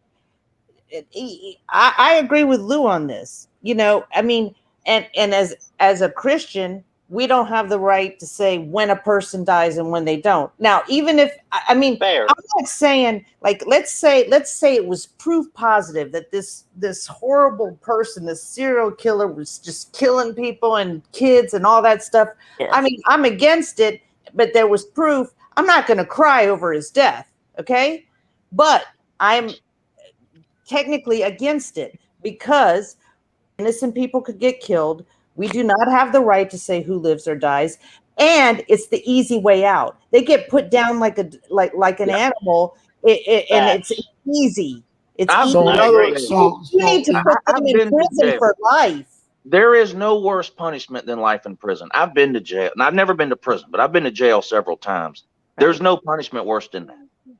I agree with Lou on this. You know, I mean, and as a Christian, we don't have the right to say when a person dies and when they don't. Now, even if I mean, Fair. I'm not saying like let's say it was proof positive that this horrible person, this serial killer, was just killing people and kids and all that stuff. Yes. I mean, I'm against it, but there was proof. I'm not going to cry over his death, okay? But I'm technically against it because innocent people could get killed. We do not have the right to say who lives or dies, and it's the easy way out. They get put down like an animal, and it's easy. It's easy. So, You need to put them in prison for life. There is no worse punishment than life in prison. I've been to jail, and I've never been to prison, but I've been to jail several times. There's no punishment worse than that.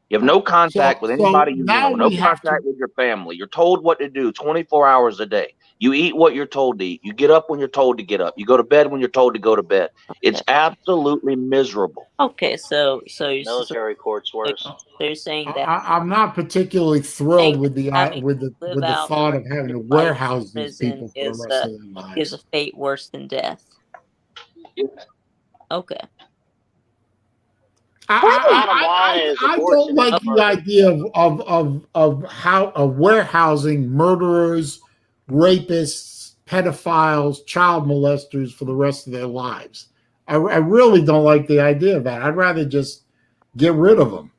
You have no contact with anybody you know, no contact with your family. You're told what to do 24 hours a day. You eat what you're told to eat. You get up when you're told to get up. You go to bed when you're told to go to bed. It's absolutely miserable. Okay, so Military court's worse. So you're saying that I'm not particularly thrilled with the thought of having to warehouse these people for the rest of their lives. Is a fate worse than death? Okay. I don't like the idea of warehousing murderers, rapists, pedophiles, child molesters for the rest of their lives. I really don't like the idea of that. I'd rather just get rid of them.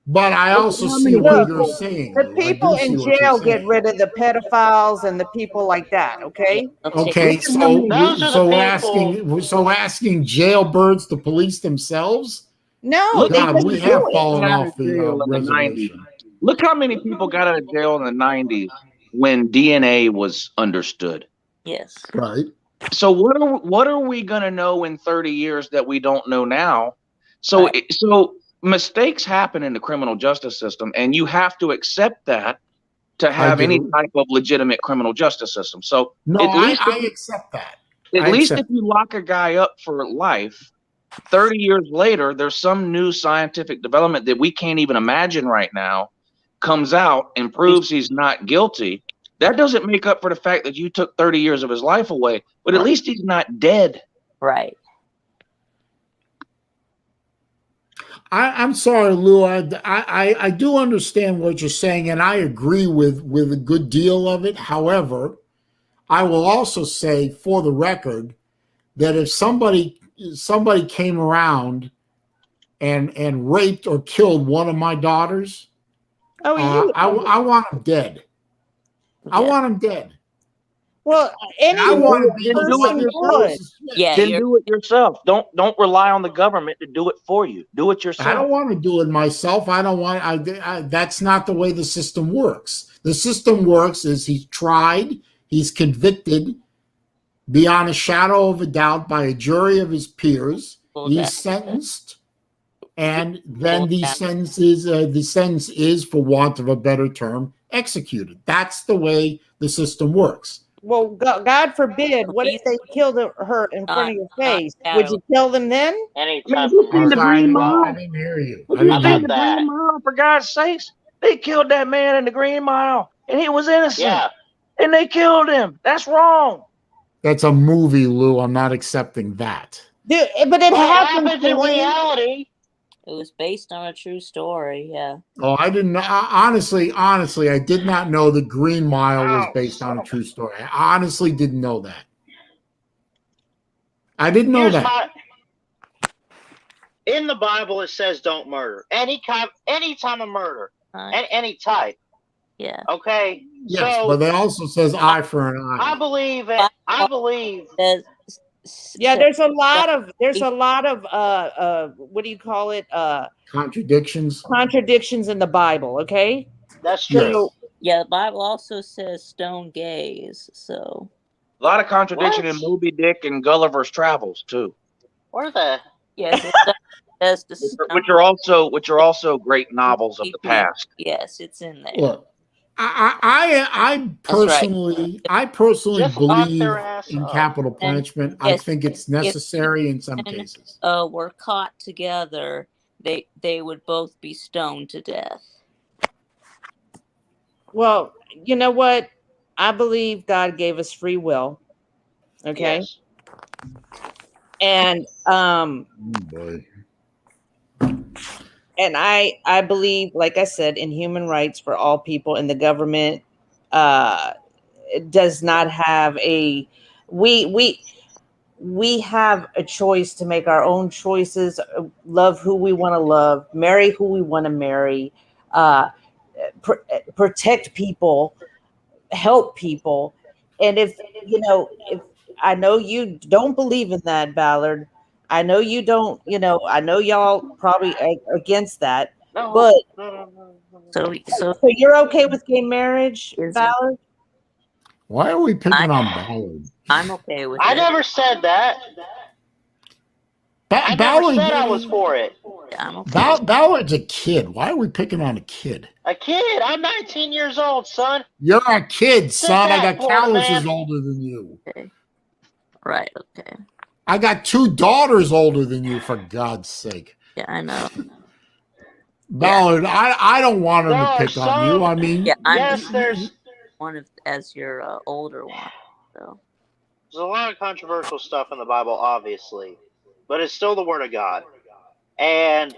But I also see what you're saying. The people in jail get rid of the pedophiles and the people like that. Okay. Okay. So asking jailbirds to police themselves. No, God, we have fallen off the reservation. Look how many people got out of jail in the 90s when DNA was understood. Yes. Right. So what are we going to know in 30 years that we don't know now? So so mistakes happen in the criminal justice system, and you have to accept that to have any type of legitimate criminal justice system. So I accept that. At least if you lock a guy up for life, 30 years later, there's some new scientific development that we can't even imagine right now, comes out and proves he's not guilty. That doesn't make up for the fact that you took 30 years of his life away, but at least he's not dead. Right. I'm sorry, Lou. I do understand what you're saying, and I agree with a good deal of it. However, I will also say, for the record, that if somebody came around and raped or killed one of my daughters, I want them dead. I want them dead. Well, do it yourself. Don't rely on the government to do it for you. Do it yourself. I don't want to do it myself. I don't want. That's not the way the system works. The system works is he's tried, he's convicted beyond a shadow of a doubt by a jury of his peers. He's sentenced, and then the sentence is, for want of a better term, executed. That's the way the system works. Well, God forbid, what if they killed her in front of your face? Would you kill them then? I didn't hear you. I didn't hear that. For God's sakes, they killed that man in the Green Mile, and he was innocent. Yeah. And they killed him. That's wrong. That's a movie, Lou. I'm not accepting that. Dude, but it happens in reality. It was based on a true story, yeah. Oh, I didn't know. Honestly, I did not know the Green Mile was based on a true story. I honestly didn't know that. I didn't know that. In the Bible, it says don't murder. Any time of murder, any type. Yeah. Okay. Yes, so, but it also says eye for an eye. I believe it. I believe. Yeah, there's a lot of what do you call it? Contradictions in the Bible, okay? That's true. Yeah, the Bible also says stone gays, so lot of contradiction in What? Moby Dick and Gulliver's Travels too, Where the? Yes, it does the which are also great novels of the past. Yes, it's in there. Look, I That's right. personally Just lock believe their ass in up. capital punishment. I yes, think it's if necessary in some men, cases. were caught together, they would both be stoned to death. Well, you know what? I believe God gave us free will. Okay. Yes. And Oh, boy. and I believe, like I said, in human rights for all people, and the government does not have a we have a choice to make our own choices, love who we want to love, marry who we want to marry, protect people, help people. And if I know you don't believe in that, Ballard. I know you don't, I know y'all probably against that, No. but No. So so you're okay with gay marriage, Is it? Ballard? Why are we picking on Ballard? I'm okay with I it. never said that. I never Ballard, said I was for it. I'm okay. Ballard's a kid. Why are we picking on a kid? A kid. I'm 19 years old, son. You're a kid, Sit son. I back, got Florida calluses man. older than you. Okay. Right. Okay. I got 2 daughters older than you, for God's sake. Yeah, I know. Ballard, I don't want him There to are pick on you. some- I mean, Yeah, Yes, there's one of as your older one. So a lot of controversial stuff in the Bible, obviously, but it's still the Word of God. And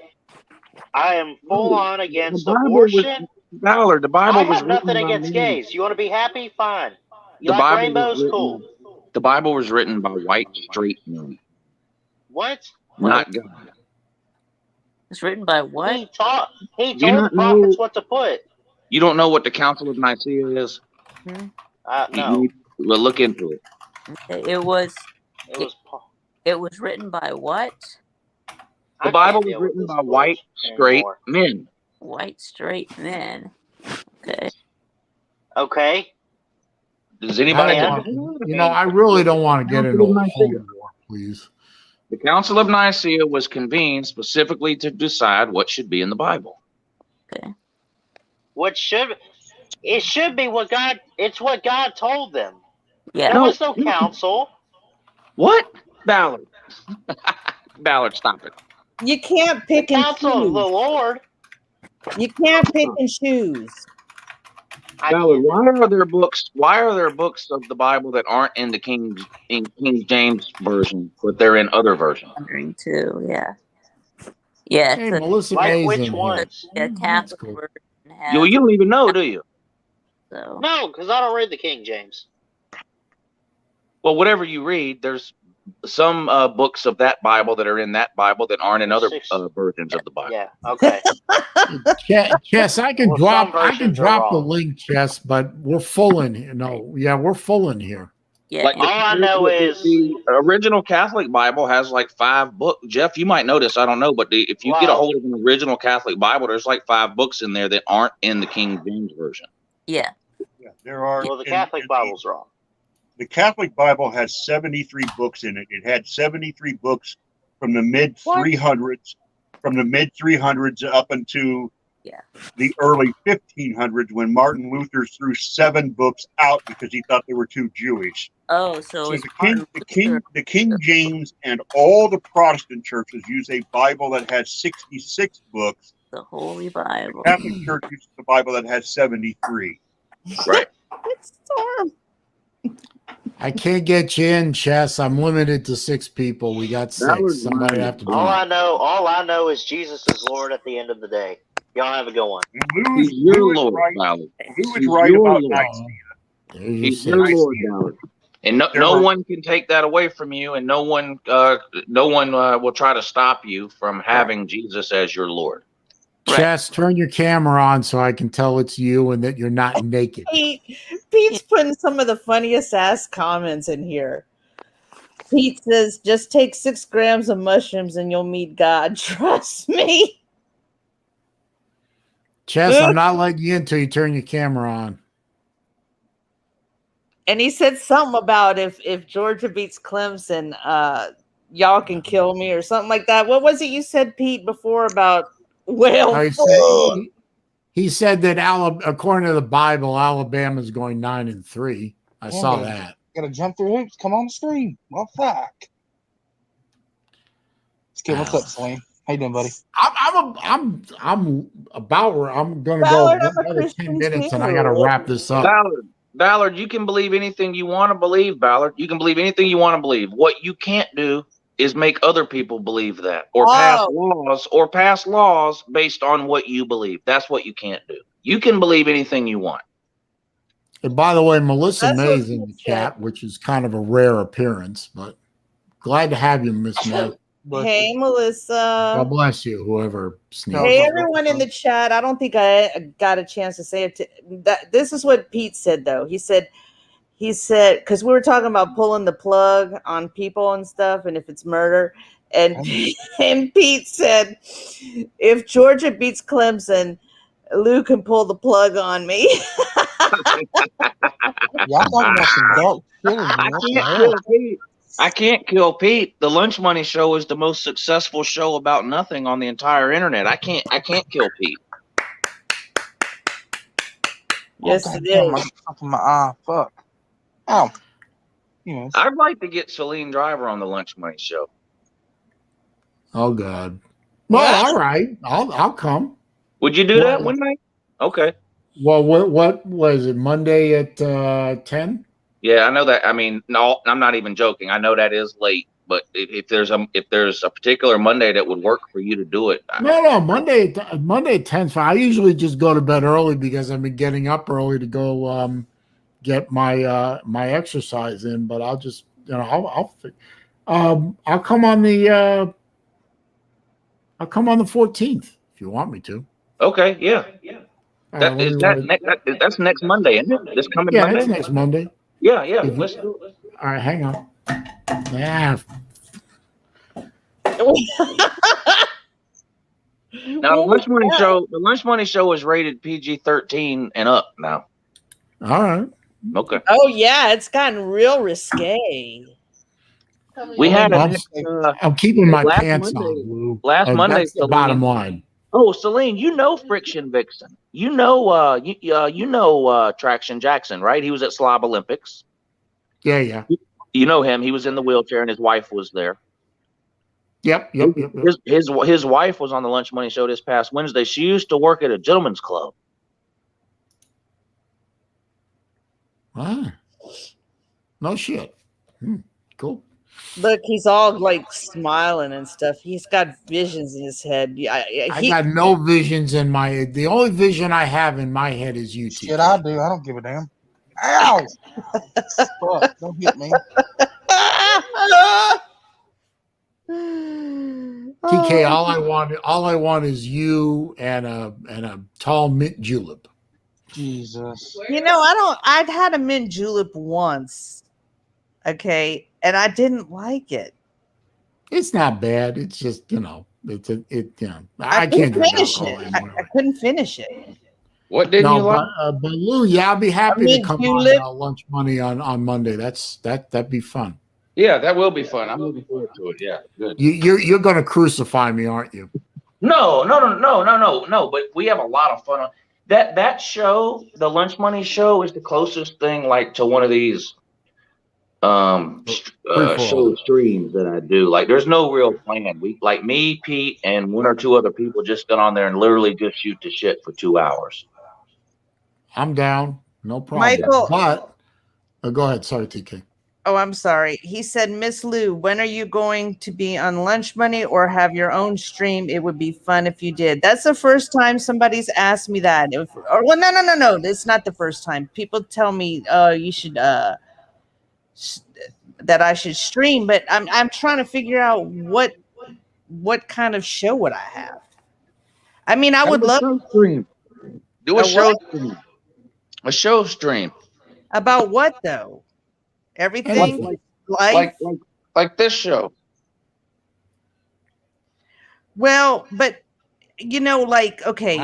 I am full on against abortion. Ballard, the Bible I was have written nothing by against men. gays. You want to be happy? Fine. You The like Bible was rainbows? written- Cool. The Bible was written by white straight men, What? not God. it's written by what? He taught. He You told the not prophets know- what to put. You don't know what the Council of Nicaea is? No. Well, look into it. Okay, it was It was. it was written by what? The Bible was written by white straight men. White straight men. Okay. Okay. Does anybody? I really don't want to get into a Cold War, please. The Council of Nicaea was convened specifically to decide what should be in the Bible. Okay. It should be what God. It's what God told them. Yeah. There was no council. What? Ballard. Ballard, stop it. You can't pick and Council of the choose. Lord. You can't pick and choose. Ballard, why are there books? Why are there books of the Bible that aren't in the King James version, but they're in other versions? Wondering too. Yeah. Yeah. Hey, so- Melissa Like May's which in here. ones? yeah, Catholic cool. version You has don't even know, do you? so. No, because I don't read the King James. Well, whatever you read, there's some books of that Bible that are in that Bible that aren't in other versions of the Bible. Yeah. Okay. Chess, I can Well, drop some I can versions are drop the wrong. link, Chess, but we're full in here. No, yeah, we're full in here. Yeah. Like All I know is the original Catholic Bible has like 5 books. Jeff, you might know this. I don't know, but if you get a Wow. hold of an original Catholic Bible, there's like 5 books in there that aren't in the King James version. Yeah. Yeah, there are. well, the Catholic Bible's wrong. The Catholic Bible has 73 books in it. It had 73 books from the mid 300s, up into the early 1500s, when Martin Luther threw 7 books out because he thought they were too Jewish. Oh, so it's the King James and all the Protestant churches use a Bible that has 66 books. the Holy Bible. The Catholic Church uses a Bible that has 73. Right. It's Storm. I can't get you in, Chess. I'm limited to 6 people. We got 6. Somebody have to do All it. all I know is Jesus is Lord at the end of the day. Y'all have a good one. He's your Lord, Ballard. Who was He's right your about Lord. Nicaea? There's He's your your 6. Lord, Ballard. And no one can take that away from you, and no one will try to stop you from having Jesus as your Lord. Chess, turn your camera on so I can tell it's you and that you're not naked. Pete's putting some of the funniest ass comments in here. Pete says, just take 6 grams of mushrooms and you'll meet God. Trust me. Chess, I'm not letting you in until you turn your camera on. And he said something about if Georgia beats Clemson, y'all can kill me or something like that. What was it you said, Pete, before about whale food? He said that according to the Bible, Alabama's going 9-3. I saw that. Gotta jump through hoops. Come on the stream. Well, fuck. Skip, what's up, Saleen? How you doing, buddy? I'm about where I'm gonna Ballard, go I'm a another 10 Christian minutes, and I too. gotta wrap this up. Ballard, you can believe anything you want to believe, Ballard. You can believe anything you want to believe. What you can't do is make other people believe that, or pass laws based on what you believe. That's what you can't do. You can believe anything you want. And by the way, Melissa That's May's what in he the said. chat, which is kind of a rare appearance, but glad to have you, Miss May. Hey, Melissa. God bless you, whoever sneezed. Hey, everyone in the chat. I don't think I got a chance to say it. This is what Pete said, though. He said, because we were talking about pulling the plug on people and stuff, and if it's murder. And Pete said, if Georgia beats Clemson, Lou can pull the plug on me. Y'all talking about some dark shit in here. What the hell? I can't kill Pete. The Lunch Money Show is the most successful show about nothing on the entire internet. I can't kill Pete. Yes, it is. My eye. Fuck. Ow. Yes. I'd like to get SaleenDriver on the Lunch Money Show. Oh God. Well, all right. I'll come. Would you do that one night? Okay. Well, what was it? Monday at 10? Yeah, I know that. I mean, no, I'm not even joking. I know that is late, but if there's a particular Monday that would work for you to do it. No, Monday at 10. I usually just go to bed early because I've been getting up early to go get my my exercise in. But I'll just I'll come on the 14th if you want me to. Okay, yeah. That's next Monday, isn't it? This coming Monday? Yeah, it's next Monday. Yeah. Let's do it. All right, hang on. Yeah. Now the Lunch Money Show is rated PG-13 and up now. All right. Okay. Oh yeah, it's gotten real risque. We had I'm keeping my pants on, Lou. Last Monday, that's the bottom line. Oh, Saleen, you know Friction Vixen. You know Traction Jackson, right? He was at Slob Olympics. Yeah. You know him. He was in the wheelchair, and his wife was there. Yep. His wife was on the Lunch Money Show this past Wednesday. She used to work at a gentleman's club. Ah. No shit. Cool. Look, he's all like smiling and stuff. He's got visions in his head. I got no visions in my head. The only vision I have in my head is you. Shit, I do. I don't give a damn. Ow! Fuck, don't hit me. TK, all I want is you and a tall mint julep. Jesus. I'd had a mint julep once. Okay, and I didn't like it. It's not bad. It's just, I can't finish it. I couldn't finish it. What didn't you like? But Lou, yeah, I'll be happy to come on Lunch Money on Monday. That'd be fun. Yeah, that will be fun. I'm looking forward to it. Yeah, good. You're going to crucify me, aren't you? No. But we have a lot of fun on that show. The Lunch Money Show is the closest thing like to one of these show streams that I do. Like, there's no real plan. We like me, Pete, and one or two other people just got on there and literally just shoot the shit for 2 hours. I'm down, no problem. Michael, but go ahead. Sorry, TK. Oh, I'm sorry. He said, Miss Lou, when are you going to be on Lunch Money or have your own stream? It would be fun if you did. That's the first time somebody's asked me that. No. It's not the first time. People tell me, you should that I should stream, but I'm trying to figure out what kind of show would I have. I mean, I would love to stream. Do a show stream. A show stream. About what though? Everything like this show. Well, but okay,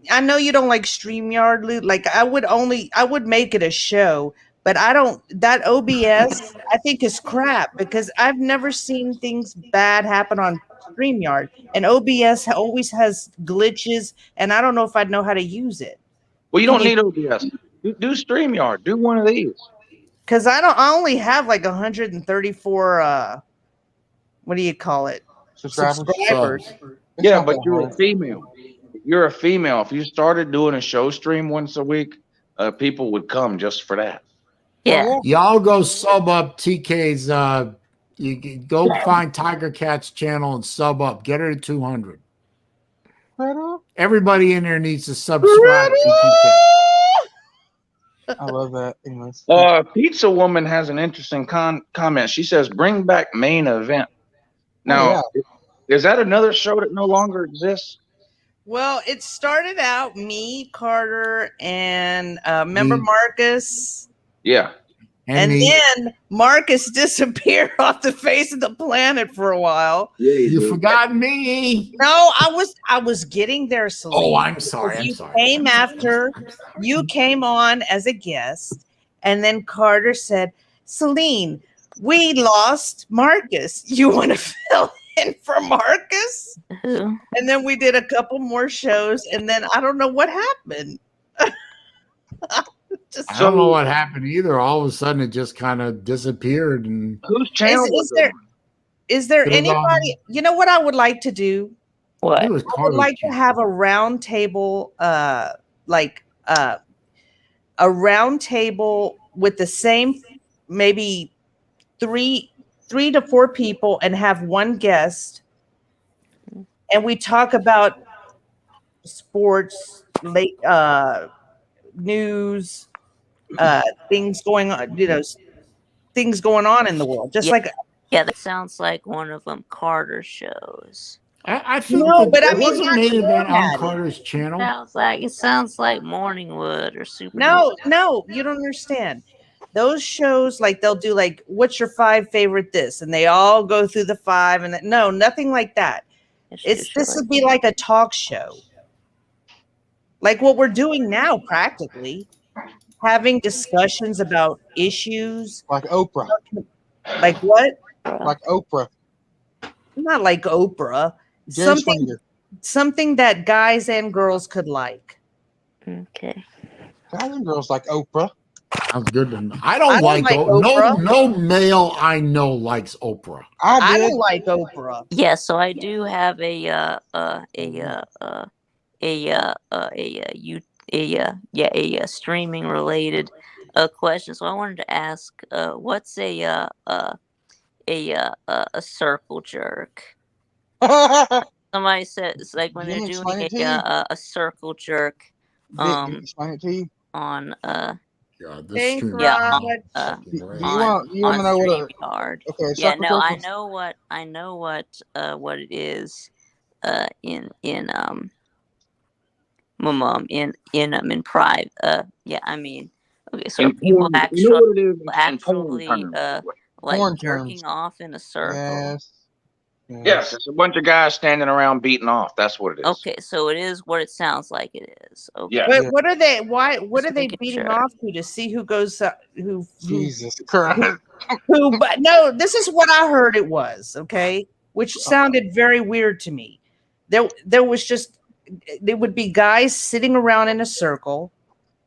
I know you don't like StreamYard, Lou. Like I would make it a show, but I don't. That OBS I think is crap because I've never seen things bad happen on StreamYard, and OBS always has glitches, and I don't know if I'd know how to use it. Well, you don't need OBS. Do StreamYard. Do one of these. Because I only have like 134. What do you call it? Subscribers. Yeah, but you're a female. You're a female. If you started doing a show stream once a week, people would come just for that. Yeah. Y'all go sub up TK's. You go find Tiger Cat's channel and sub up. Get her to 200. Everybody in there needs to subscribe to TK. I love that. Anyways. Pizza Woman has an interesting comment. She says, "Bring back Main Event." Now, is that another show that no longer exists? Well, it started out me, Carter, and member Marcus. Yeah. And then Marcus disappeared off the face of the planet for a while. Yeah, you forgot me. No, I was getting there, Saleen. Oh, I'm sorry. You came after. You came on as a guest, and then Carter said, "Saleen, we lost Marcus. You want to fill in for Marcus?" And then we did a couple more shows, and then I don't know what happened. I don't know what happened either. All of a sudden, it just kind of disappeared. And whose channel is there anybody? You know what I would like to do? What? I would like to have a round table, like a round table with the same, maybe three to four people, and have one guest, and we talk about sports, news, things going on, things going on in the world, just like. Yeah, that sounds like one of them Carter shows. I think but I mean, wasn't Main Event on Carter's channel. It sounds like Morningwood or Super. No, you don't understand. Those shows, like they'll do like, what's your 5 favorite this, and they all go through the 5, and no, nothing like that. This would be like a talk show, like what we're doing now, practically having discussions about issues, like Oprah. Like what? Like Oprah. Not like Oprah. Something that guys and girls could like. Okay. Guys and girls like Oprah. Sounds good to me. I don't like Oprah. No male I know likes Oprah. I don't like Oprah. Yeah, so I do have a streaming related question. So I wanted to ask, what's a circle jerk? Somebody said it's like when they're doing a circle jerk. Explain it to you on you want to know what StreamYard. Okay, Yeah, no, I know what it is in private. Yeah, I mean, okay, so people actually like jerking off in a circle. Yes, it's a bunch of guys standing around beating off. That's what it is. Okay, so it is what it sounds like it is. Okay. Yeah. But what are they? What are they beating off to see who goes? Who? Jesus Christ. Who? But no, this is what I heard it was. Okay, which sounded very weird to me. There was just there would be guys sitting around in a circle.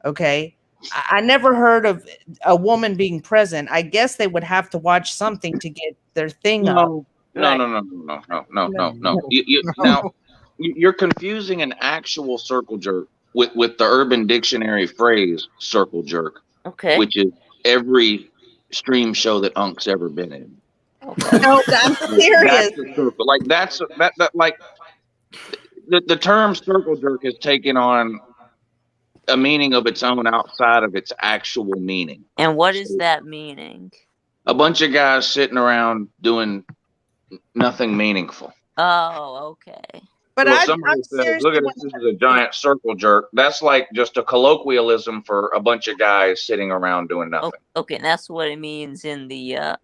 Okay, I never heard of a woman being present. I guess they would have to watch something to get their thing up. No. Now you're confusing an actual circle jerk with the Urban Dictionary phrase "circle jerk," okay, which is every stream show that Unk's ever been in. Okay. No, I'm serious. The term "circle jerk" has taken on a meaning of its own outside of its actual meaning. And what is that meaning? A bunch of guys sitting around doing nothing meaningful. Oh, okay. But somebody says, "Look at this! This is a giant circle jerk." That's like just a colloquialism for a bunch of guys sitting around doing nothing. Okay, and that's what it means in the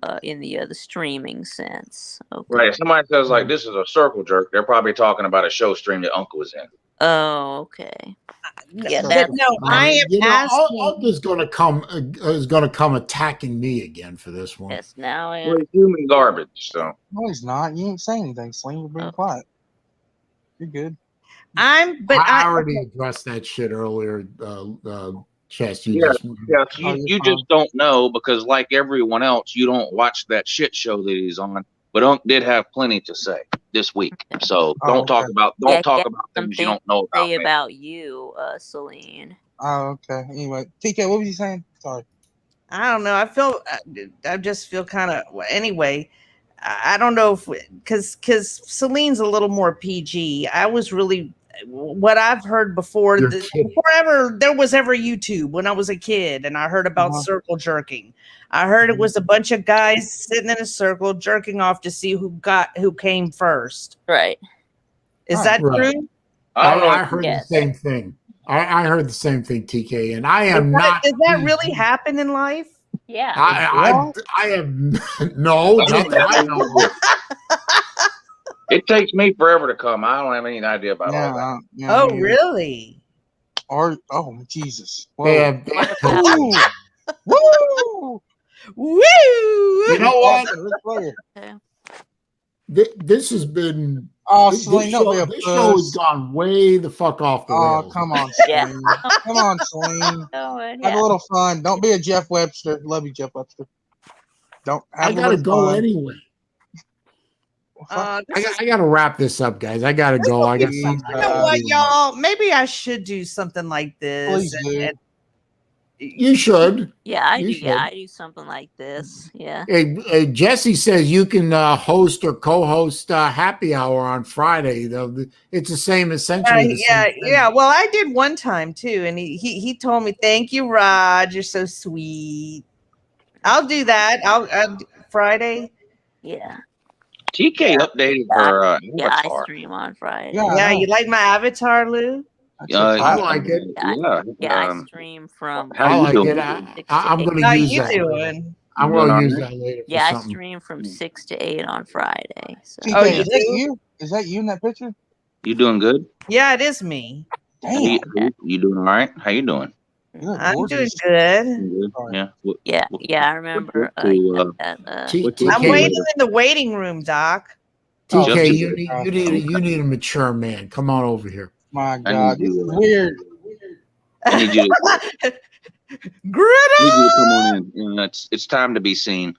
streaming sense. Okay. Right. If somebody says like this is a circle jerk, they're probably talking about a show stream that Uncle was in. Oh, okay. Yeah, But that's no, I am You know, asking. Olga's going to come is going to come attacking me again for this one. yes. Now I Well, human garbage. So No, he's not. You ain't saying anything, Sling. You're being quiet. You're good. I already addressed that shit earlier. Chess, you yeah, just yeah. Oh, You you're just don't know because, like everyone else, you don't watch that shit show that he's on. But Unc did have plenty to say this week, so Oh, don't talk okay. about yeah, talk yeah, about things something you don't know to about say me. about you, Saleen. Oh, okay. Anyway, TK, what was you saying? Sorry. I don't know. I just feel kind of. Anyway, I don't know if because Celine's a little more PG. I was really what I've heard before. You're kidding. Before ever there was ever YouTube when I was a kid, and I heard about circle jerking. I heard it was a bunch of guys sitting in a circle jerking off to see who came first. Right. Is that Right. true? I heard Yes. the same thing. I heard the same thing, TK, and I am not. Does that really happen in life? Yeah. I am no, not that I know of. It takes me forever to come. I don't have any idea about all that. Yeah, Oh, me either. really? Or Jesus. Whoa. They have, Woo! Woo! Woo! you know what? Let's play it. Okay. This has been. Oh, This Celine, don't be a this show has puss. gone way the fuck off the Oh, rails. come on, Yeah. Celine. Come on, Celine. Oh, Have yeah. a little fun. Don't be a Jeff Webster. Love you, Jeff Webster. Don't have I a gotta little go fun. anyway. This is- I gotta wrap this up, guys. I gotta go. I got something. you know what, y'all? Maybe I should do something like this. Please do. You should. Yeah, I You do. should. Yeah, I do something like this. Yeah. Hey, Jesse says you can host or co-host Happy Hour on Friday. Though it's the same, essentially. The same thing. yeah. Well, I did one time too, and he told me, "Thank you, Rod. You're so sweet." I'll do that. I'll Friday. Yeah. TK updated her Yeah, I avatar. stream on Friday. Yeah, you like my avatar, Lou? I like it. I stream from. I like it. 6 to I'm 8. going to use that. Doing? I'm going to use that later. For Yeah, I something. stream from 6 to 8 on Friday. So. TK, is that you? Is that you in that picture? You doing good? Yeah, it is me. You doing all right? How you doing? I'm doing good. Yeah. Yeah, I remember. I'm waiting in the waiting room, Doc. TK, you need a mature man. Come on over here. My God, this is weird. I need you to, Gritter! come on in. It's time to be seen.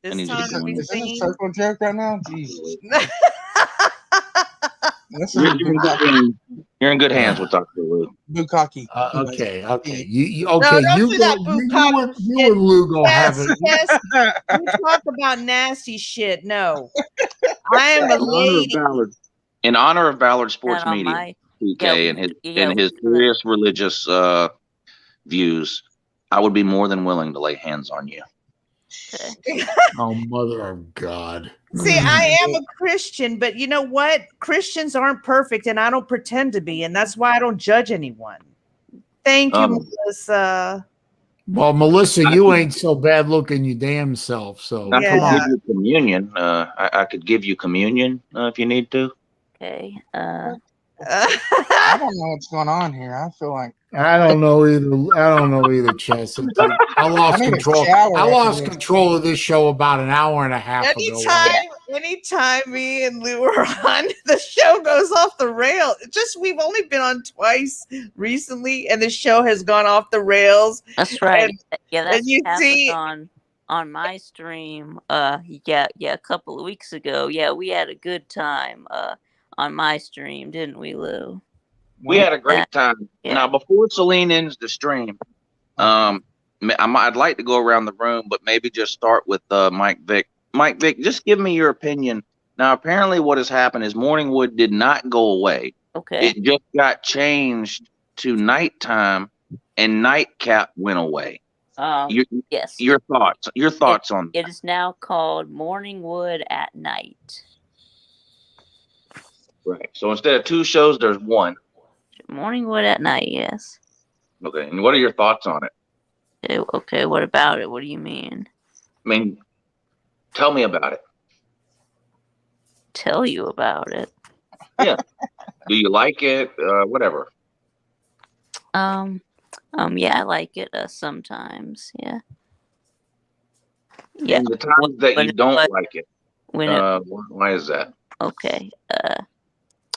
I need you to come on in. Is this a circle jerk right now? Jesus. You're in good hands with Dr. Lou. Bukkake. Okay. No, You do and Lou go have it. Yes, you talk about nasty shit. No, I am a lady. In honor of Ballard Sports And on Media, my- PK, and his serious religious views, I would be more than willing to lay hands on you. Oh, mother of God. See, I am a Christian, but you know what? Christians aren't perfect, and I don't pretend to be, and that's why I don't judge anyone. Thank you, Melissa. Well, Melissa, you ain't so bad looking your damn self. So I come could on. give you communion. I could give you communion if you need to. Okay. I don't know what's going on here. I feel like I don't know either, Chess. I lost control. I lost control of this show about an hour and a half ago. Anytime me and Lou are on, the show goes off the rail. We've only been on twice recently, and the show has gone off the rails. That's right. And That's you happened see, on my stream. A couple of weeks ago. Yeah, we had a good time. On my stream, didn't we, Lou? We had a great time. Yeah. Now, before Saleen ends the stream, I'd like to go around the room, but maybe just start with Mike Vick. Mike Vick, just give me your opinion. Now, apparently what has happened is Morningwood did not go away. Okay. It just got changed to nighttime, and Nightcap went away. Yes. Your thoughts on it is now called Morningwood at Night. Right. So instead of two shows, there's one. Morningwood at Night, yes. Okay. And what are your thoughts on it? Okay, what about it? What do you mean? I mean, tell me about it. Tell you about it? Yeah. Do you like it? Whatever. Yeah, I like it sometimes. Yeah. Yeah. And the times that you don't like it, when it why is that? okay.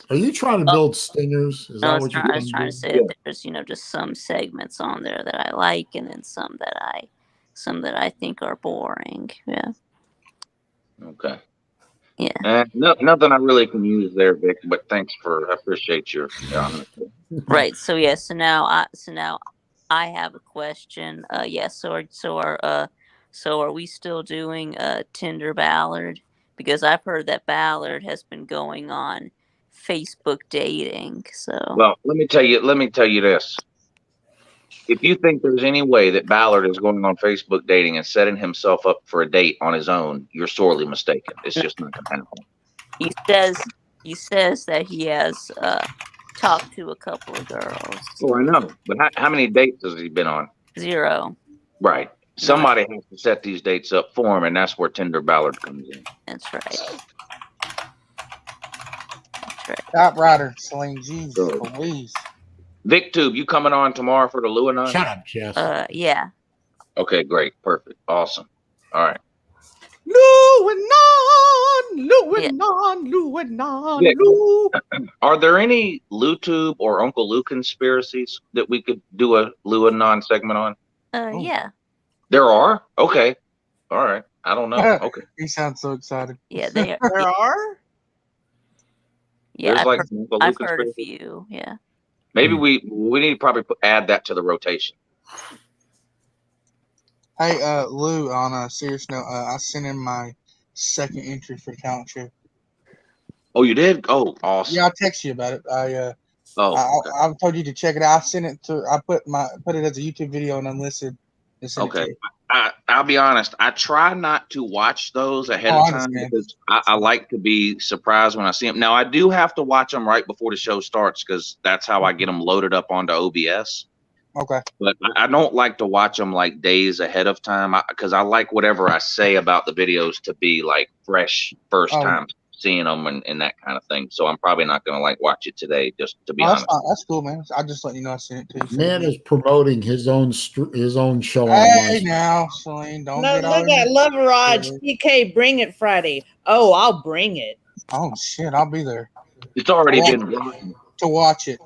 Are you trying to build stingers? Is that what you're I was trying to say Yeah. that there's just some segments on there that I like, and then some that I think are boring. Yeah. Okay. Yeah. Nothing I really can use there, Vic. But I appreciate your honesty. Right. So yeah. So now I have a question. Yeah. So are we still doing Tinder Ballard? Because I've heard that Ballard has been going on Facebook dating. So Well, let me tell you this. If you think there's any way that Ballard is going on Facebook dating and setting himself up for a date on his own, you're sorely mistaken. It's just not going to happen. he says that he has talked to a couple of girls. Oh, I know. But how many dates has he been on? 0. Right. Somebody has to set these dates up for him, and that's where Tinder Ballard comes in. That's right. Top rider, Saleen. Jeez, So- Louise. VicTube, you coming on tomorrow for the Luanon? Shut up, Jess. Yeah. Okay, great. Perfect. Awesome. All right. Yeah. Are there any LuTube or Uncle Lou conspiracies that we could do a Luanon segment on? Yeah. There are? Okay. All right. I don't know. Okay. He sounds so excited. Yeah, they are. There are? Yeah, There's like some Uncle Lou I've heard a conspiracies. few. Yeah. Maybe we need to probably add that to the rotation. Hey, Lou, on a serious note, I sent in my second entry for the talent show. Oh, you did? Oh, awesome. Yeah, I'll text you about it. I told you to check it out. I sent it to. I put it as a YouTube video and unlisted. And sent it to Okay. you. I'll be honest. I try not to watch those ahead Oh, of I time understand. because I like to be surprised when I see them. Now, I do have to watch them right before the show starts because that's how I get them loaded up onto OBS. Okay. But I don't like to watch them like days ahead of time because I like whatever I say about the videos to be like fresh first time seeing them and that kind of thing. So I'm probably not going to like watch it today, just to be honest. That's cool, man. I just let you know I sent it to you. Man is promoting his own show on Hey, my. now, Saleen, don't No, get all look at Love Raj. PK, bring it Friday. Oh, I'll bring it. Oh shit, I'll be there It's already been to watch it.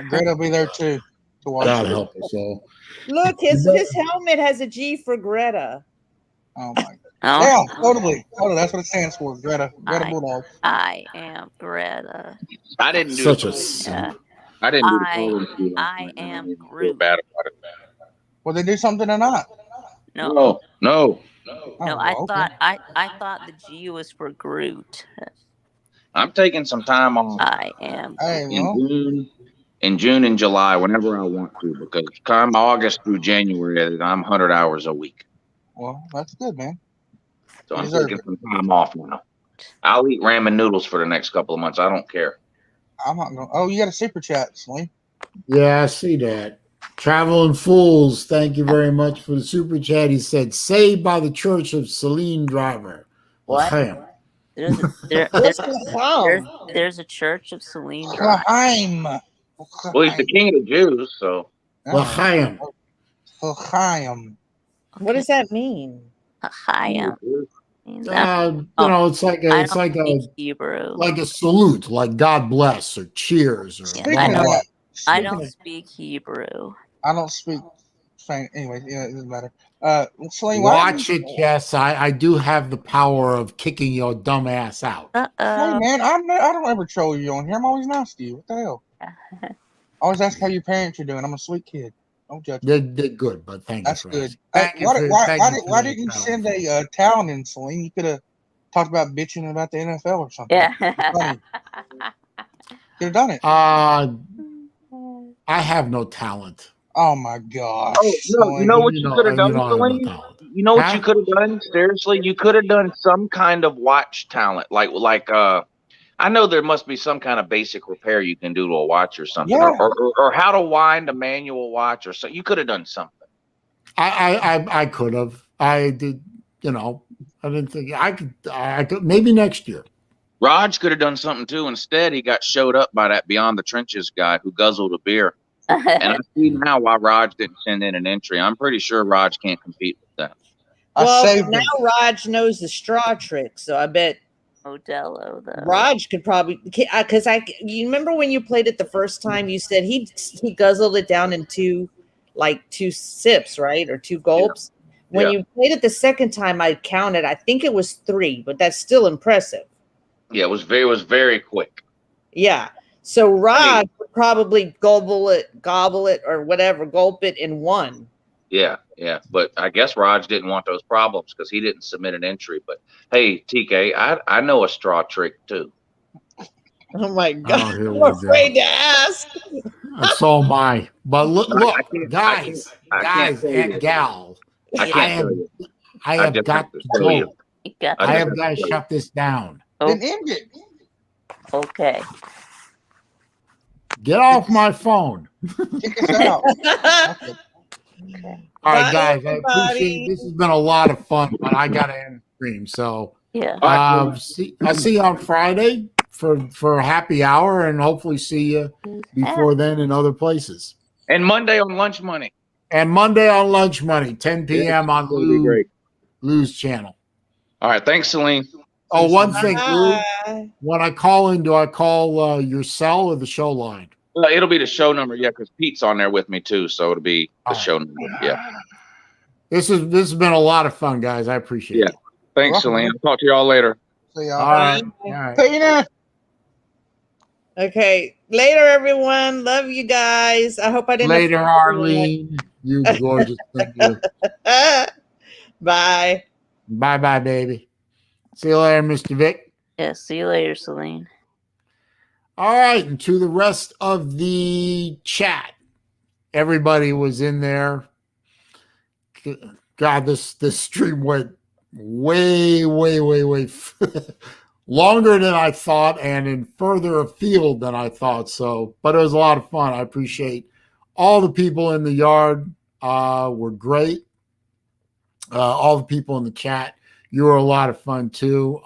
Greta will be there too to watch God it. help us all. Look, his helmet has a G for Greta. Oh my. Oh. Yeah, totally. That's what it stands for. Greta Bulldog. I am Greta. I didn't do Such a it. sin. I didn't do I am feel Groot. bad about it. Will they do something or not? No. No. No, I thought the G was for Groot. I'm taking some time off I am. Hey, well, in June and July, whenever I want to, because come August through January, I'm 100 hours a week. well, that's good, man. So You I'm deserve taking it. some time off now. I'll eat ramen noodles for the next couple of months. I don't care. I'm not going. Oh, you got a super chat, Saleen. Yeah, I see that. Traveling Fools, thank you very much for the super chat. He said, saved by the Church of SaleenDriver. What? L'chaim. There's a church of SaleenDriver. L'chaim. Well, he's the king of the Jews, so. L'chaim. L'chaim. What does that mean? L'chaim. It's like a Hebrew. like a salute, like God bless or cheers or. I don't speak Hebrew. I don't speak. Anyway, yeah, it doesn't matter. Saleen, Watch it, Jess. I do have the power of kicking your dumb ass out. Hey man, I don't ever troll you on here. I'm always nice to you. What the hell? I always ask how your parents are doing. I'm a sweet kid. Don't judge me. They're good, but thank That's you for good. asking. Why didn't you send a talent in, Saleen? You could have talked about bitching about the NFL or something. Yeah. Could have done it. I have no talent. Oh my gosh. Oh, no, you know what you could have done, Saleen? You know what you could have done? Seriously, you could have done some kind of watch talent, like I know there must be some kind of basic repair you can do to a watch or something, or how to wind a manual watch or something. You could have done something. I could have. I did. I didn't think I could. Maybe next year. Raj could have done something too. Instead, he got showed up by that Beyond the Trenches guy who guzzled a beer. And I see now why Raj didn't send in an entry. I'm pretty sure Raj can't compete with that. Well, saved now him. Raj knows the straw trick, so I bet Modelo though. Raj could probably, because you remember when you played it the first time, you said he guzzled it down in two sips, right, or two gulps. When you played it the second time, I counted. I think it was 3, but that's still impressive. Yeah, it was very quick. Yeah. So Raj would probably gobble it, or whatever, gulp it in 1. Yeah. But I guess Raj didn't want those problems because he didn't submit an entry. But hey, TK, I know a straw trick too. Oh my God! here I'm we go. afraid to ask. So am I. But look, I guys, and gal, I have got to go. I have got to shut this down. Then end it. Okay. Get off my phone. Kick us out. Okay. All right, Bye, guys. everybody. I appreciate it. This has been a lot of fun, but I got to end the stream. So Yeah. I'll see you on Friday for a happy hour, and hopefully see you before then in other places. And Monday on Lunch Money. And Monday on Lunch Money, 10 p.m. on Lou's channel. All right. Thanks, Saleen. Oh, one thing, Lou. Bye. When I call in, do I call your cell or the show line? It'll be the show number, yeah, because Pete's on there with me too, so it'll be the show number. Yeah. This has been a lot of fun, guys. I appreciate it. Thanks, Saleen. I'll talk to y'all later. See All y'all. right. Tina. Okay. Later, everyone. Love you guys. I hope I didn't. Later, Arlene. You gorgeous thing. You. Bye. Bye, baby. See you later, Mr. Vic. Yeah. See you later, Saleen. All right, and to the rest of the chat, everybody was in there. God, this stream went way longer than I thought, and in further afield than I thought. So, but it was a lot of fun. I appreciate all the people in the yard. Were great. All the people in the chat, you were a lot of fun too.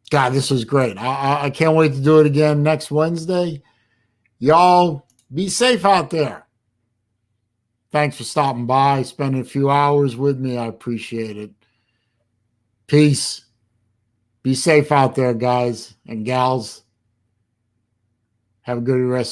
God, this was great. I can't wait to do it again next Wednesday. Y'all be safe out there. Thanks for stopping by, spending a few hours with me. I appreciate it. Peace. Be safe out there, guys and gals. Have a good rest.